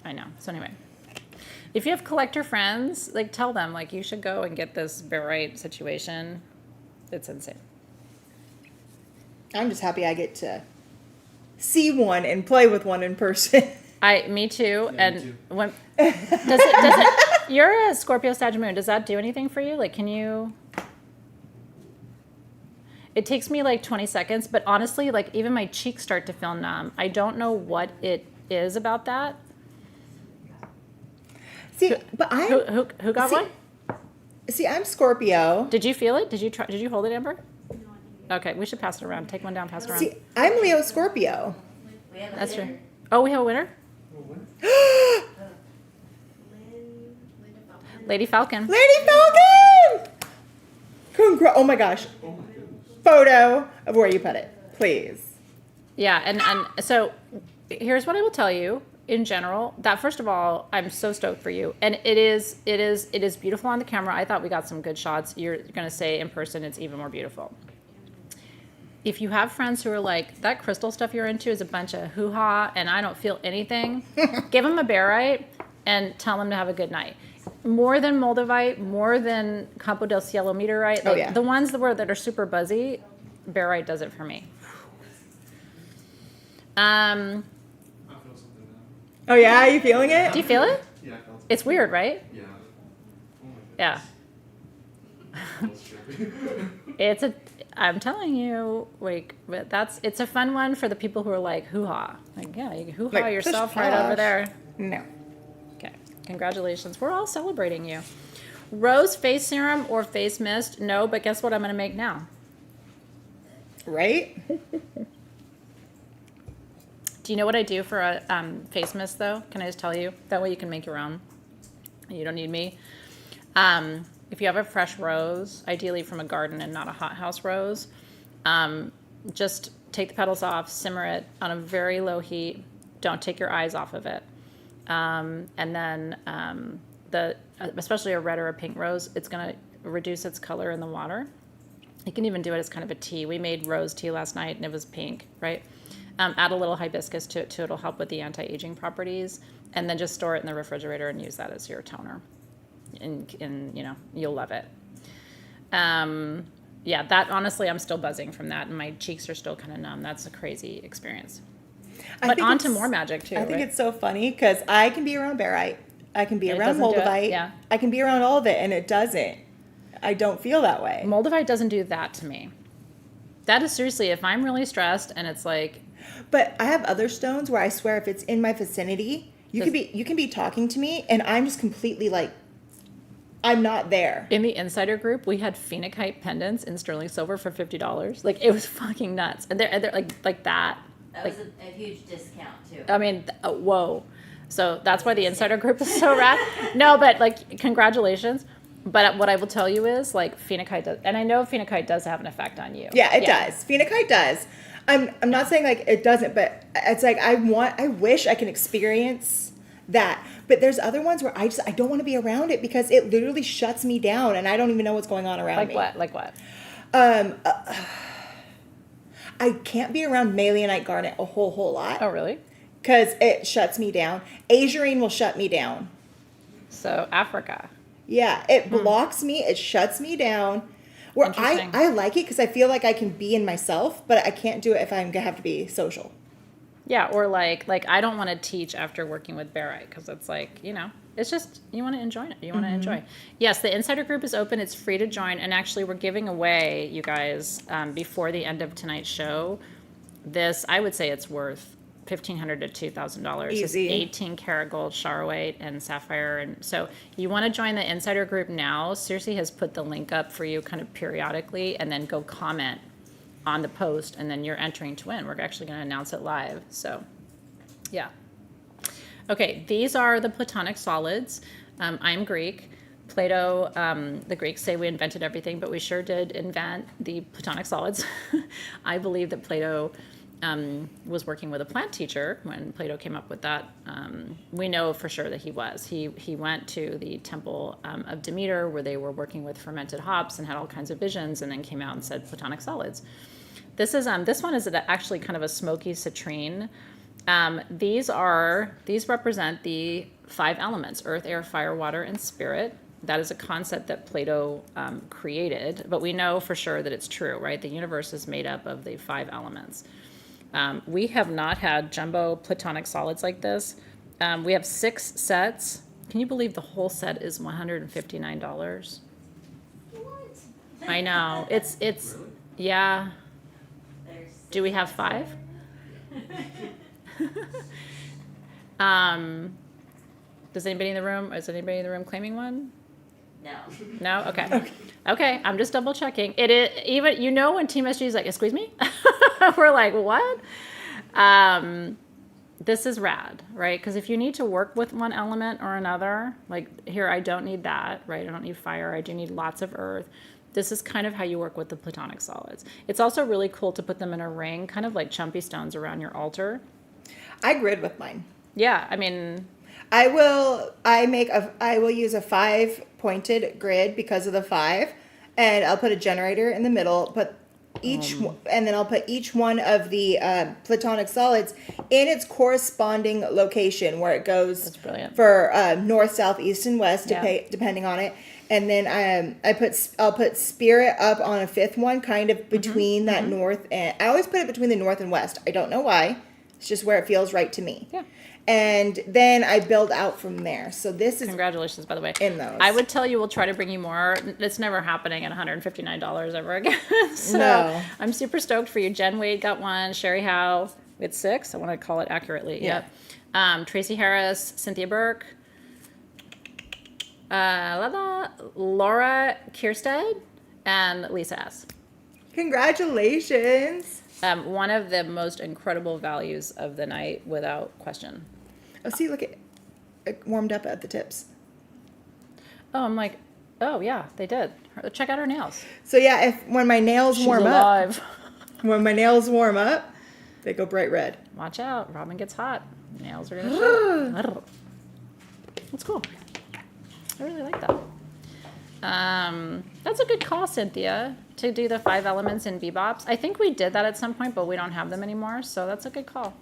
I know. So anyway, if you have collector friends, like tell them like you should go and get this barite situation. It's insane. I'm just happy I get to see one and play with one in person. Me too. Yeah, And me too. when does it you're a Scorpio Sag moon. Does that do anything for you? Like can you It takes me like 20 seconds, but honestly, like even my cheeks start to feel numb. I don't know what it is about that. See, but Who got See- one? see, I'm Scorpio. Did you feel it? Did you hold it, Amber? Okay, we should pass it around. Take one down, pass it around. See, I'm Leo Scorpio. We have a That's winner. true. Oh, we have a winner? Oh, what? Lady Falcon. Lady Falcon! Oh my gosh. Oh my goodness. Photo of where you put it, please. Yeah, and so here's what I will tell you in general. That first of all, I'm so stoked for you, and it is beautiful on the camera. I thought we got some good shots. You're gonna say in person, it's even more beautiful. If you have friends who are like, that crystal stuff you're into is a bunch of hoo-ha and I don't feel anything, give them a barite and tell them to have a good night. More than moldavite, more than Campo del Cielo meteorite, like yeah. the ones that are super buzzy, barite does it for me. I feel something now. Oh yeah, you feeling it? Do you feel it? Yeah, I felt it. It's weird, right? Yeah. Oh my Yeah. goodness. That was trippy. I'm telling you, like, but it's a fun one for the people who are like, hoo-ha. Like, yeah, you hoo-ha Like, yourself push right over push. there. No. Okay, congratulations. We're all celebrating you. Rose face serum or face mist? No, but guess what I'm going to make now? Right? Do you know what I do for a face mist, though? Can I just tell you? That way you can make your own. You don't need me. If you have a fresh rose, ideally from a garden and not a hothouse rose, just take the petals off, simmer it on a very low heat. Don't take your eyes off of it. And then especially a red or a pink rose, it's going to reduce its color in the water. You can even do it as kind of a tea. We made rose tea last night and it was pink, right? Add a little hibiscus to it too. It'll help with the anti-aging properties. And then just store it in the refrigerator and use that as your toner. And you'll love it. Yeah, that honestly, I'm still buzzing from that and my cheeks are still kind of numb. That's a crazy experience. But on to it's- more magic too. I think right? it's so funny because I can be around barite, I can be And it around doesn't do it, moldavite, yeah. I can be around all of it, and it doesn't. I don't feel that way. Moldavite doesn't do that to me. That is seriously, if I'm really stressed and it's like, But I have other stones where I swear if it's in my vicinity, you can be talking to me, and I'm just completely like, I'm not there. in the insider group, we had phenakite pendants in sterling silver for $50. Like it was fucking nuts, and they're like that. That was a huge discount too. I mean, whoa. So that's why the insider group is so rad. No, but like, congratulations. But what I will tell you is like phenakite does, and I know phenakite does have an effect on you. Yeah, it does. Phenakite does. I'm not saying like it doesn't, but it's like I wish I can experience that. But there's other ones where I don't want to be around it because it literally shuts me down, and I don't even know what's going on around Like me. what? Like what? I can't be around malleolite garnet a whole lot Oh, really? because it shuts me down. Azurine will shut me down. So Africa. Yeah, it blocks me. It shuts me down. Where Interesting. I like it because I feel like I can be in myself, but I can't do it if I'm gonna have to be social. Yeah, or like I don't want to teach after working with barite because it's like, it's just you want to enjoy it. You want to enjoy. Yes, the insider group is open. It's free to join, and actually we're giving away, you guys, before the end of tonight's show. This I would say it's worth $1,500 to $2,000. It's Easy. 18 karat gold, charoite, and sapphire. And so you want to join the insider group now. Circe has put the link up for you kind of periodically, and then go comment on the post, and then you're entering to win. We're actually going to announce it live. So, yeah. Okay, these are the Platonic solids. I'm Greek. Plato, the Greeks say we invented everything, but we sure did invent the Platonic solids. I believe that Plato was working with a plant teacher when Plato came up with that. We know for sure that he was. He went to the temple of Demeter where they were working with fermented hops and had all kinds of visions, and then came out and said Platonic solids. This one is actually kind of a smoky citrine. These represent the 5 elements: earth, air, fire, water, and spirit. That is a concept that Plato created, but we know for sure that it's true, right? The universe is made up of the 5 elements. We have not had jumbo Platonic solids like this. We have 6 sets. Can you believe the whole set is $159? What? I know. It's yeah. There's Do we have 5? Is anybody in the room claiming one? no. No? Okay. Okay, I'm just double checking. It is even, when Team SG is like, excuse me? We're like, what? This is rad, right? Because if you need to work with one element or another, like here, I don't need that, right? I don't need fire. I do need lots of earth. This is kind of how you work with the Platonic solids. It's also really cool to put them in a ring, kind of like chumpy stones around your altar. I grid with mine. Yeah, I mean, I will use a 5-pointed grid because of the 5, and I'll put a generator in the middle, and then I'll put each one of the Platonic solids in its corresponding location where it goes. That's brilliant. For north, south, east, and west, Yeah. depending on it. And then I'll put spirit up on a 5th one, kind of between that north, and I always put it between the north and west. I don't know why. It's just where it feels right to me. Yeah. And then I build out from there. So this is Congratulations, by the way. in those. I would tell you we'll try to bring you more. It's never happening at $159 ever again. So No. I'm super stoked for you. Jen Wade got one. Sherry Howe. It's 6. I want to call it accurately. Yeah. Yep. Tracy Harris, Cynthia Burke, Laura Kierstead, and Lisa S. Congratulations. One of the most incredible values of the night, without question. Oh, see, look, it warmed up at the tips. Oh, I'm like, oh yeah, they did. Check out her nails. So yeah, when my nails She's warm alive. up, they go bright red. Watch out, Robin gets hot. Nails are gonna show. That's cool. I really like that. That's a good call, Cynthia, to do the 5 elements in bebops. I think we did that at some point, but we don't have them anymore, so that's a good call.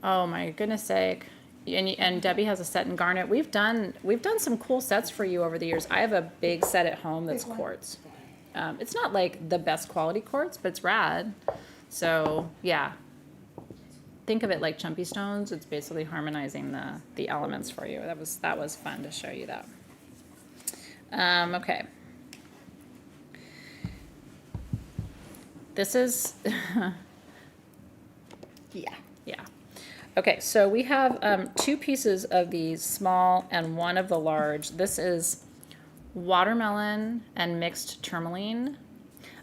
Oh my goodness sake. And Debbie has a set in garnet. We've done some cool sets for you over the years. I have a big set at home that's quartz. It's not like the best quality quartz, but it's rad. So yeah, think of it like chumpy stones. It's basically harmonizing the elements for you. That was fun to show you that. Okay. This is, Yeah. yeah. Okay, so we have 2 pieces of these small and 1 of the large. This is watermelon and mixed tourmaline.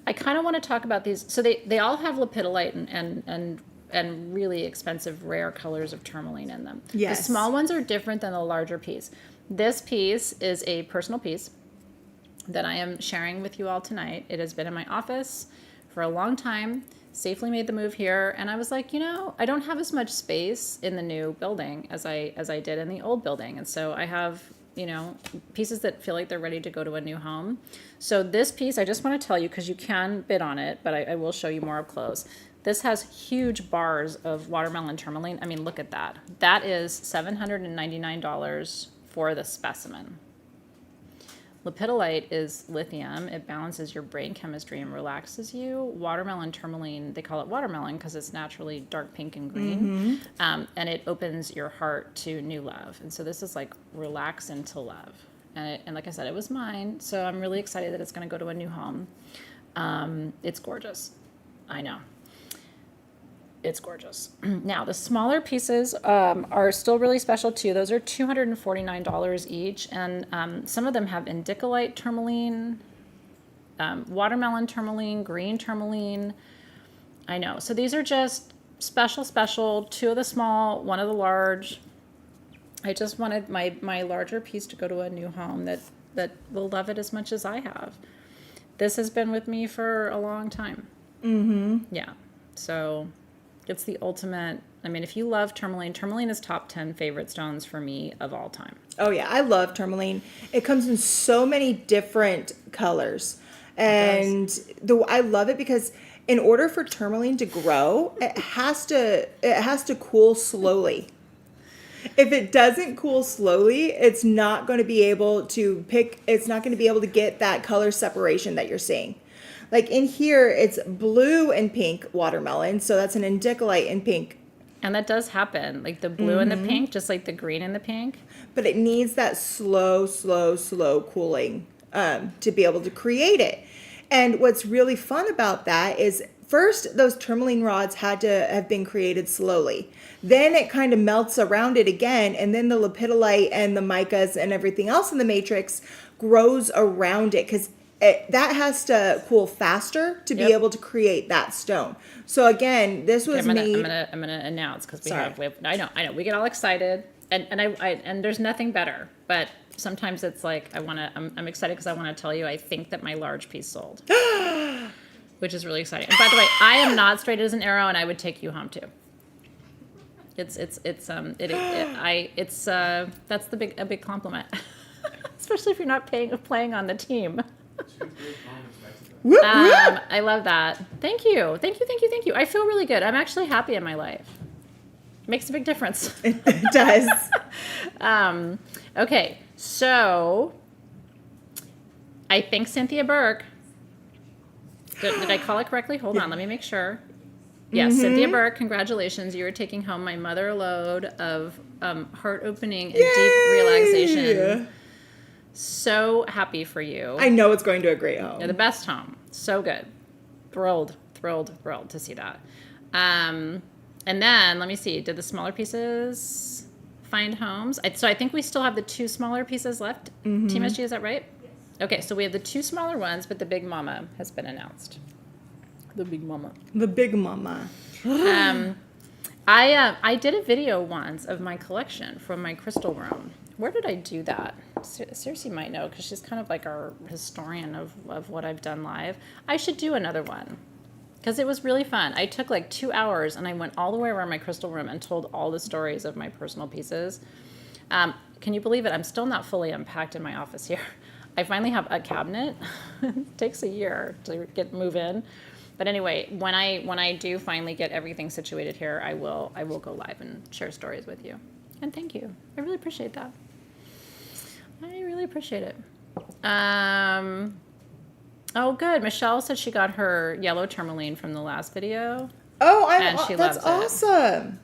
I kind of want to talk about these. So they all have lepidolite and really expensive rare colors of tourmaline in them. Yes. The small ones are different than the larger piece. This piece is a personal piece that I am sharing with you all tonight. It has been in my office for a long time, safely made the move here, and I was like, I don't have as much space in the new building as I did in the old building, and so I have pieces that feel like they're ready to go to a new home. So this piece, I just want to tell you, because you can bid on it, but I will show you more up close. This has huge bars of watermelon tourmaline. I mean, look at that. That is $799 for the specimen. Lepidolite is lithium. It balances your brain chemistry and relaxes you. Watermelon tourmaline, they call it watermelon because it's naturally dark pink and green. And it opens your heart to new love. And so this is like relax into love. And like I said, it was mine. So I'm really excited that it's going to go to a new home. It's gorgeous. I know. It's gorgeous. Now, the smaller pieces are still really special too. Those are $249 each, and some of them have indicolite tourmaline, watermelon tourmaline, green tourmaline. I know. So these are just special. 2 of the small, 1 of the large. I just wanted my larger piece to go to a new home that will love it as much as I have. This has been with me for a long time. Yeah. So it's the ultimate. I mean, if you love tourmaline, tourmaline is top 10 favorite stones for me of all time. Oh yeah, I love tourmaline. It comes in so many different colors. And I love it because in order for tourmaline to grow, it has to cool slowly. If it doesn't cool slowly, it's not going to be able to get that color separation that you're seeing. Like in here, it's blue and pink watermelon, so that's an indicolite and pink. And that does happen, like the blue and the pink, just like the green and the pink. But it needs that slow cooling to be able to create it. And what's really fun about that is first, those tourmaline rods had to have been created slowly. Then it kind of melts around it again, and then the lepidolite and the micas and everything else in the matrix grows around it because that has to cool faster to be able to create that stone. So again, this was made. I'm gonna announce because we have. I know. We get all excited, and there's nothing better. But sometimes it's like I'm excited because I want to tell you I think that my large piece sold, which is really exciting. And by the way, I am not straight as an arrow, and I would take you home too. That's a big compliment, especially if you're not playing on the team. I love that. Thank you. I feel really good. I'm actually happy in my life. It makes a big difference. It does. Okay, so I think Cynthia Burke. Did I call it correctly? Hold on, let me make sure. Yes, Cynthia Burke, congratulations. You are taking home my mother lode of heart-opening and deep relaxation. So happy for you. I know it's going to a great home. You're the best home. So good. Thrilled to see that. And then, let me see. Did the smaller pieces find homes? So I think we still have the 2 smaller pieces left. Team SG, is that right? Yes. Okay, so we have the 2 smaller ones, but the big mama has been announced. The big mama. I did a video once of my collection from my crystal room. Where did I do that? Circe might know because she's kind of like our historian of what I've done live. I should do another one because it was really fun. I took like 2 hours and I went all the way around my crystal room and told all the stories of my personal pieces. Can you believe it? I'm still not fully unpacked in my office here. I finally have a cabinet. It takes a year to move in. But anyway, when I do finally get everything situated here, I will go live and share stories with you. And thank you. I really appreciate that. I really appreciate it. Oh, good. Michelle said she got her yellow tourmaline from the last video. Oh, and she that's loves it. awesome.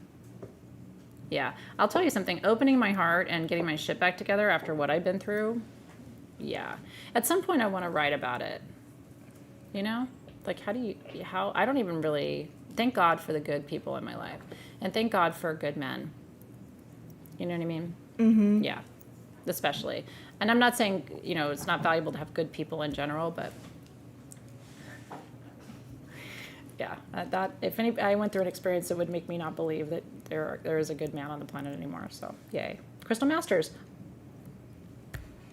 Yeah. I'll tell you something. Opening my heart and getting my shit back together after what I've been through. Yeah. At some point I want to write about it. You know? Like I don't even really thank God for the good people in my life. And thank God for good men. You know what I mean? Mm-hmm. Yeah. Especially. And I'm not saying, you know, it's not valuable to have good people in general, but yeah, that if I went through an experience that would make me not believe that there is a good man on the planet anymore. So yay. Crystal Masters.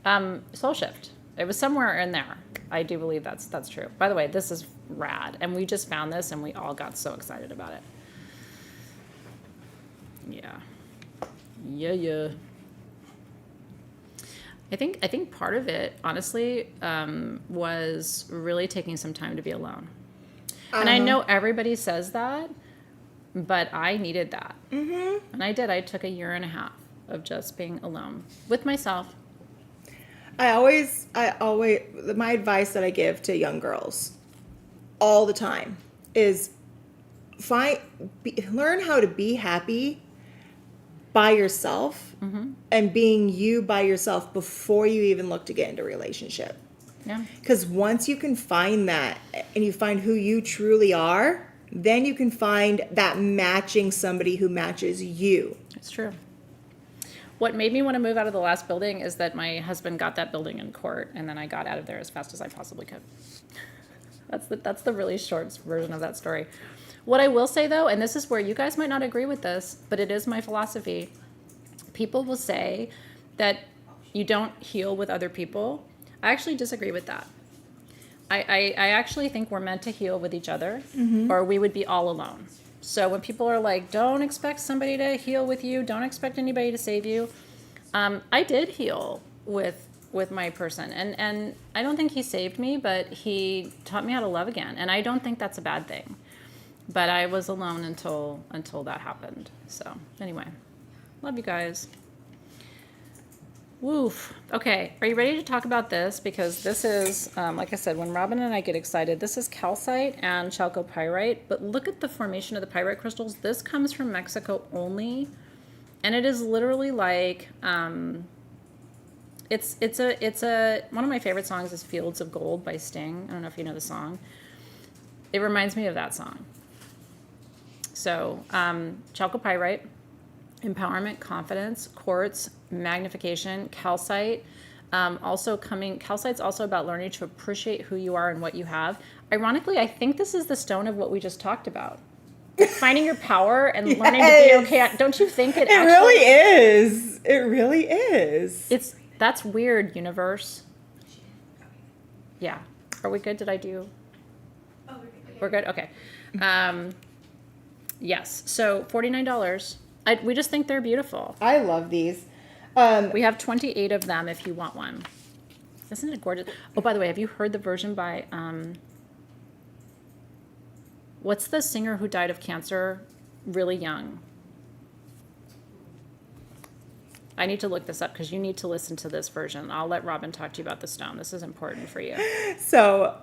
Soul Shift. It was somewhere in there. I do believe that's true. By the way, this is rad, and we just found this, and we all got so excited about it. Yeah. I think part of it, honestly, was really taking some time to be alone. And I know everybody says that, but I needed that. Mm-hmm. And I did. I took a year and a half of just being alone with myself. I always, my advice that I give to young girls all the time is learn how to be happy by yourself and being you by yourself before you even look to get into a relationship. Yeah. Because once you can find that and you find who you truly are, then you can find that matching somebody who matches you. It's true. What made me want to move out of the last building is that my husband got that building in court, and then I got out of there as fast as I possibly could. That's the really short version of that story. What I will say, though, and this is where you guys might not agree with this, but it is my philosophy. People will say that you don't heal with other people. I actually disagree with that. I actually think we're meant to heal with each other, or we would be all alone. So when people are like, don't expect somebody to heal with you, don't expect anybody to save you. I did heal with my person, and I don't think he saved me, but he taught me how to love again. And I don't think that's a bad thing. But I was alone until that happened. So anyway, love you guys. Woof. Okay, are you ready to talk about this? Because this is, like I said, when Robin and I get excited, this is calcite and chalcopyrite. But look at the formation of the pyrite crystals. This comes from Mexico only, and it is literally like, it's one of my favorite songs is "Fields of Gold" by Sting. I don't know if you know the song. It reminds me of that song. So, chalcopyrite, empowerment, confidence, quartz, magnification, calcite. Calcite's also about learning to appreciate who you are and what you have. Ironically, I think this is the stone of what we just talked about. Finding your power and learning to be okay. Don't you think it actually... really is. It really is. That's weird, universe. Yeah. Are we good? Did I do... Oh, we're good. We're good? Okay. Yes. So $49. We just think they're beautiful. I love these. We have 28 of them if you want one. Isn't it gorgeous? Oh, by the way, have you heard the version by... what's the singer who died of cancer really young? I need to look this up because you need to listen to this version. I'll let Robin talk to you about the stone. This is important for you. So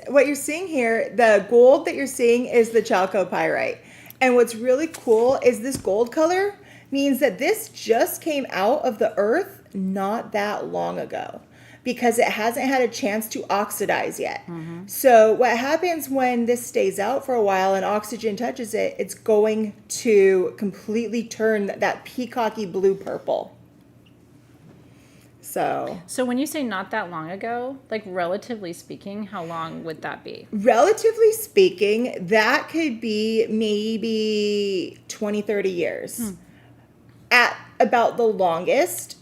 what you're seeing here, the gold that you're seeing is the chalcopyrite. And what's really cool is this gold color means that this just came out of the earth not that long ago because it hasn't had a chance to oxidize yet. Mm-hmm. So what happens when this stays out for a while and oxygen touches it, it's going to completely turn that peacocky blue purple. So when you say not that long ago, like relatively speaking, how long would that be? Relatively speaking, that could be maybe 20, 30 years. At about the longest,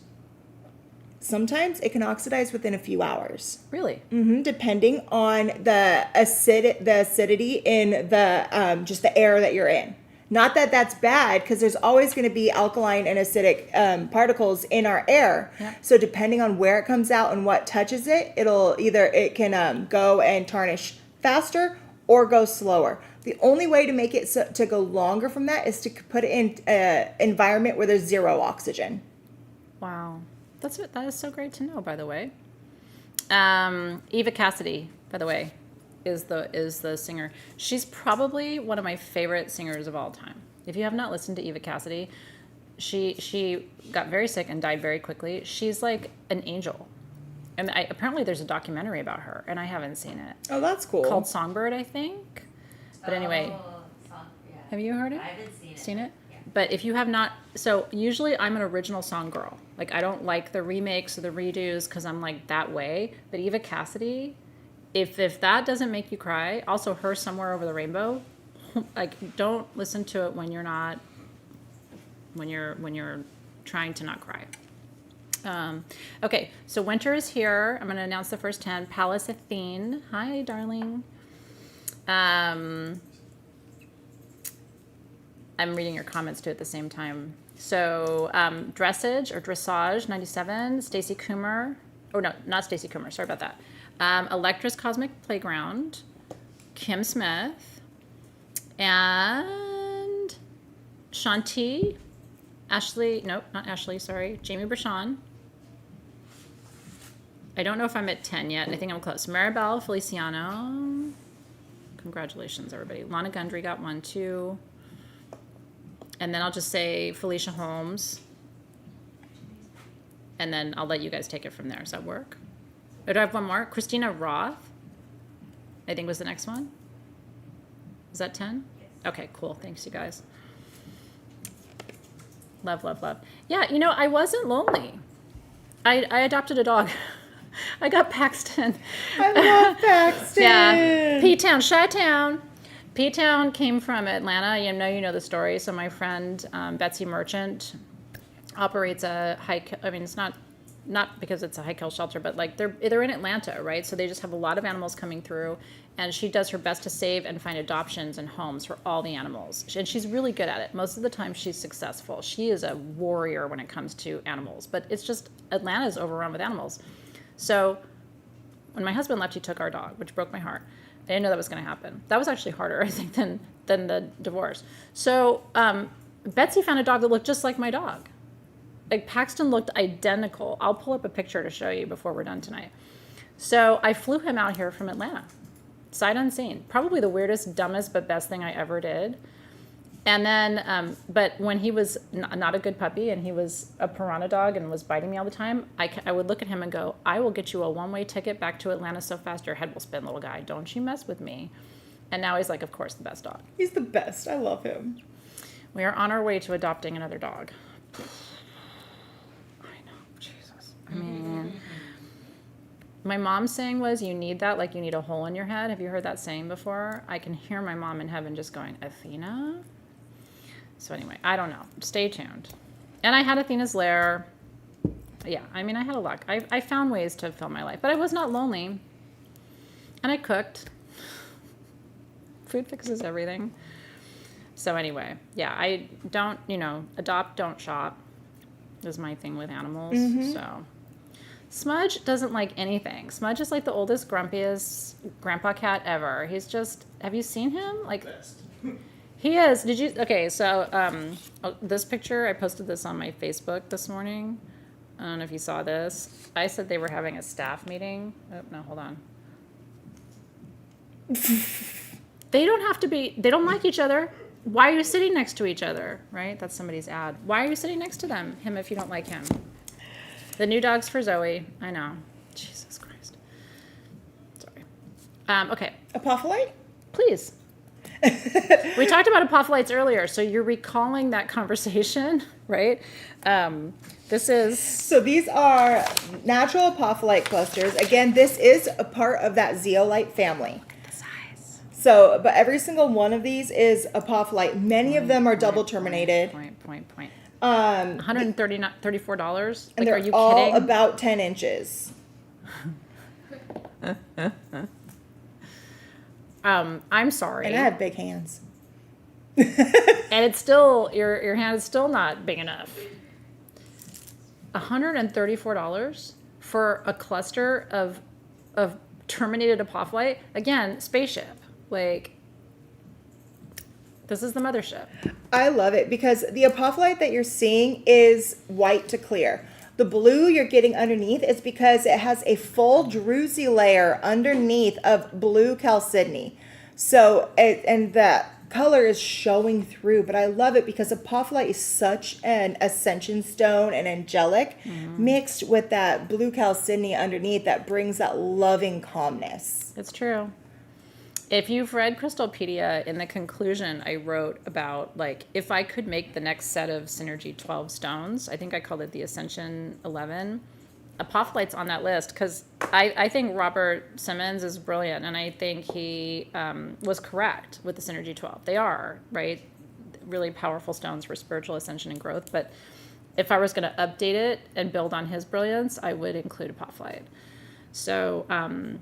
sometimes it can oxidize within a few hours. Really? Mm-hmm, depending on the acidity in the just the air that you're in. Not that that's bad, because there's always going to be alkaline and acidic particles in our air. Yep. So depending on where it comes out and what touches it, it can go and tarnish faster or go slower. The only way to make it to go longer from that is to put it in an environment where there's zero oxygen. Wow. That is so great to know, by the way. Eva Cassidy, by the way, is the singer. She's probably one of my favorite singers of all time. If you have not listened to Eva Cassidy, She got very sick and died very quickly. She's like an angel. And apparently there's a documentary about her, and I haven't seen it. Oh, that's cool. Called Songbird, I think. But anyway, Yeah. have you heard it? I haven't seen it. Seen it? Yeah. But if you have not, so usually I'm an original song girl. Like I don't like the remakes or the redos because I'm like that way. But Eva Cassidy, if that doesn't make you cry, also her Somewhere Over the Rainbow, like don't listen to it when you're trying to not cry. Okay, so winter is here. I'm going to announce the first 10. Palace Athene. Hi, darling. I'm reading your comments too at the same time. So Dressage or Dressage 97. Stacy Coomer. Oh no, not Stacy Coomer. Sorry about that. Electra's Cosmic Playground. Kim Smith. And Shanti. Ashley. Nope, not Ashley. Sorry. Jamie Brashon. I don't know if I'm at 10 yet. I think I'm close. Maribel Feliciano. Congratulations, everybody. Lana Gundry got 1, 2. And then I'll just say Felicia Holmes. And then I'll let you guys take it from there. Does that work? Or do I have one more? Christina Roth, I think was the next one. Is that 10? Yes. Okay, cool. Thanks, you guys. Love, love, love. Yeah, you know, I wasn't lonely. I adopted a dog. I got Paxton. I love Paxton. Yeah, P-Town, Chi-Town. P-Town came from Atlanta. You know the story. So my friend Betsy Merchant operates a I mean, it's not because it's a high kill shelter, but like they're in Atlanta, right? So they just have a lot of animals coming through, and she does her best to save and find adoptions and homes for all the animals. And she's really good at it. Most of the time, she's successful. She is a warrior when it comes to animals. But it's just Atlanta is overrun with animals. So when my husband left, he took our dog, which broke my heart. I didn't know that was going to happen. That was actually harder, I think, than the divorce. So Betsy found a dog that looked just like my dog. Like Paxton looked identical. I'll pull up a picture to show you before we're done tonight. So I flew him out here from Atlanta, sight unseen. Probably the weirdest, dumbest, but best thing I ever did. And then, but when he was not a good puppy and he was a piranha dog and was biting me all the time, I would look at him and go, I will get you a one-way ticket back to Atlanta so fast your head will spin, little guy. Don't you mess with me. And now he's like, of course, the best dog. He's the best. I love him. We are on our way to adopting another dog. I know, Jesus. I mean, my mom's saying was, you need that, like you need a hole in your head. Have you heard that saying before? I can hear my mom in heaven just going, Athena? So anyway, I don't know. Stay tuned. And I had Athena's lair. Yeah, I mean, I had a lot. I found ways to fill my life, but I was not lonely. And I cooked. Food fixes everything. So anyway, yeah, I don't, adopt, don't shop is my thing with animals. Mm-hmm. So Smudge doesn't like anything. Smudge is like the oldest, grumpiest grandpa cat ever. He's just, have you seen him? Like, Best. he is. Did you? Okay, so this picture, I posted this on my Facebook this morning. I don't know if you saw this. I said they were having a staff meeting. Oh, no, hold on. They don't have to be, they don't like each other. Why are you sitting next to each other, right? That's somebody's ad. Why are you sitting next to him if you don't like him? The new dog's for Zoe. I know. Jesus Christ. Sorry. Okay, Apophyllite? please. We talked about apophilites earlier, so you're recalling that conversation, right? This is... So these are natural apophyllite clusters. Again, this is a part of that zeolite family. the size. So, but every single one of these is apophyllite. Many of them are double terminated. Point. Um, $134? and Like, they're are you all kidding? about 10 inches. I'm sorry. And I have big hands. And it's still, your hand is still not big enough. $134 for a cluster of terminated apophyllite? Again, spaceship. Like, this is the mothership. I love it because the apophyllite that you're seeing is white to clear. The blue you're getting underneath is because it has a full druzy layer underneath of blue chalcedony. So, and that color is showing through, but I love it because apophyllite is such an ascension stone and angelic, mixed with that blue chalcedony underneath that brings that loving calmness. It's true. If you've read Crystalpedia, in the conclusion, I wrote about, like, if I could make the next set of Synergy 12 stones, I think I called it the Ascension 11, apophyllite's on that list, because I think Robert Simmons is brilliant, and I think he was correct with the Synergy 12. They are, right, really powerful stones for spiritual ascension and growth, but if I was going to update it and build on his brilliance, I would include apophyllite. So, and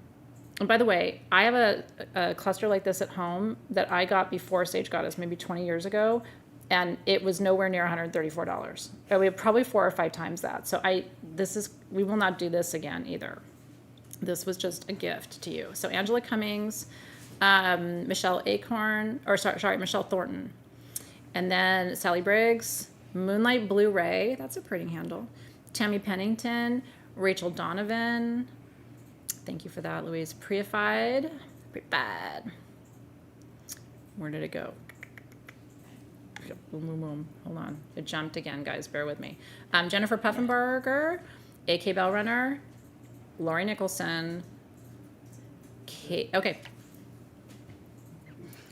by the way, I have a cluster like this at home that I got before Sage Goddess, maybe 20 years ago, and it was nowhere near $134. We have probably 4 or 5 times that. So we will not do this again either. This was just a gift to you. So Angela Cummings, Michelle Thornton, and then Sally Briggs, Moonlight Blue Ray, that's a pretty handle, Tammy Pennington, Rachel Donovan. Thank you for that, Louise. Petrified. Where did it go? Boom, boom, boom. Hold on. It jumped again, guys. Bear with me. Jennifer Puffenberger, A.K. Bellrunner, Lori Nicholson. Okay.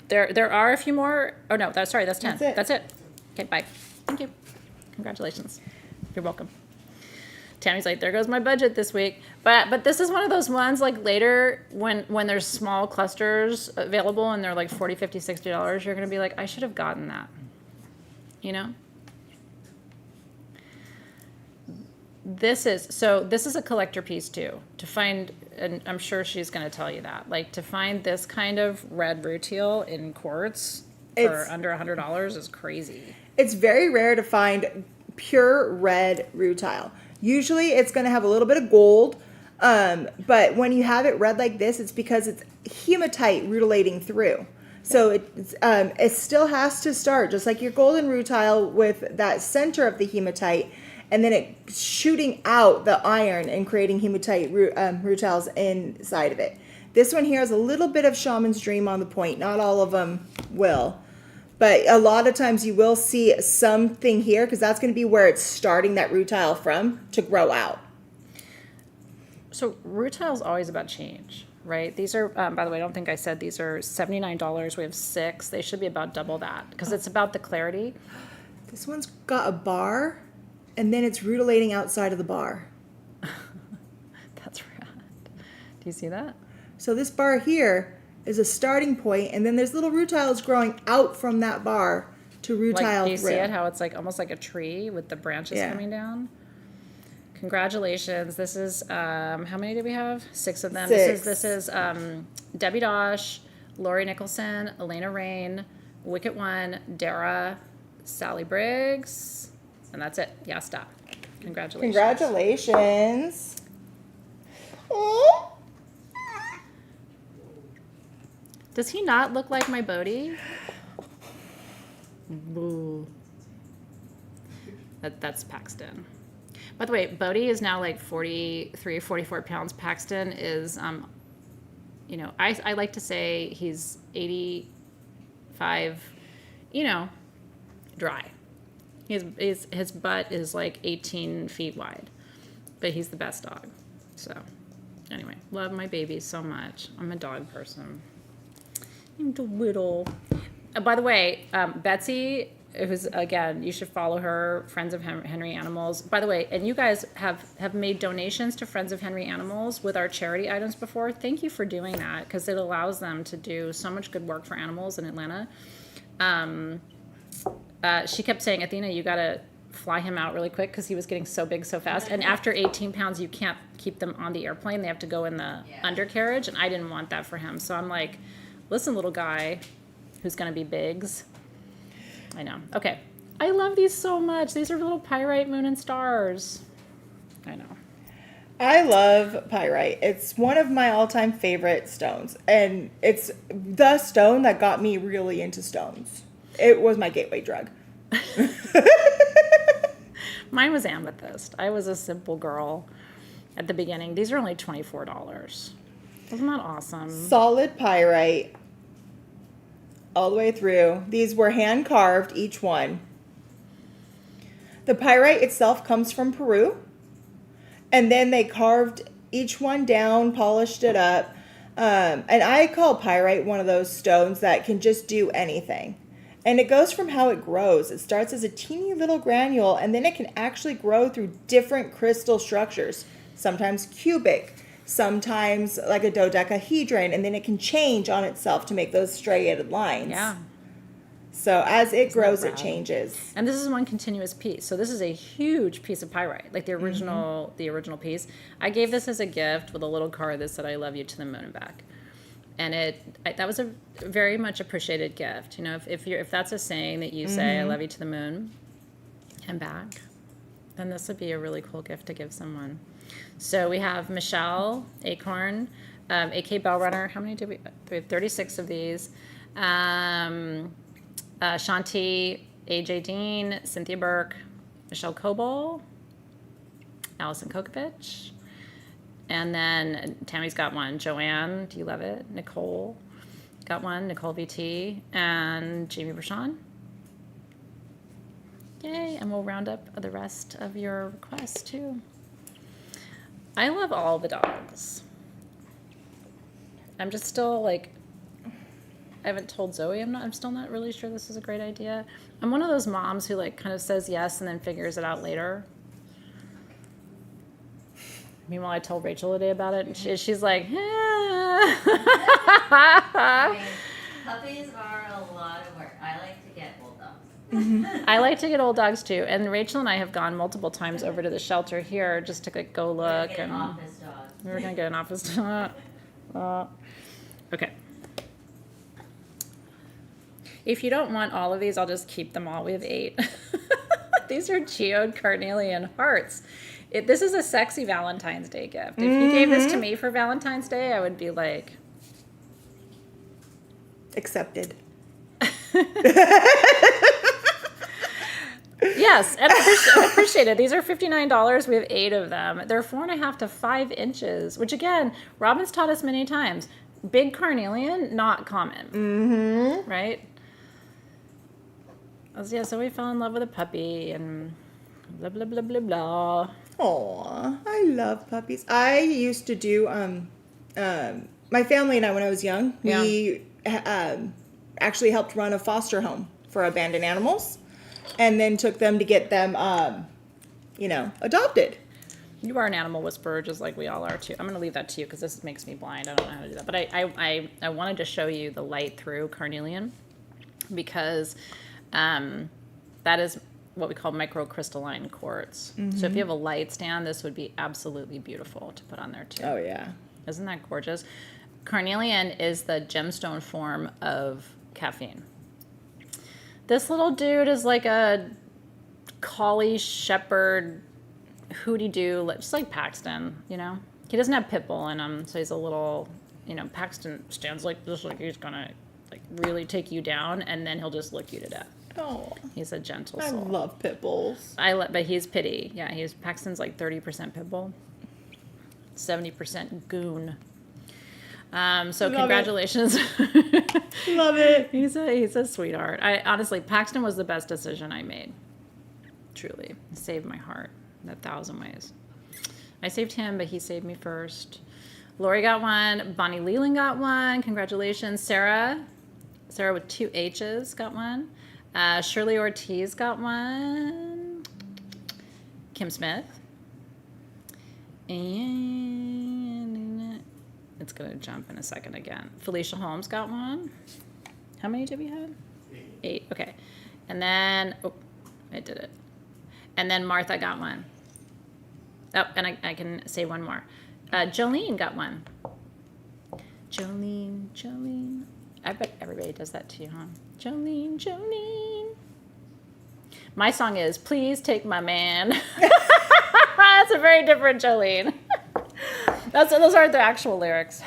There are a few more. Oh, no. That's 10. That's it. Okay, bye. Thank you. Congratulations. You're welcome. Tammy's like, there goes my budget this week. But this is one of those ones, like, later when there's small clusters available and they're like $40, $50, $60, you're going to be like, I should have gotten that. You know? This is a collector piece too. To find, and I'm sure she's going to tell you that, like, to find this kind of red rutile in quartz for under $100 is crazy. It's very rare to find pure red rutile. Usually it's going to have a little bit of gold, but when you have it red like this, it's because it's hematite rutilating through. So it still has to start, just like your golden rutile, with that center of the hematite, and then it shooting out the iron and creating hematite rutiles inside of it. This one here has a little bit of shaman's dream on the point. Not all of them will. But a lot of times you will see something here, because that's going to be where it's starting that rutile from to grow out. So rutile is always about change, right? These are, by the way, I don't think I said these are $79. We have 6. They should be about double that, because it's about the clarity. This one's got a bar, and then it's rutilating outside of the bar. That's rad. Do you see that? So this bar here is a starting point, and then there's little rutiles growing out from that bar to rutile Like, do you through. see it? How it's like almost like a tree with the branches coming down. Congratulations! This is how many do we have? 6 of them. 6. This is Debbie Dosh, Lori Nicholson, Elena Rain, Wicket One, Dara, Sally Briggs, and that's it. Yeah, stop. Congratulations. Congratulations. Does he not look like my Bodhi? Boo. That's Paxton. By the way, Bodhi is now like 43, 44 pounds. Paxton is, I like to say he's 85, dry. His butt is like 18 feet wide, but he's the best dog. So, anyway, love my babies so much. I'm a dog person. I'm the little. By the way, Betsy, who's, again, you should follow her, Friends of Henry Animals. By the way, and you guys have made donations to Friends of Henry Animals with our charity items before. Thank you for doing that, because it allows them to do so much good work for animals in Atlanta. She kept saying, Athena, you got to fly him out really quick, because he was getting so big so fast. And after 18 pounds, you can't keep them on the airplane. They have to go in the undercarriage, and I didn't want that for him. So I'm like, listen, little guy who's going to be bigs. I know. Okay. I love these so much. These are little pyrite moon and stars. I know. I love pyrite. It's one of my all-time favorite stones. And it's the stone that got me really into stones. It was my gateway drug. Mine was amethyst. I was a simple girl at the beginning. These are only $24. Isn't that awesome? Solid pyrite. all the way through. These were hand carved, each one. The pyrite itself comes from Peru. And then they carved each one down, polished it up. And I call pyrite one of those stones that can just do anything. And it goes from how it grows. It starts as a teeny little granule, and then it can actually grow through different crystal structures. Sometimes cubic, sometimes like a dodecahedron, and then it can change on itself to make those striated lines. Yeah. So as it grows, that it rad? changes. And this is one continuous piece. So this is a huge piece of pyrite, like the original piece. I gave this as a gift with a little card that said "I love you to the moon and back," and that was a very much appreciated gift. You know, if that's a saying that you say "I love you to the moon and back," then this would be a really cool gift to give someone. So we have Michelle Acorn, AK Bell Runner. How many do we? We have 36 of these. Shanti, AJ Dean, Cynthia Burke, Michelle Coble, Allison Kokovich, and then Tammy's got one. Joanne, do you love it? Nicole got one. Nicole VT, and Jamie Brashan. Yay, and we'll round up the rest of your requests too. I love all the dogs. I'm just still like, I haven't told Zoe. I'm still not really sure this is a great idea. I'm one of those moms who like kind of says yes and then figures it out later. Meanwhile, I told Rachel today about it, and she's like, I mean, puppies are a lot of work. I like to get old dogs. I like to get old dogs too. And Rachel and I have gone multiple times over to the shelter here just to like, go look. Get an And office dog. we're gonna get an office dog. Okay. If you don't want all of these, I'll just keep them all. We have 8. These are geode carnelian hearts. This is a sexy Valentine's Day gift. If you gave this to me for Valentine's Day, I would be like... Accepted. Yes, and appreciate it. These are $59. We have 8 of them. They're 4.5 to 5 inches, which again, Robin's taught us many times. Big carnelian, not common. Right? Yeah, so we fell in love with a puppy and blah, blah, blah, blah, blah. Aw, I love puppies. I used to do, my family and I, when I was young, we actually helped run a foster home for abandoned animals and then took them to get them, adopted. You are an animal whisperer, just like we all are too. I'm going to leave that to you because this makes me blind. I don't know how to do that. But I wanted to show you the light through carnelian because that is what we call microcrystalline quartz. So if you have a light stand, this would be absolutely beautiful to put on there too. Oh, yeah. Isn't that gorgeous? Carnelian is the gemstone form of caffeine. This little dude is like a collie shepherd hooty-doo, just like Paxton, you know? He doesn't have pit bull in him, so he's a little, Paxton stands like this, like he's gonna like really take you down, and then he'll just lick you to death. Oh, He's a gentle I soul. love pit bulls. But he's pity. Yeah, Paxton's like 30% pit bull, 70% goon. So Love it. Congratulations. Love it. He's a sweetheart. I honestly, Paxton was the best decision I made. Truly, it saved my heart in 1,000 ways. I saved him, but he saved me first. Lori got one. Bonnie Leland got one. Congratulations, Sarah with 2 H's got one. Shirley Ortiz got one. Kim Smith. And it's going to jump in a second again. Felicia Holmes got one. How many did we have? 8. Okay. And then, I did it. And then Martha got one. Oh, and I can say one more. Jolene got one. Jolene. I bet everybody does that to you, huh? Jolene. My song is Please Take My Man. That's a very different Jolene. Those aren't the actual lyrics.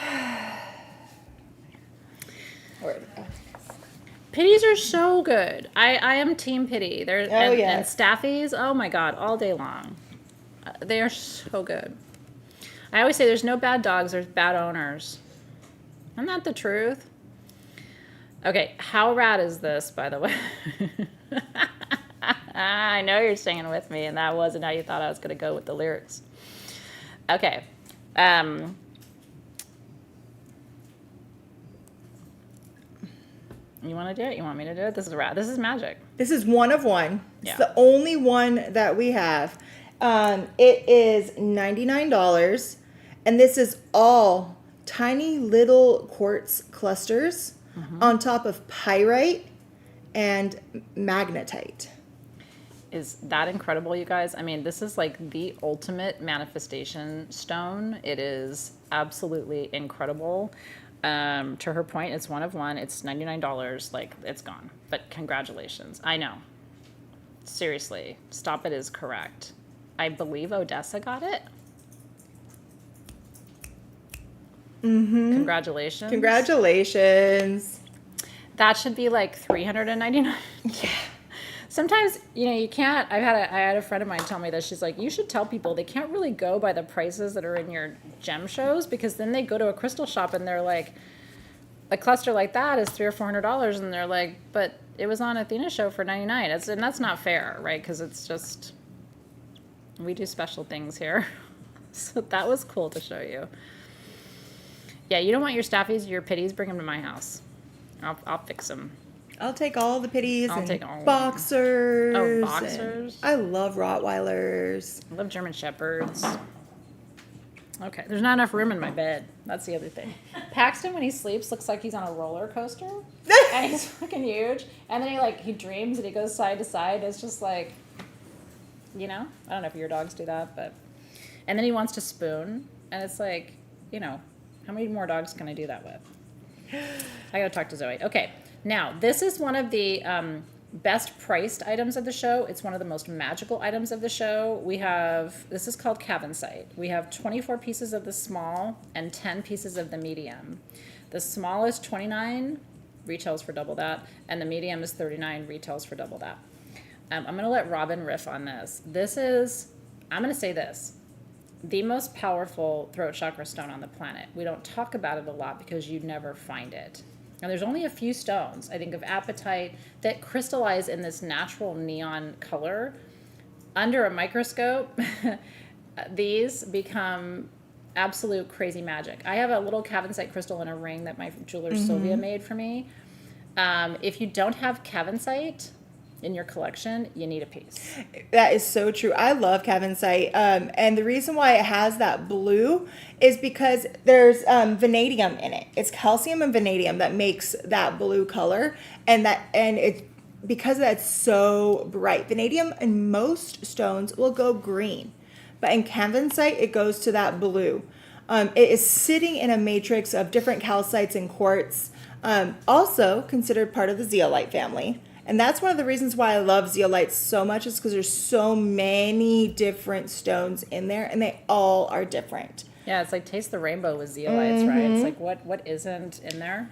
Pitties are so good. I am team pity. And staffies, oh my God, all day long. They are so good. I always say there's no bad dogs, there's bad owners. Isn't that the truth? Okay, how rad is this, by the way? I know you're singing with me, and that wasn't how you thought I was going to go with the lyrics. Okay. You want to do it? You want me to do it? This is rad. This is magic. This is one of one. It's Yeah. the only one that we have. It is $99, and this is all tiny little quartz clusters on top of pyrite and magnetite. Is that incredible, you guys? I mean, this is like the ultimate manifestation stone. It is absolutely incredible. To her point, it's one of one. It's $99. Like, it's gone. But congratulations. I know. Seriously, Stop It is correct. I believe Odessa got it. Mm-hmm. Congratulations. Congratulations. That should be like $399. Yeah. Sometimes, you know, you can't. I had a friend of mine tell me this. She's like, you should tell people they can't really go by the prices that are in your gem shows, because then they go to a crystal shop and they're like, a cluster like that is $300 or $400, and they're like, but it was on Athena show for $99. And that's not fair, right? Because it's just, we do special things here. So that was cool to show you. Yeah, you don't want your staffies, your pitties, bring them to my house. I'll fix them. I'll take all the pitties I'll and take all of them. boxers. Oh, and boxers. I love Rottweilers. I love German Shepherds. Okay, there's not enough room in my bed. That's the other thing. Paxton, when he sleeps, looks like he's on a roller coaster. And he's fucking huge. And then he dreams and he goes side to side. It's just like, you know? I don't know if your dogs do that, but... And then he wants to spoon. And it's like, you know, how many more dogs can I do that with? I gotta talk to Zoe. Okay, now, this is one of the best priced items of the show. It's one of the most magical items of the show. This is called Cavansite. We have 24 pieces of the small and 10 pieces of the medium. The small is $29, retails for double that, and the medium is $39, retails for double that. I'm gonna let Robin riff on this. I'm gonna say this, the most powerful throat chakra stone on the planet. We don't talk about it a lot because you never find it. Now, there's only a few stones, I think of Apatite, that crystallize in this natural neon color. Under a microscope, these become absolute crazy magic. I have a little Cavansite crystal in a ring that my jeweler Sylvia made for me. If you don't have Cavansite in your collection, you need a piece. That is so true. I love Cavansite. And the reason why it has that blue is because there's vanadium in it. It's calcium and vanadium that makes that blue color. And it's because that's so bright. Vanadium in most stones will go green. But in Cavansite, it goes to that blue. It is sitting in a matrix of different calcites and quartz. Also considered part of the zeolite family. And that's one of the reasons why I love zeolites so much, is because there's so many different stones in there, and they all are different. Yeah, it's like Taste the Rainbow with zeolites, right? It's like, what isn't in there?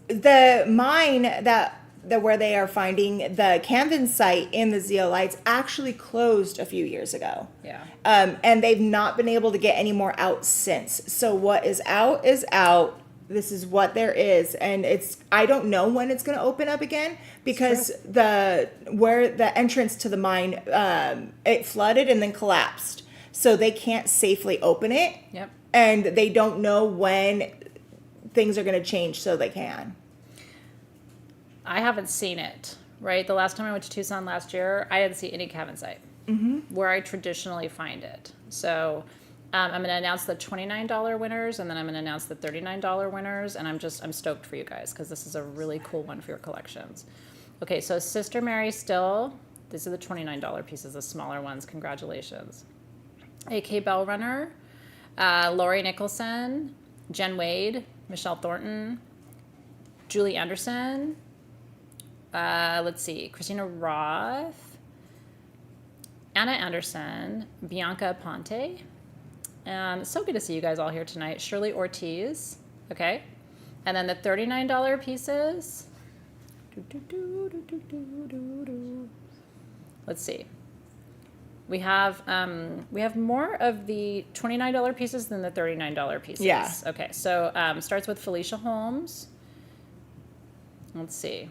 The mine that where they are finding the Cavansite in the zeolites actually closed a few years ago. Yeah. And they've not been able to get any more out since. So what is out is out. This is what there is, and I don't know when it's going to open up again, because where the entrance to the mine, it flooded and then collapsed, so they can't safely open it. Yep. And they don't know when things are going to change so they can. I haven't seen it, right? The last time I went to Tucson last year, I didn't see any Cavansite where I traditionally find it. So I'm going to announce the $29 winners, and then I'm going to announce the $39 winners, and I'm stoked for you guys, because this is a really cool one for your collections. Okay, so Sister Mary Still, these are the $29 pieces, the smaller ones. Congratulations. A.K. Bellrunner, Lori Nicholson, Jen Wade, Michelle Thornton, Julie Anderson, let's see, Christina Roth, Anna Anderson, Bianca Ponte. It's so good to see you guys all here tonight. Shirley Ortiz, okay? And then the $39 pieces. Let's see. We have more of the $29 pieces than the $39 pieces. Yeah. Okay, so starts with Felicia Holmes. let's see.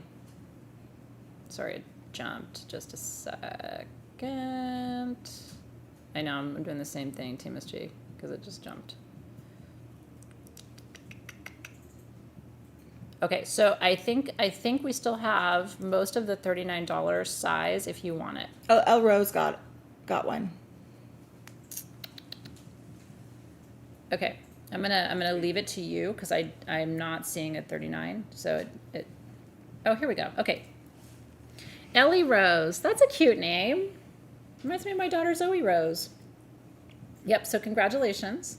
Sorry, it jumped just a second. I know, I'm doing the same thing, TMSG, because it just jumped. Okay, so I think we still have most of the $39 size if you want it. Oh, El Rose got one. Okay, I'm gonna leave it to you because I'm not seeing a 39. So it oh, here we go. Okay, Ellie Rose. That's a cute name. Reminds me of my daughter Zoe Rose. Yep. So congratulations.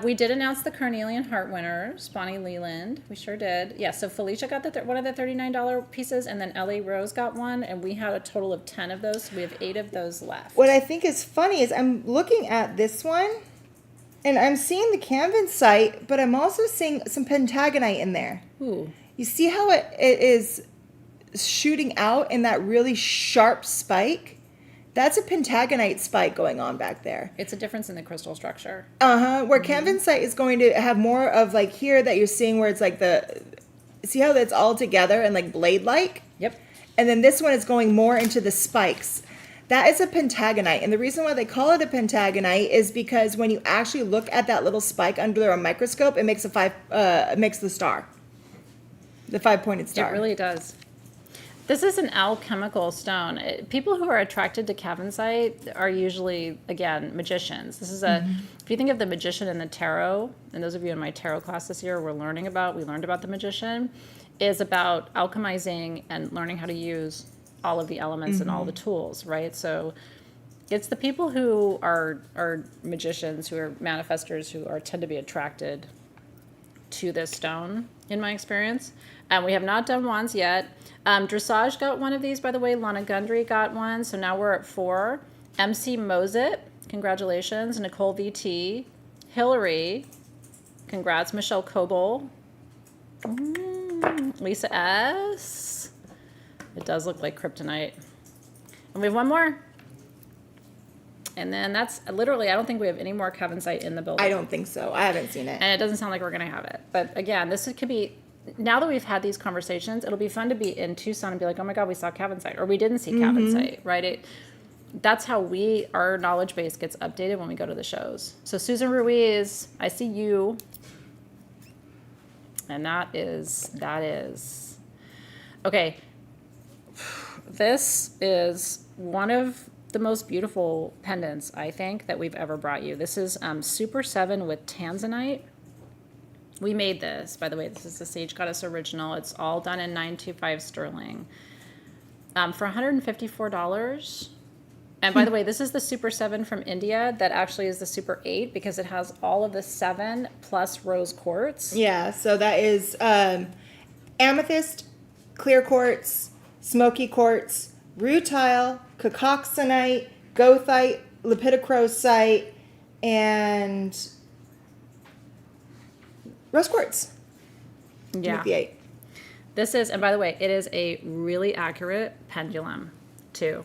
We did announce the Carnelian Heart winners, Bonnie Leland. We sure did. Yeah, so Felicia got one of the $39 pieces, and then Ellie Rose got one, and we had a total of 10 of those, so we have 8 of those left. What I think is funny is I'm looking at this one, and I'm seeing the canvasite, but I'm also seeing some pentagonite in there. Ooh. You see how it is shooting out in that really sharp spike? That's a pentagonite spike going on back there. It's a difference in the crystal structure. Where canvasite is going to have more of like here that you're seeing where it's like see how that's all together and like blade-like? Yep. And then this one is going more into the spikes. That is a pentagonite. And the reason why they call it a pentagonite is because when you actually look at that little spike under a microscope, it makes the star. The 5-pointed star. It really does. This is an alchemical stone. People who are attracted to cavensite are usually, again, magicians. This is if you think of the magician in the tarot, and those of you in my tarot class this year we learned about the magician, is about alchemizing and learning how to use all of the elements and all the tools, right? So it's the people who are magicians, who are manifestors, who tend to be attracted to this stone, in my experience. We have not done wands yet. Dressage got one of these, by the way. Lana Gundry got one, so now we're at 4. MC Mosit, congratulations. Nicole VT. Hillary, congrats. Michelle Coble. Lisa S. It does look like kryptonite. And we have one more. And then that's literally, I don't think we have any more cavensite in the building. I don't think so. I haven't seen it. And it doesn't sound like we're going to have it. But again, this could be, now that we've had these conversations, it'll be fun to be in Tucson and be like, oh my God, we saw cavensite, or we didn't see cavensite, right? That's how our knowledge base gets updated when we go to the shows. So Susan Ruiz, I see you. And that is. Okay. This is one of the most beautiful pendants, I think, that we've ever brought you. This is Super 7 with tanzanite. We made this, by the way. This is the Sage Goddess original. It's all done in 925 sterling for $154. And by the way, this is the Super 7 from India that actually is the Super 8 because it has all of the 7 plus rose quartz. Yeah, so that is amethyst, clear quartz, smoky quartz, rutile, cacoxenite, goethite, lepidocrosite, and rose quartz. Yeah. With the 8. This is, and by the way, it is a really accurate pendulum too.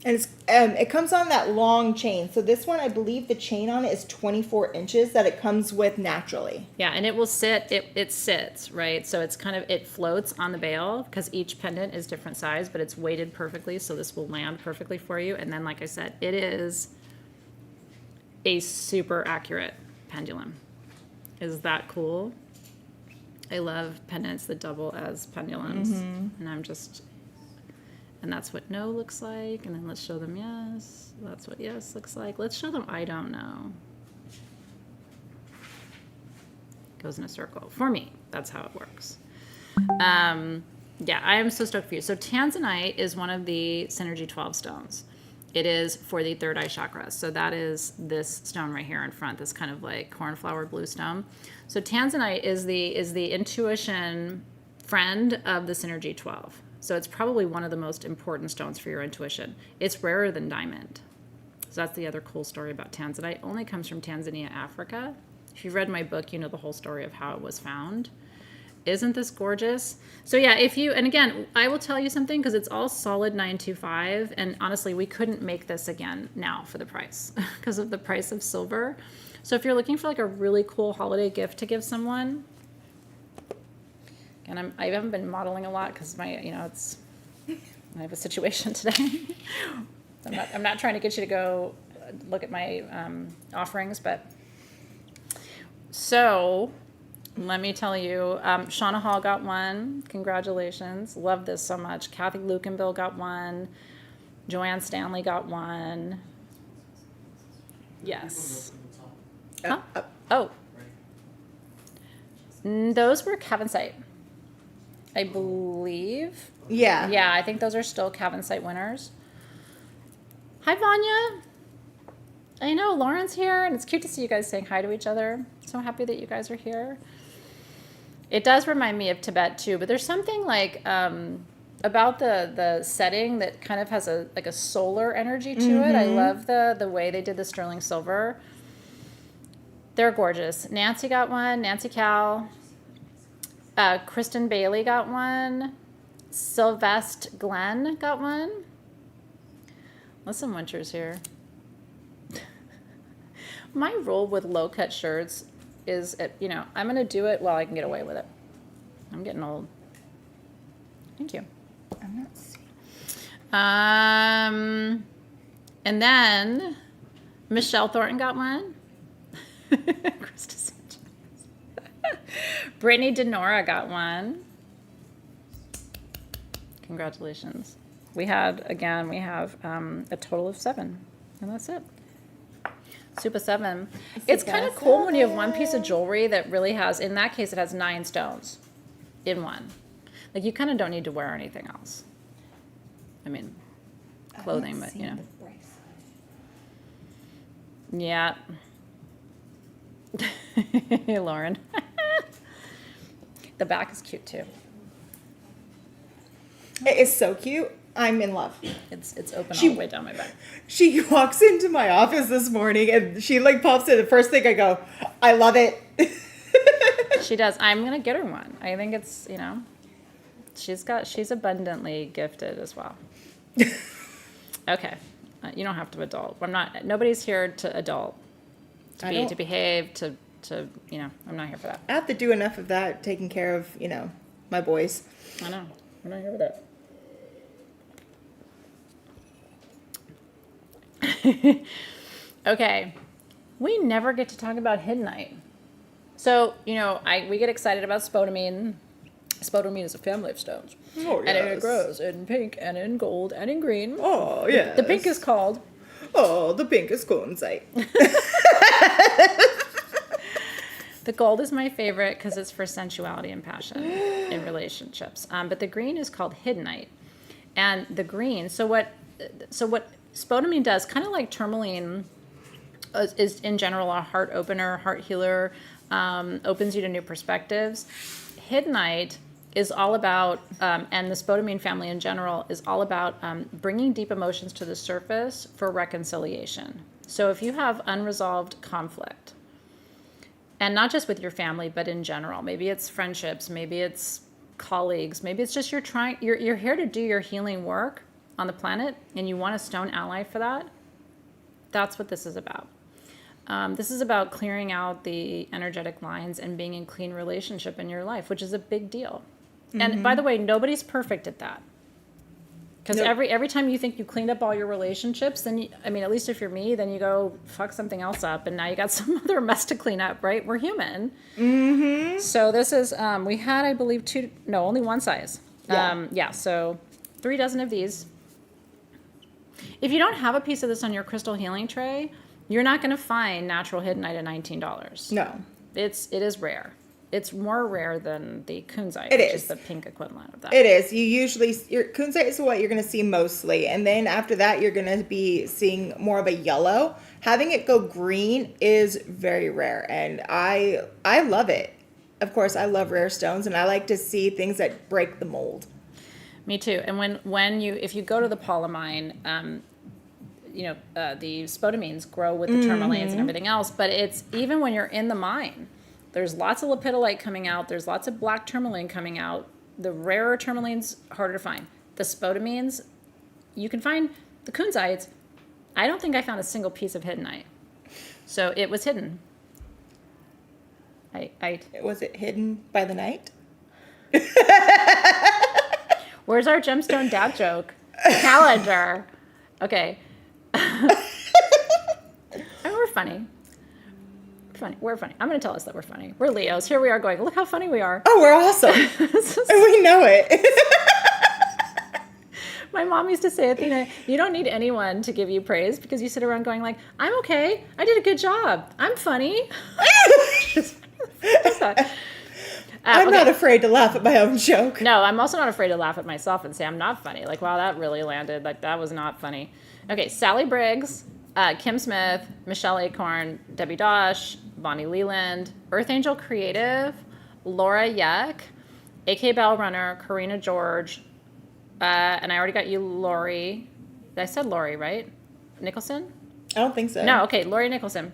And it comes on that long chain. So this one, I believe the chain on it is 24 inches that it comes with naturally. Yeah, and it will sit, it sits, right? So it's kind of, it floats on the bail because each pendant is different size, but it's weighted perfectly. So this will land perfectly for you. And then, like I said, it is a super accurate pendulum. Is that cool? I love pendants that double as pendulums. And I'm just... And that's what no looks like. And then let's show them yes. That's what yes looks like. Let's show them I don't know. Goes in a circle. For me, that's how it works. Yeah, I am so stoked for you. So tanzanite is one of the Synergy 12 stones. It is for the third eye chakra. So that is this stone right here in front, this kind of like cornflower blue stone. So tanzanite is the intuition friend of the Synergy 12. So it's probably one of the most important stones for your intuition. It's rarer than diamond. So that's the other cool story about tanzanite. It only comes from Tanzania, Africa. If you've read my book, you know the whole story of how it was found. Isn't this gorgeous? So yeah, and again, I will tell you something because it's all solid 925. And honestly, we couldn't make this again now for the price because of the price of silver. So if you're looking for like a really cool holiday gift to give someone, And I haven't been modeling a lot because I have a situation today. I'm not trying to get you to go look at my offerings, but so let me tell you, Shauna Hall got one. Congratulations. Love this so much. Kathy Lucanville got one. Joanne Stanley got one. Yes. Huh? Oh. Those were Cavinsite, I believe. Yeah. Yeah, I think those are still Cavinsite winners. Hi, Vanya. I know Lauren's here, and it's cute to see you guys saying hi to each other. So happy that you guys are here. It does remind me of Tibet too, but there's something like about the setting that kind of has a solar energy to it. I love the way they did the sterling silver. They're gorgeous. Nancy got one. Nancy Cal. Kristen Bailey got one. Sylvester Glenn got one. Listen, Winter's here. My rule with low-cut shirts is, I'm going to do it while I can get away with it. I'm getting old. Thank you. I'm not seeing. And then Michelle Thornton got one. Krista Sanchez. Brittany Denora got one. Congratulations. We have a total of 7, and that's it. Super 7. It's kind of cool when you have one piece of jewelry that really has, in that case, it has 9 stones in one. Like, you kind of don't need to wear anything else. I mean, clothing, but, Yeah. Hey, Lauren. The back is cute, too. It is so cute. I'm in love. It's open all the way down my back. She walks into my office this morning and she pops in. The first thing I go, I love it. She does. I'm going to get her one. I think it's, she's abundantly gifted as well. Okay. You don't have to adult. Nobody's here to adult. To behave, I'm not here for that. I have to do enough of that, taking care of, my boys. I know. I'm not here for that. Okay. We never get to talk about Hiddenite. So, we get excited about spodumene. Spodumene is a family of stones. Oh, yes. And it grows in pink and in gold and in green. Oh, yes. The pink is called... Oh, the pink is quartzite. The gold is my favorite because it's for sensuality and passion in relationships. But the green is called Hiddenite. And the green, so what spodumene does, kind of like tourmaline is in general a heart opener, heart healer, opens you to new perspectives. Hiddenite is all about, and the spodumene family in general is all about bringing deep emotions to the surface for reconciliation. So if you have unresolved conflict, and not just with your family, but in general, maybe it's friendships, maybe it's colleagues, maybe it's just you're here to do your healing work on the planet, and you want a stone ally for that. That's what this is about. This is about clearing out the energetic lines and being in clean relationship in your life, which is a big deal. Mm-hmm. And by the way, nobody's perfect at that. Because every time you think you cleaned up all your relationships, then at least if you're me, then you go fuck something else up, and now you got some other mess to clean up, right? We're human. Mm-hmm. So this is, we had, I believe, only one size. Yeah. So 3 dozen of these. If you don't have a piece of this on your crystal healing tray, you're not going to find natural Hiddenite at $19. No. It is rare. It's more rare than the kunzite, which is the pink equivalent of that. It is. Your kunzite is what you're going to see mostly. And then after that, you're going to be seeing more of a yellow. Having it go green is very rare. And I love it. Of course, I love rare stones, and I like to see things that break the mold. Me too. And if you go to the polyamine, the spodumines grow with the tourmalines and everything else. But it's even when you're in the mine, there's lots of lepidolite coming out. There's lots of black tourmaline coming out. The rarer tourmalines, harder to find. The spodumines, you can find. The kunzites, I don't think I found a single piece of Hiddenite. So it was hidden. Was it hidden by the night? Where's our gemstone dad joke? Calendar. Okay. I mean, we're funny. We're funny. I'm going to tell us that we're funny. We're Leos. Here we are going, look how funny we are. Oh, we're awesome. And we know it. My mom used to say, Athena, you don't need anyone to give you praise because you sit around going like, I'm okay. I did a good job. I'm funny. I'm okay. not afraid to laugh at my own joke. No, I'm also not afraid to laugh at myself and say I'm not funny. Like, wow, that really landed. Like, that was not funny. Okay, Sally Briggs, Kim Smith, Michelle Acorn, Debbie Dosh, Bonnie Leland, Earth Angel Creative, Laura Yeck, AK Bell Runner, Karina George, and I already got you, Lori. I said Lori, right? Nicholson? I don't think so. No, okay, Lori Nicholson.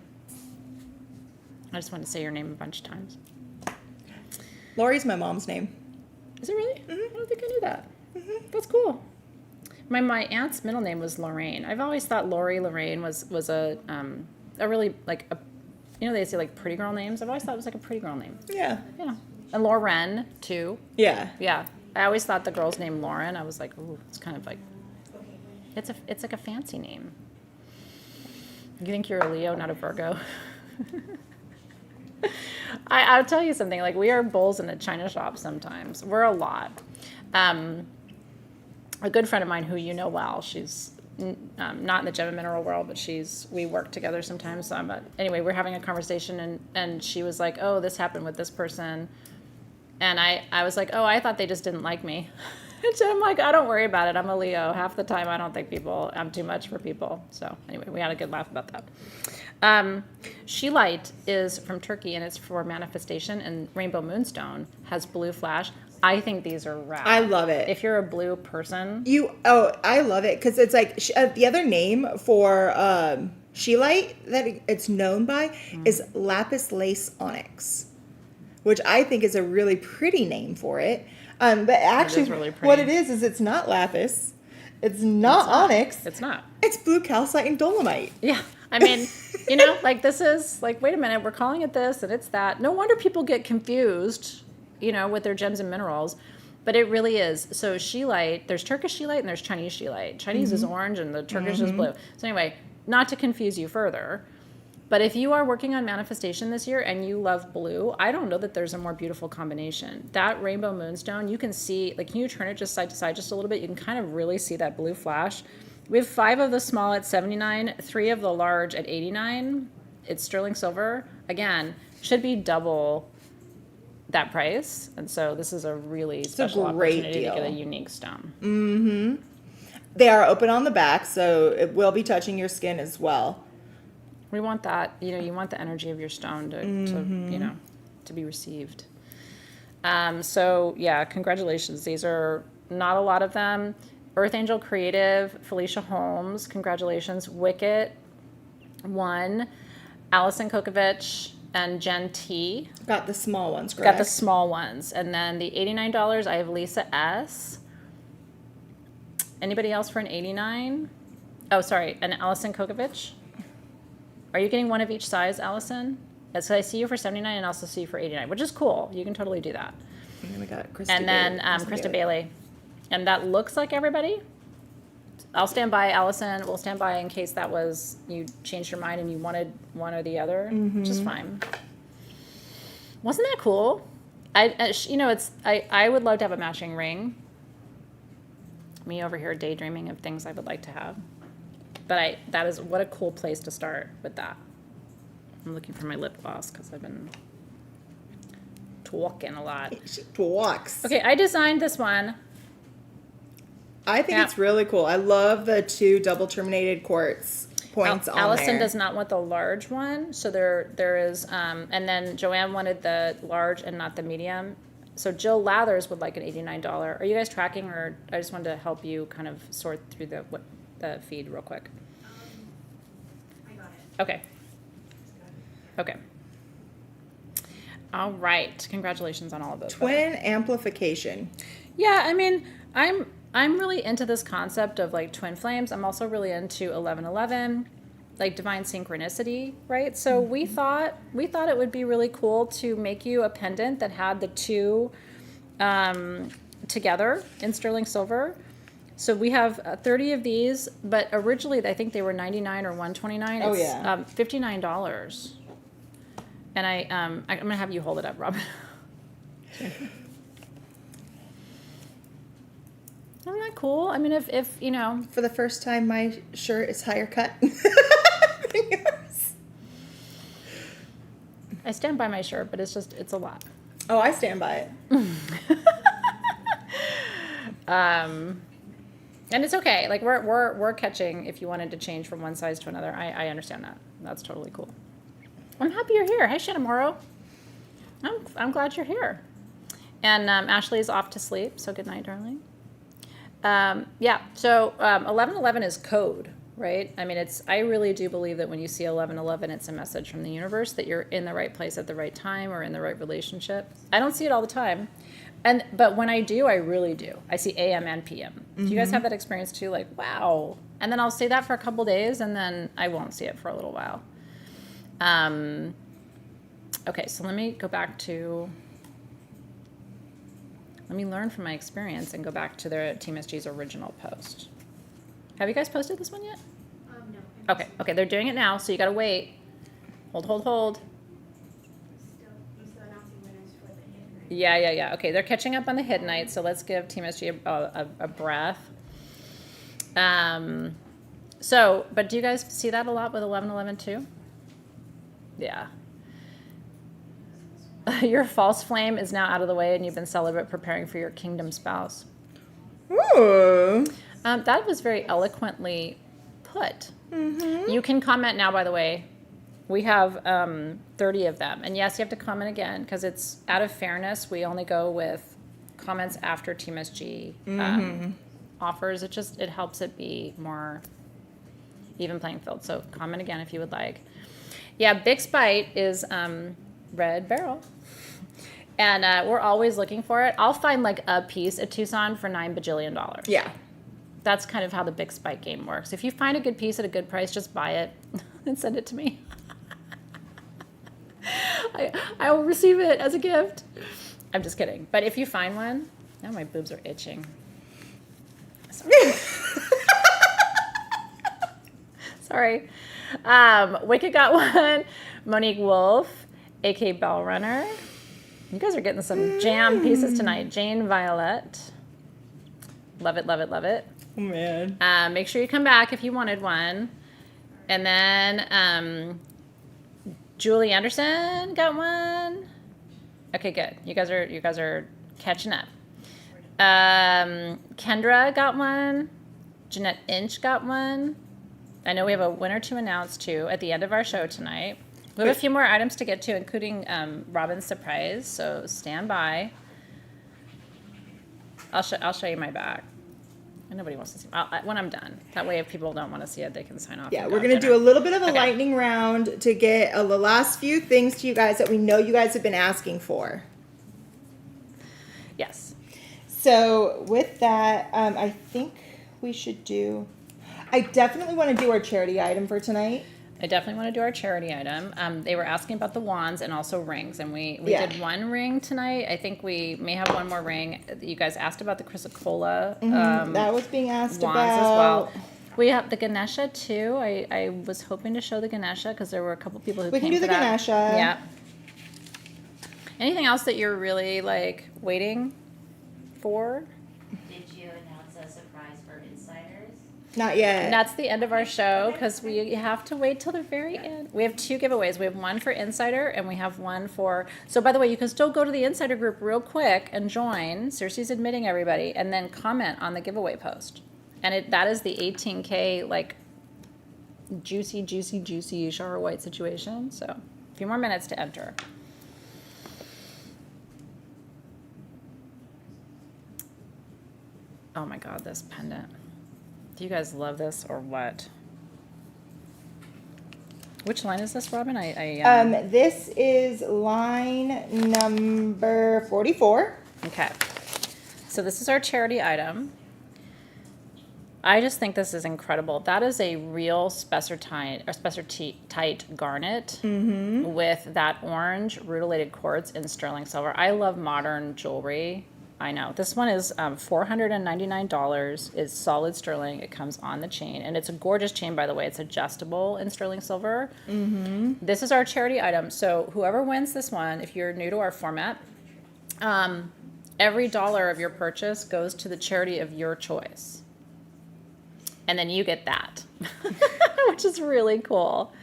I just wanted to say your name a bunch of times. Lori's my mom's name. Is it really? I don't think I knew that. That's cool. My aunt's middle name was Lorraine. I've always thought Lorraine was a really like a, you know, they say like pretty girl names. I've always thought it was like a pretty girl name. Yeah. Yeah. And Lauren too. Yeah. Yeah. I always thought the girl's name Lauren. I was like, ooh, it's kind of like it's like a fancy name. You think you're a Leo, not a Virgo? I'll tell you something. Like, we are bulls in a china shop sometimes. We're a lot. A good friend of mine who you know well, she's not in the gem and mineral world, but we work together sometimes. So anyway, we're having a conversation, and she was like, oh, this happened with this person. And I was like, oh, I thought they just didn't like me. And so I'm like, I don't worry about it. I'm a Leo. Half the time, I don't think I'm too much for people. So anyway, we had a good laugh about that. Shungite is from Turkey, and it's for manifestation, and Rainbow Moonstone has blue flash. I think these are rad. I love it. If you're a blue person. I love it because it's like the other name for Shungite that it's known by is lapis lace onyx, which I think is a really pretty name for it. But actually, really pretty. what it is it's not lapis, it's not onyx, It's not. it's blue calcite and dolomite. Yeah. I mean, you know, like this is like, wait a minute, we're calling it this and it's that. No wonder people get confused, you know, with their gems and minerals. But it really is. So Shungite, there's Turkish Shungite and there's Chinese Shungite. Chinese is orange and the Turkish is blue. So anyway, not to confuse you further, but if you are working on manifestation this year and you love blue, I don't know that there's a more beautiful combination. That Rainbow Moonstone, you can see, like, can you turn it just side to side just a little bit? You can kind of really see that blue flash. We have 5 of the small at $79, 3 of the large at $89. It's sterling silver. Again, should be double that price. And so this is a really special opportunity to get a unique stone. They are open on the back, so it will be touching your skin as well. We want that, you know, you want the energy of your stone to you know, to be received. So yeah, congratulations. These are not a lot of them. Earth Angel Creative, Felicia Holmes, congratulations. Wicket, 1. Allison Kokovich and Jen T. Got the small ones, correct? Got the small ones. And then the $89, I have Lisa S. Anybody else for an $89? Oh, sorry, and Allison Kokovich. Are you getting one of each size, Allison? So I see you for $79 and also see you for $89, which is cool. You can totally do that. And then we got Krista And then Krista Bailey. And that looks like everybody. I'll stand by, Allison. We'll stand by in case that was, you changed your mind and you wanted one or the other, which is fine. Wasn't that cool? You know, I would love to have a matching ring. Me over here daydreaming of things I would like to have. But that is, what a cool place to start with that. I'm looking for my lip gloss because I've been talking a lot. She talks. Okay, I designed this one. I think it's really cool. I love the 2 double terminated quartz points on Allison there. does not want the large one, so there is, and then Joanne wanted the large and not the medium. So Jill Lathers would like an $89. Are you guys tracking, or I just wanted to help you kind of sort through the feed real quick? I got it. Okay. Okay. All right. Congratulations on all of those. Twin amplification. Yeah, I mean, I'm really into this concept of like twin flames. I'm also really into 1111, like divine synchronicity, right? So we thought it would be really cool to make you a pendant that had the 2 together in sterling silver. So we have 30 of these, but originally I think they were $99 or $129. Oh, It's, yeah. $59. And I'm gonna have you hold it up, Robin. Isn't that cool? I mean, if you know, For the first time, my shirt is higher cut than yours. I stand by my shirt, but it's a lot. Oh, I stand by it. And it's okay. Like we're catching if you wanted to change from one size to another. I understand that. That's totally cool. I'm happy you're here. Hi, Shannon Morrow. I'm glad you're here. And Ashley's off to sleep, so good night, darling. Yeah, so 1111 is code, right? I mean, I really do believe that when you see 1111, it's a message from the universe that you're in the right place at the right time or in the right relationship. I don't see it all the time. But when I do, I really do. I see AM and PM. Do you guys have that experience too? Like, wow. And then I'll say that for a couple days, and then I won't see it for a little while. Okay, so let me go back to... Let me learn from my experience and go back to the Team SG's original post. Have you guys posted this one yet? No. Okay, they're doing it now, so you gotta wait. Hold. I'm still announcing winners for the hidden right? Yeah. Okay, they're catching up on the Hiddenite, so let's give Team SG a breath. But do you guys see that a lot with 1111 too? Yeah. Your false flame is now out of the way, and you've been celibate preparing for your kingdom spouse. Ooh. That was very eloquently put. Mm-hmm. You can comment now, by the way. We have 30 of them. And yes, you have to comment again, because it's out of fairness. We only go with comments after Team SG offers. It helps it be more even playing field. So comment again if you would like. Yeah, Big Spite is red beryl. And we're always looking for it. I'll find like a piece at Tucson for $9 bajillion. Yeah. That's kind of how the Big Spike game works. If you find a good piece at a good price, just buy it and send it to me. I will receive it as a gift. I'm just kidding. But if you find one, now my boobs are itching. Sorry. Wicked got one. Monique Wolf, A.K. Bell Runner. You guys are getting some jam pieces tonight. Jane Violet. Love it. Oh, man. Make sure you come back if you wanted one. And then Julie Anderson got one. Okay, good. You guys are catching up. Kendra got one. Jeanette Inch got one. I know we have a winner to announce too at the end of our show tonight. We have a few more items to get to, including Robin's surprise. So stand by. I'll show you my bag. Nobody wants to see it. When I'm done. That way, if people don't want to see it, they can sign off. Yeah, we're going to do a little bit of a lightning round to get the last few things to you guys that we know you guys have been asking for. Yes. So with that, I think we should do... I definitely want to do our charity item for tonight. I definitely want to do our charity item. They were asking about the wands and also rings, and we did one ring tonight. I think we may have one more ring. You guys asked about the chrysocolla. That was being asked wands about. as well. We have the Ganesha too. I was hoping to show the Ganesha because there were a couple people who We came can do for the that. Ganesha. Yeah. Anything else that you're really like waiting for? Did you announce a surprise for insiders? Not yet. And that's the end of our show because we have to wait till the very end. We have 2 giveaways. We have one for Insider and we have one for... So, by the way, you can still go to the Insider group real quick and join. Circe's admitting everybody. And then comment on the giveaway post. And that is the 18K, like, juicy shower white situation. So, a few more minutes to enter. Oh my God, this pendant. Do you guys love this or what? Which line is this, Robin? This is line number 44. Okay. So this is our charity item. I just think this is incredible. That is a real Specimens garnet with that orange rutilated quartz in sterling silver. I love modern jewelry. I know. This one is $499. It's solid sterling. It comes on the chain. And it's a gorgeous chain, by the way. It's adjustable in sterling silver. Mm-hmm. This is our charity item. So whoever wins this one, if you're new to our format, every dollar of your purchase goes to the charity of your choice. And then you get that, which is really cool.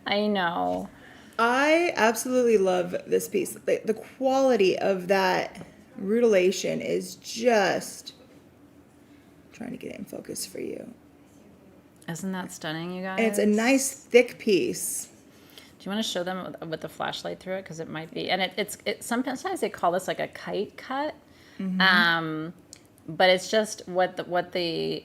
I know. I absolutely love this piece. The quality of that rutilation is just trying to get it in focus for you. Isn't that stunning, you guys? And it's a nice thick piece. Do you want to show them with the flashlight through it? Because it might be, and it's sometimes they call this like a kite cut, but it's just what the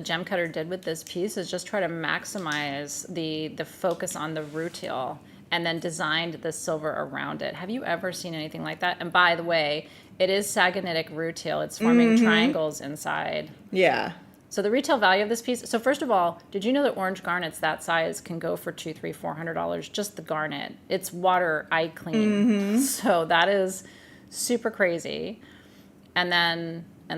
gem cutter did with this piece is just try to maximize the focus on the rutile, and then designed the silver around it. Have you ever seen anything like that? And by the way, it is sagonitic rutile. It's forming triangles inside. Yeah. So the retail value of this piece. So first of all, did you know that orange garnets that size can go for $200, $300, $400? Just the garnet. It's water eye clean. So that is super crazy. And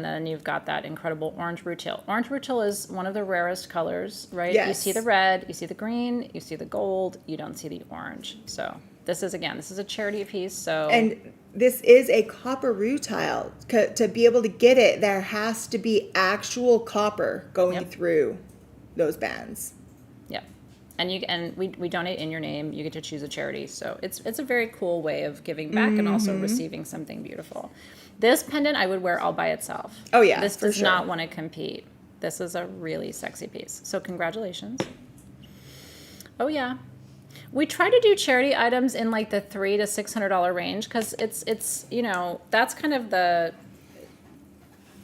then you've got that incredible orange rutile. Orange rutile is one of the rarest colors, right? Yes. You see the red, you see the green, you see the gold. You don't see the orange. So this is a charity piece. So And this is a copper rutile. To be able to get it, there has to be actual copper going through those bands. yeah, and we donate in your name. You get to choose a charity. So it's a very cool way of giving back and also receiving something beautiful. This pendant I would wear all by itself. Oh, yeah, This for does sure. not want to compete. This is a really sexy piece. So congratulations. Oh yeah. We try to do charity items in like the $300 to $600 range because it's that's kind of the,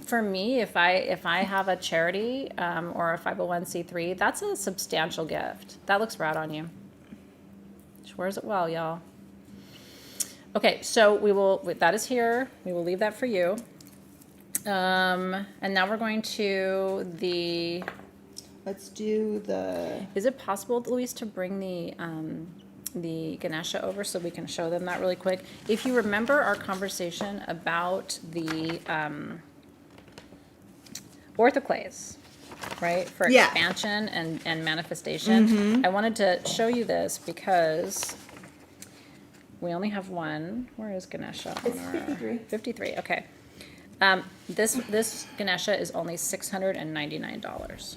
for me, if I have a charity or a 501c3, that's a substantial gift. That looks rad on you. She wears it well, y'all. Okay, so that is here. We will leave that for you. And now we're going to the. Let's do the... Is it possible, Louise, to bring the Ganesha over so we can show them that really quick? If you remember our conversation about the orthoclase, right, for expansion and manifestation, I wanted to show you this because we only have one. Where is Ganesha? It's 53. 53, okay. This Ganesha is only $699.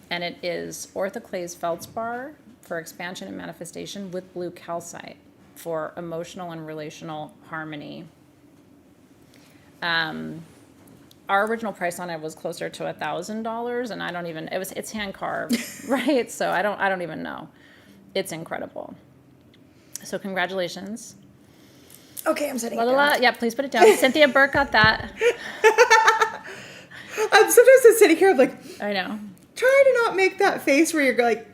And it is orthoclase feldspar for expansion and manifestation with blue calcite for emotional and relational harmony. Our original price on it was closer to $1,000, and I don't even. It's hand carved, right? So I don't even know. It's incredible. So congratulations. Okay, I'm setting La, it la, down. la. Yeah, please put it down. Cynthia Burke got that. I'm sometimes sitting here, I'm like, I know. try to not make that face where you're like,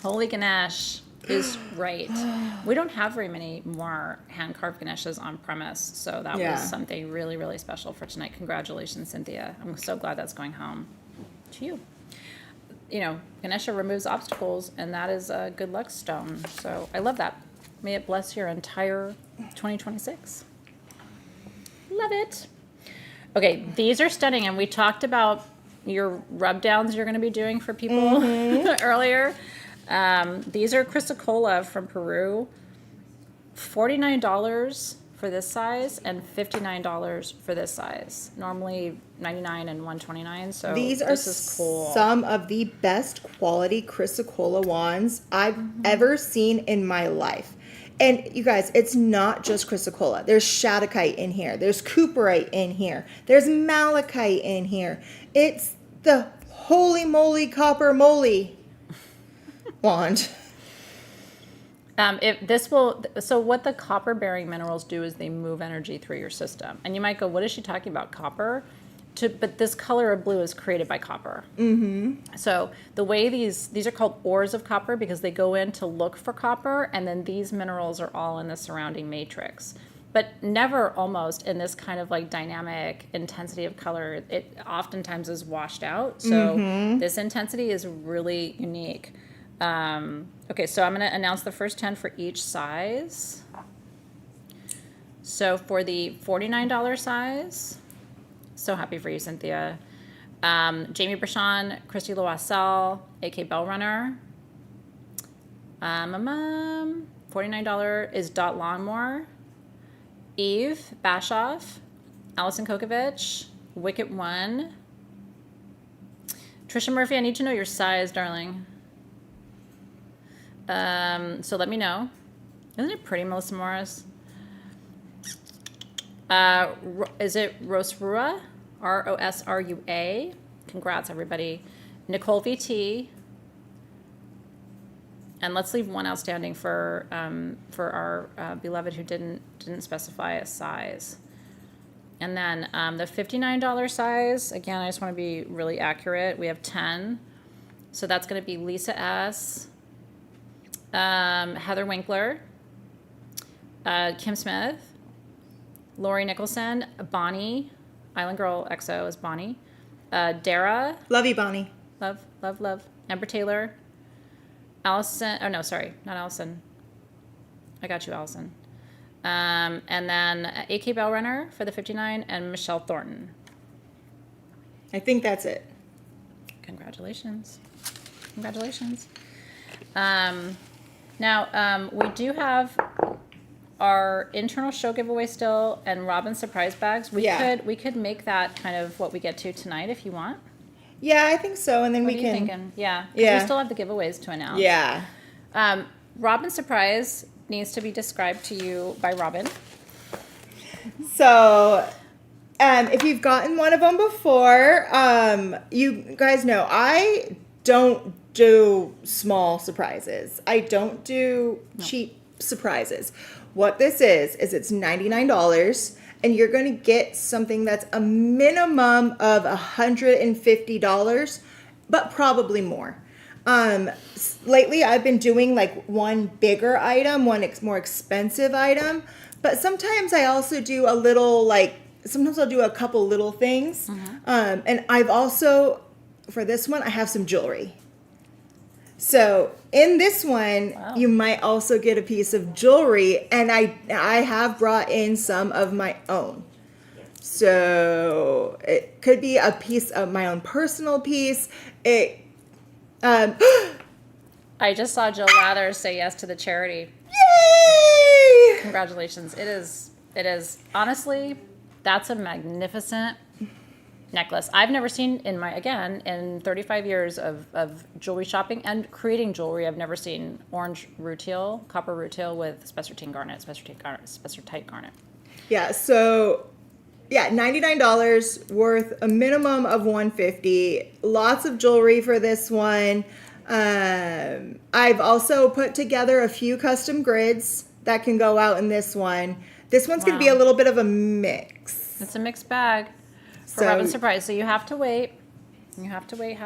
Holy Ganesh is right. We don't have very many more hand-carved Ganeshas on premise, so that was something really, really special for tonight. Congratulations, Cynthia. I'm so glad that's going home to you. You know, Ganesha removes obstacles, and that is a good luck stone. So I love that. May it bless your entire 2026. Love it. Okay, these are stunning, and we talked about your rub downs you're going to be doing for people earlier. These are Chrysocolla from Peru. $49 for this size and $59 for this size. Normally $99 and $129. So these are this is cool. some of the best quality Chrysocolla wands I've ever seen in my life. And you guys, it's not just Chrysocolla. There's Shadokite in here. There's Cooperite in here. There's Malachite in here. It's the holy moly copper moly wand. So what the copper bearing minerals do is they move energy through your system. And you might go, what is she talking about? Copper? But this color of blue is created by copper. Mm-hmm. So the way these are called ores of copper because they go in to look for copper, and then these minerals are all in the surrounding matrix. But never almost in this kind of like dynamic intensity of color. It oftentimes is washed out. So this intensity is really unique. Okay, so I'm going to announce the first 10 for each size. So for the $49 size, so happy for you, Cynthia. Jamie Brachon, Christy Loisel, AK Bellrunner. $49 is Dot Lawnmower. Eve Bashoff, Allison Kokovich, Wicket One. Trisha Murphy, I need to know your size, darling. So let me know. Isn't it pretty, Melissa Morris? Is it Rosrua? Rosrua. Congrats, everybody. Nicole VT. And let's leave one outstanding for our beloved who didn't specify a size. And then the $59 size, again, I just want to be really accurate. We have 10. So that's going to be Lisa S., Heather Winkler, Kim Smith, Lori Nicholson, Bonnie, Island Girl XO is Bonnie, Dara. Love you, Bonnie. Love, love, love. Amber Taylor. Allison, oh no, sorry, not Allison. I got you, Allison. And then AK Bellrunner for the 59 and Michelle Thornton. I think that's it. Congratulations. Congratulations. Now, we do have our internal show giveaway still and Robin surprise bags. We could make that kind of what we get to tonight if you want. Yeah, I think so. And then What we are you can. thinking? Yeah. 'Cause Yeah. we still have the giveaways to announce. Yeah. Robin's surprise needs to be described to you by Robin. So, if you've gotten one of them before, you guys know I don't do small surprises. I don't do cheap surprises. What this is it's $99 and you're going to get something that's a minimum of $150, but probably more. Lately I've been doing like one bigger item, one more expensive item, but sometimes I also do a little sometimes I'll do a couple little things. And I've also, for this one, I have some jewelry. So in this one, you might also get a piece of jewelry, and I have brought in some of my own. So it could be a piece of my own personal piece. I just saw Jill Lathers say yes to the charity. Yay! Congratulations. It is honestly, that's a magnificent necklace. I've never seen in 35 years of jewelry shopping and creating jewelry, I've never seen orange rutile, copper rutile with spessartine garnet, spessartite garnet. Yeah, so $99 worth a minimum of $150. Lots of jewelry for this one. I've also put together a few custom grids that can go out in this one. This one's going to be a little bit of a mix. It's a mixed bag for Robin's surprise. So you have to wait. You have to wait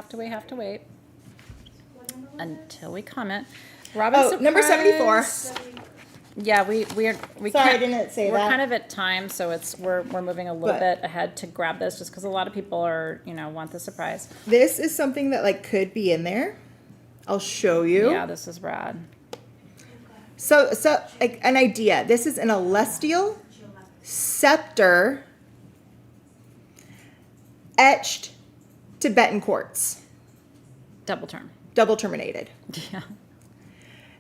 until we comment. Robin's surprise. Number 74. Yeah, we Sorry, can't, I didn't say we're that. kind of at time, so we're moving a little But- bit ahead to grab this just because a lot of people are want the surprise. This is something that could be in there. I'll show you. Yeah, this is rad. So an idea. This is an celestial scepter etched Tibetan quartz, Double term. double terminated. Yeah.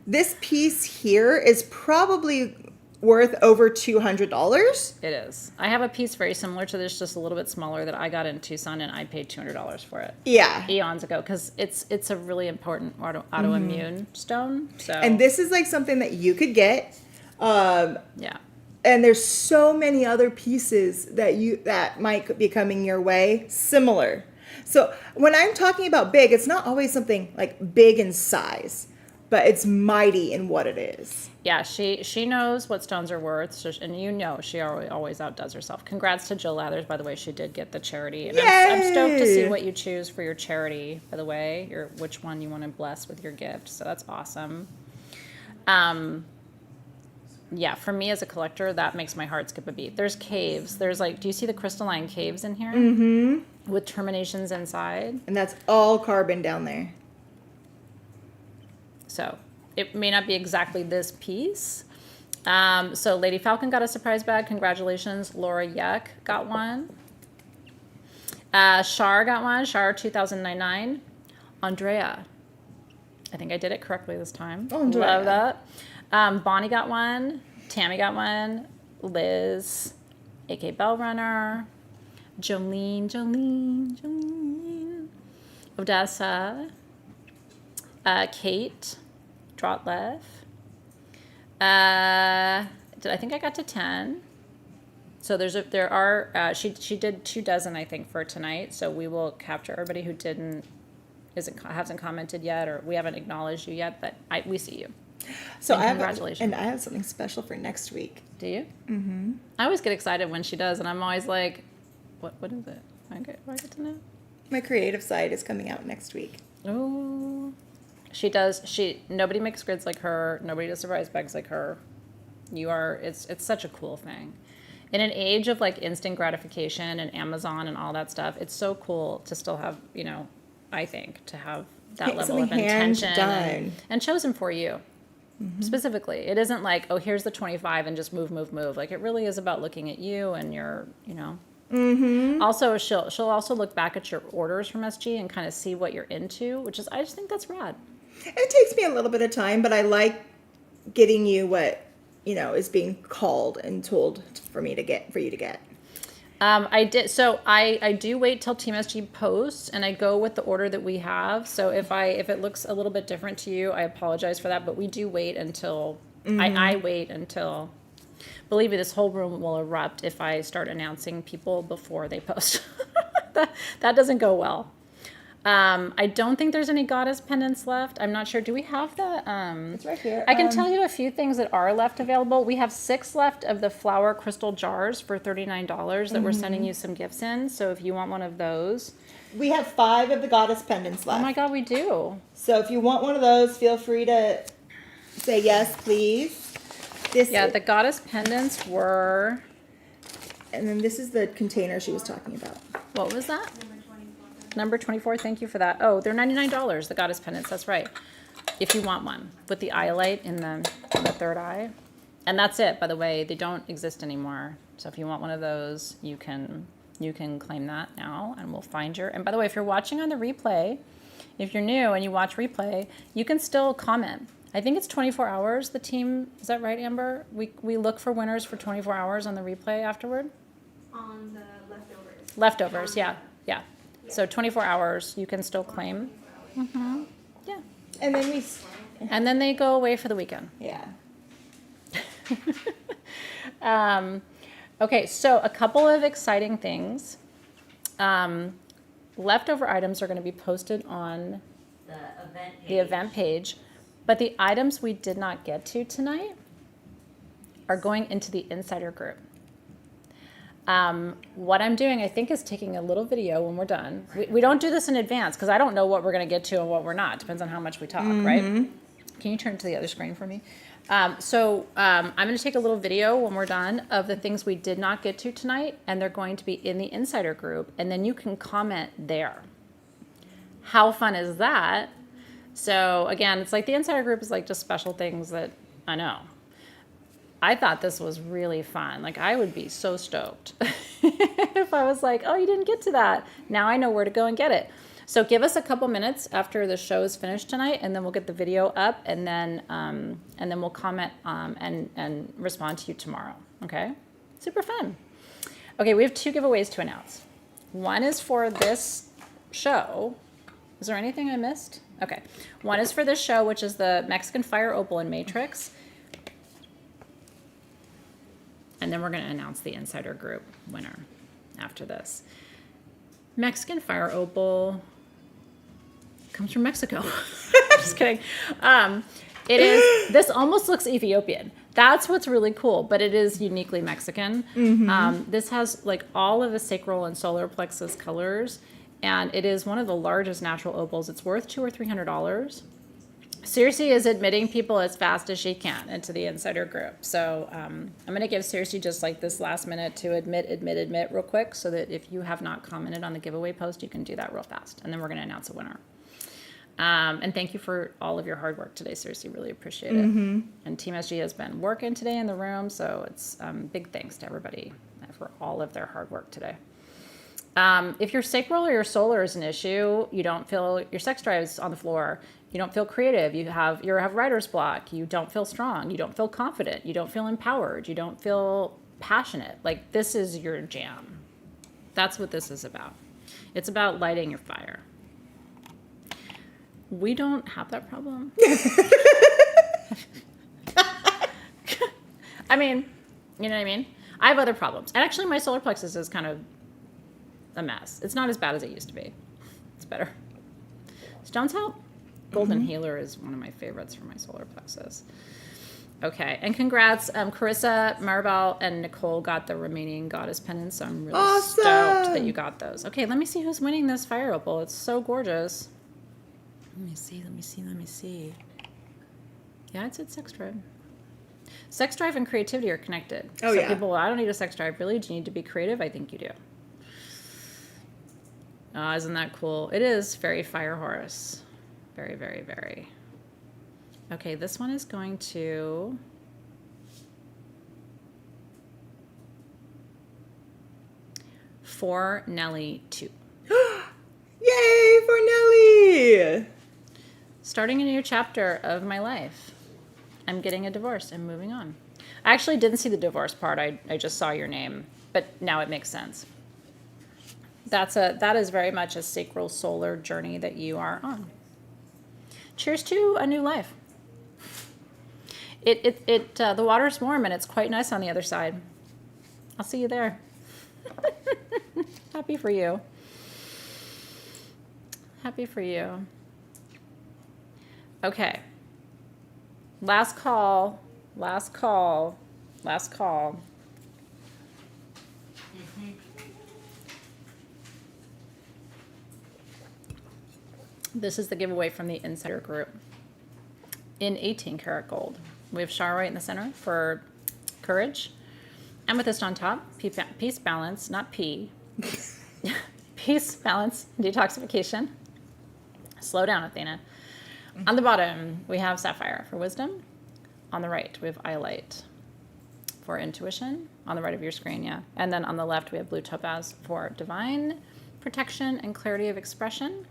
This piece here is probably worth over $200. It is. I have a piece very similar to this, just a little bit smaller, that I got in Tucson, and I paid $200 for it. Yeah. Eons ago, because it's a really important autoimmune stone. So And this is something that you could get. yeah. And there's so many other pieces that might be coming your way similar. So when I'm talking about big, it's not always something big in size, but it's mighty in what it is. Yeah, she knows what stones are worth, and she always outdoes herself. Congrats to Jill Lathers, by the way. She did get the charity, and I'm stoked to see what you choose for your charity. By the way, which one you want to bless with your gift. So that's awesome. Yeah, for me as a collector, that makes my heart skip a beat. There's caves. There's do you see the crystalline caves in here? Mm-hmm. With terminations inside. And that's all carbon down there. So it may not be exactly this piece, So Lady Falcon got a surprise bag. Congratulations. Laura Yuck got one. Shar got one. Shar 2099. Andrea. I think I did it correctly this time. Andrea. Love that. Bonnie got one. Tammy got one. Liz. AK Bell Runner. Jolene. Odessa. Kate. Trotlev. I think I got to 10. So she did 2 dozen, I think, for tonight. So we will capture everybody who hasn't commented yet, or we haven't acknowledged you yet, but we see you. So And congratulations. I have something special for next week. Do you? Mm-hmm. I always get excited when she does, and I'm always like, what is it? Do I get to know? My creative side is coming out next week. Oh. Nobody makes grids like her. Nobody does surprise bags like her. It's such a cool thing. In an age of like instant gratification and Amazon and all that stuff, it's so cool to still have, I think, to have that level of intention and chosen for you. Specifically. It isn't like, oh, here's the 25 and just move. Like, it really is about looking at you and your, Also, she'll also look back at your orders from SG and kind of see what you're into, I just think that's rad. It takes me a little bit of time, but I like getting you what, is being called and told for you to get. I did. So I do wait till Team SG posts, and I go with the order that we have. So if it looks a little bit different to you, I apologize for that. But we do wait until I wait until. Believe me, this whole room will erupt if I start announcing people before they post. that doesn't go well. I don't think there's any goddess pendants left. I'm not sure. Do we have the? It's right here. I can tell you a few things that are left available. We have 6 left of the flower crystal jars for $39 that we're sending you some gifts in. So if you want one of those. We have 5 of the goddess pendants left. Oh my God, we do. So if you want one of those, feel free to say yes, please. The goddess pendants were. And then this is the container she was talking about. What was that? Number 24. Number 24, thank you for that. Oh, they're $99, the goddess pendants, that's right. If you want one, with the eye light in the third eye. And that's it, by the way, they don't exist anymore. So if you want one of those, you can claim that now, and we'll find your, and by the way, if you're watching on the replay, if you're new and you watch replay, you can still comment. I think it's 24 hours, the team, is that right, Amber? We look for winners for 24 hours on the replay afterward? On the leftovers. Leftovers, yeah. So 24 hours, you can still claim. Yeah. And then And then they go away for the weekend. Yeah. Okay, so a couple of exciting things. Leftover items are going to be posted on the event page, but the items we did not get to tonight are going into the insider group. What I'm doing, I think, is taking a little video when we're done. We don't do this in advance because I don't know what we're going to get to and what we're not. Depends on how much we talk, right? Can you turn to the other screen for me? I'm going to take a little video when we're done of the things we did not get to tonight, and they're going to be in the insider group, and then you can comment there. How fun is that? So again, it's like the insider group is like just special things that I know. I thought this was really fun. Like, I would be so stoked if I was like, oh, you didn't get to that. Now I know where to go and get it. So give us a couple minutes after the show is finished tonight, and then we'll get the video up, and then we'll comment and respond to you tomorrow. Okay? Super fun. Okay, we have 2 giveaways to announce. One is for this show. Is there anything I missed? Okay. One is for this show, which is the Mexican Fire Opal and Matrix. And then we're going to announce the insider group winner after this. Mexican Fire Opal comes from Mexico. Just kidding. This almost looks Ethiopian. That's what's really cool, but it is uniquely Mexican. This has like all of the sacral and solar plexus colors, and it is one of the largest natural opals. It's worth $200 or $300. Circe is admitting people as fast as she can into the insider group. So I'm going to give Circe just like this last minute to admit real quick, so that if you have not commented on the giveaway post, you can do that real fast. And then we're going to announce a winner. And thank you for all of your hard work today. Seriously, really appreciate it. And Team SG has been working today in the room, so it's big thanks to everybody for all of their hard work today. If your sacral or your solar is an issue, you don't feel your sex drive's on the floor, you don't feel creative, you have writer's block, you don't feel strong, you don't feel confident, you don't feel empowered, you don't feel passionate, like this is your jam. That's what this is about. It's about lighting your fire. We don't have that problem. I mean, you know what I mean? I have other problems. And actually my solar plexus is kind of a mess. It's not as bad as it used to be. It's better. Stones help. Golden Healer is one of my favorites for my solar plexus. Okay, and congrats. Carissa, Maribel, and Nicole got the remaining goddess pendants, so I'm really stoked that you got those. Okay, let me see who's winning this fire opal. It's so gorgeous. Let me see. Yeah, it said sex drive. Sex drive and creativity are connected. Oh, so yeah. people, I don't need a sex drive. Really? Do you need to be creative? I think you do. Isn't that cool? It is very fire horse. Very, very, very. Okay, this one is going to... For Nelly 2. Yay for Nelly! Starting a new chapter of my life. I'm getting a divorce. I'm moving on. I actually didn't see the divorce part. I just saw your name, but now it makes sense. That is very much a sacral solar journey that you are on. Cheers to a new life. The water's warm and it's quite nice on the other side. I'll see you there. Happy for you. Happy for you. Okay. Last call. This is the giveaway from the Insider Group. In 18 karat gold. We have Shungite in the center for courage. Amethyst on top. Peace, balance, not pee. Peace, balance, detoxification. Slow down, Athena. On the bottom, we have sapphire for wisdom. On the right, we have iolite for intuition. On the right of your screen, yeah. And then on the left, we have blue topaz for divine protection and clarity of expression.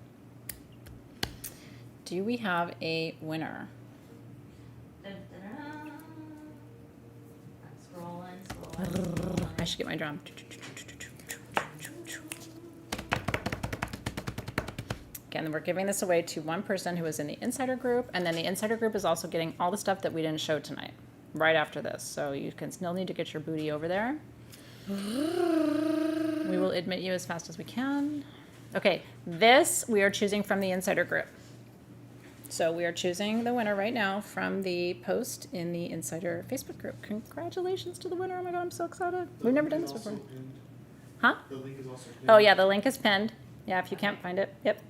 Do we have a winner? Dun, dun, dun. I'm scrolling. I should get my drum. Again, we're giving this away to one person who is in the Insider Group, and then the Insider Group is also getting all the stuff that we didn't show tonight, right after this. So you can still need to get your booty over there. We will admit you as fast as we can. Okay, this we are choosing from the Insider Group. So we are choosing the winner right now from the post in the Insider Facebook group. Congratulations to the winner. Oh my God, I'm so excited. We've never done this before. Huh? The link is also pinned. Oh yeah, the link is pinned. Yeah, if you can't find it. Yep.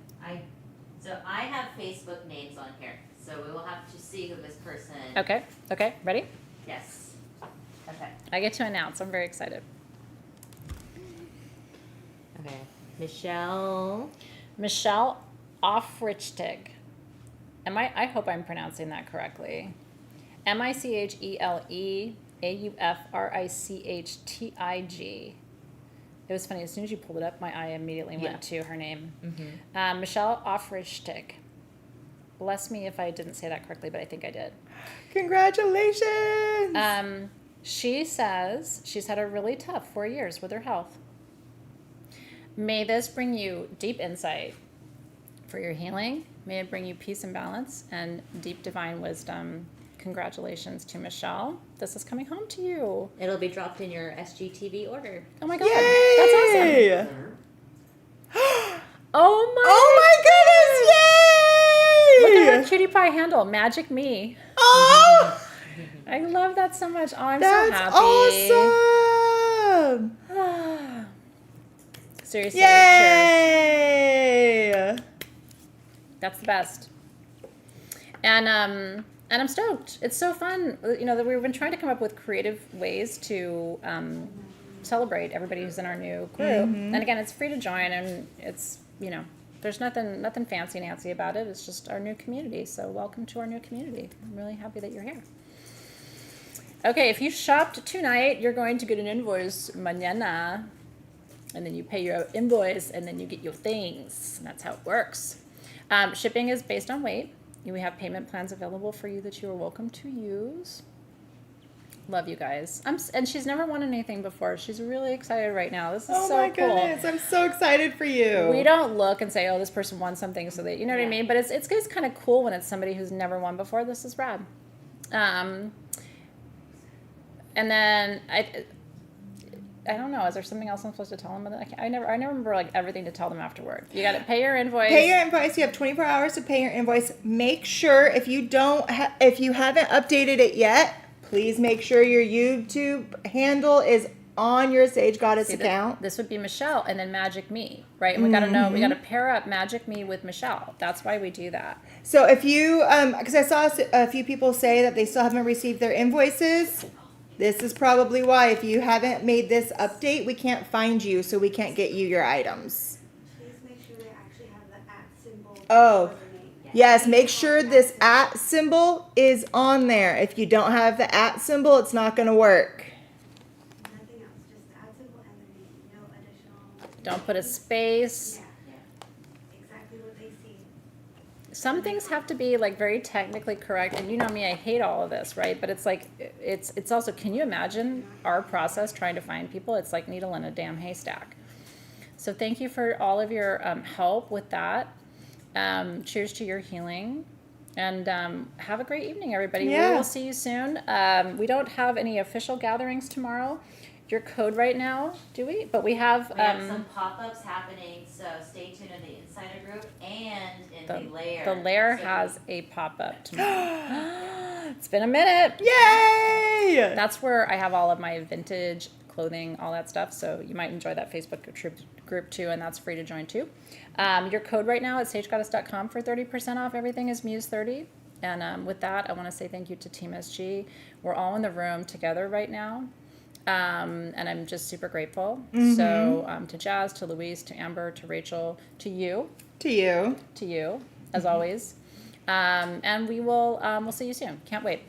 So I have Facebook names on here, so we will have to see who this person. Okay. Okay. Ready? Yes. Okay. I get to announce. I'm very excited. Okay. Michelle Offrichtig. I hope I'm pronouncing that correctly. MicheleAufrichtig. It was funny, as soon as you pulled it up, my eye immediately went to her name. Mm-hmm. Michelle Offrichtig. Bless me if I didn't say that correctly, but I think I did. Congratulations! She says she's had a really tough 4 years with her health. May this bring you deep insight for your healing. May it bring you peace and balance and deep divine wisdom. Congratulations to Michelle. This is coming home to you. It'll be dropped in your SGTV order. Oh my God. Yay! That's awesome. Oh my my goodness! Yay! Look at her cutie pie handle. Magic me. Oh! I love that so much. Oh, I'm That's so happy. awesome! Seriously. Cheers. Yay! That's the best. And I'm stoked. It's so fun. You know, that we've been trying to come up with creative ways to celebrate everybody who's in our new group. And again, it's free to join, and it's, you know, there's nothing fancy Nancy about it. It's just our new community. So welcome to our new community. I'm really happy that you're here. Okay, if you shopped tonight, you're going to get an invoice mañana, and then you pay your invoice, and then you get your things. And that's how it works. Shipping is based on weight. We have payment plans available for you that you are welcome to use. Love you guys. And she's never won anything before. She's really excited right now. This is so cool. Oh my goodness, I'm so excited for you. We don't look and say, oh, this person won something, so that, you know what I mean? But it's kind of cool when it's somebody who's never won before. This is rad. And then I don't know. Is there something else I'm supposed to tell them? I never remember like everything to tell them afterward. You got to pay your invoice. Pay your invoice. You have 24 hours to pay your invoice. Make sure if you haven't updated it yet, please make sure your YouTube handle is on your Sage Goddess account. This would be Michelle and then Magic Me, right? And we got to know, we got to pair up Magic Me with Michelle. That's why we do that. So if you, because I saw a few people say that they still haven't received their invoices. This is probably why. If you haven't made this update, we can't find you, so we can't get you your items. Please make sure they actually have the @ symbol. Oh. for the name. Yes, make sure this @ symbol is on there. If you don't have the @ symbol, it's not going to work. Nothing else, just the @ symbol and the name. No additional. Don't put a space. Yeah. Exactly what they see. Some things have to be like very technically correct, and you know me, I hate all of this, right? But it's like it's also, can you imagine our process trying to find people? It's like needle in a damn haystack. So thank you for all of your help with that. Cheers to your healing, and have a great evening, everybody. Yeah. We will see you soon. We don't have any official gatherings tomorrow. Your code right now, do we? But we have some pop-ups happening, so stay tuned in the Insider group and in the lair. The lair So has a pop-up tomorrow. It's been a minute. Yay! That's where I have all of my vintage clothing, all that stuff. So you might enjoy that Facebook group too, and that's free to join too. Your code right now at sagegoddess.com for 30% off. Everything is Muse30. And with that, I want to say thank you to Team SG. We're all in the room together right now. And I'm just super grateful. So to Jazz, to Louise, to Amber, to Rachel, to you, To you. as always. And we'll see you soon. Can't wait.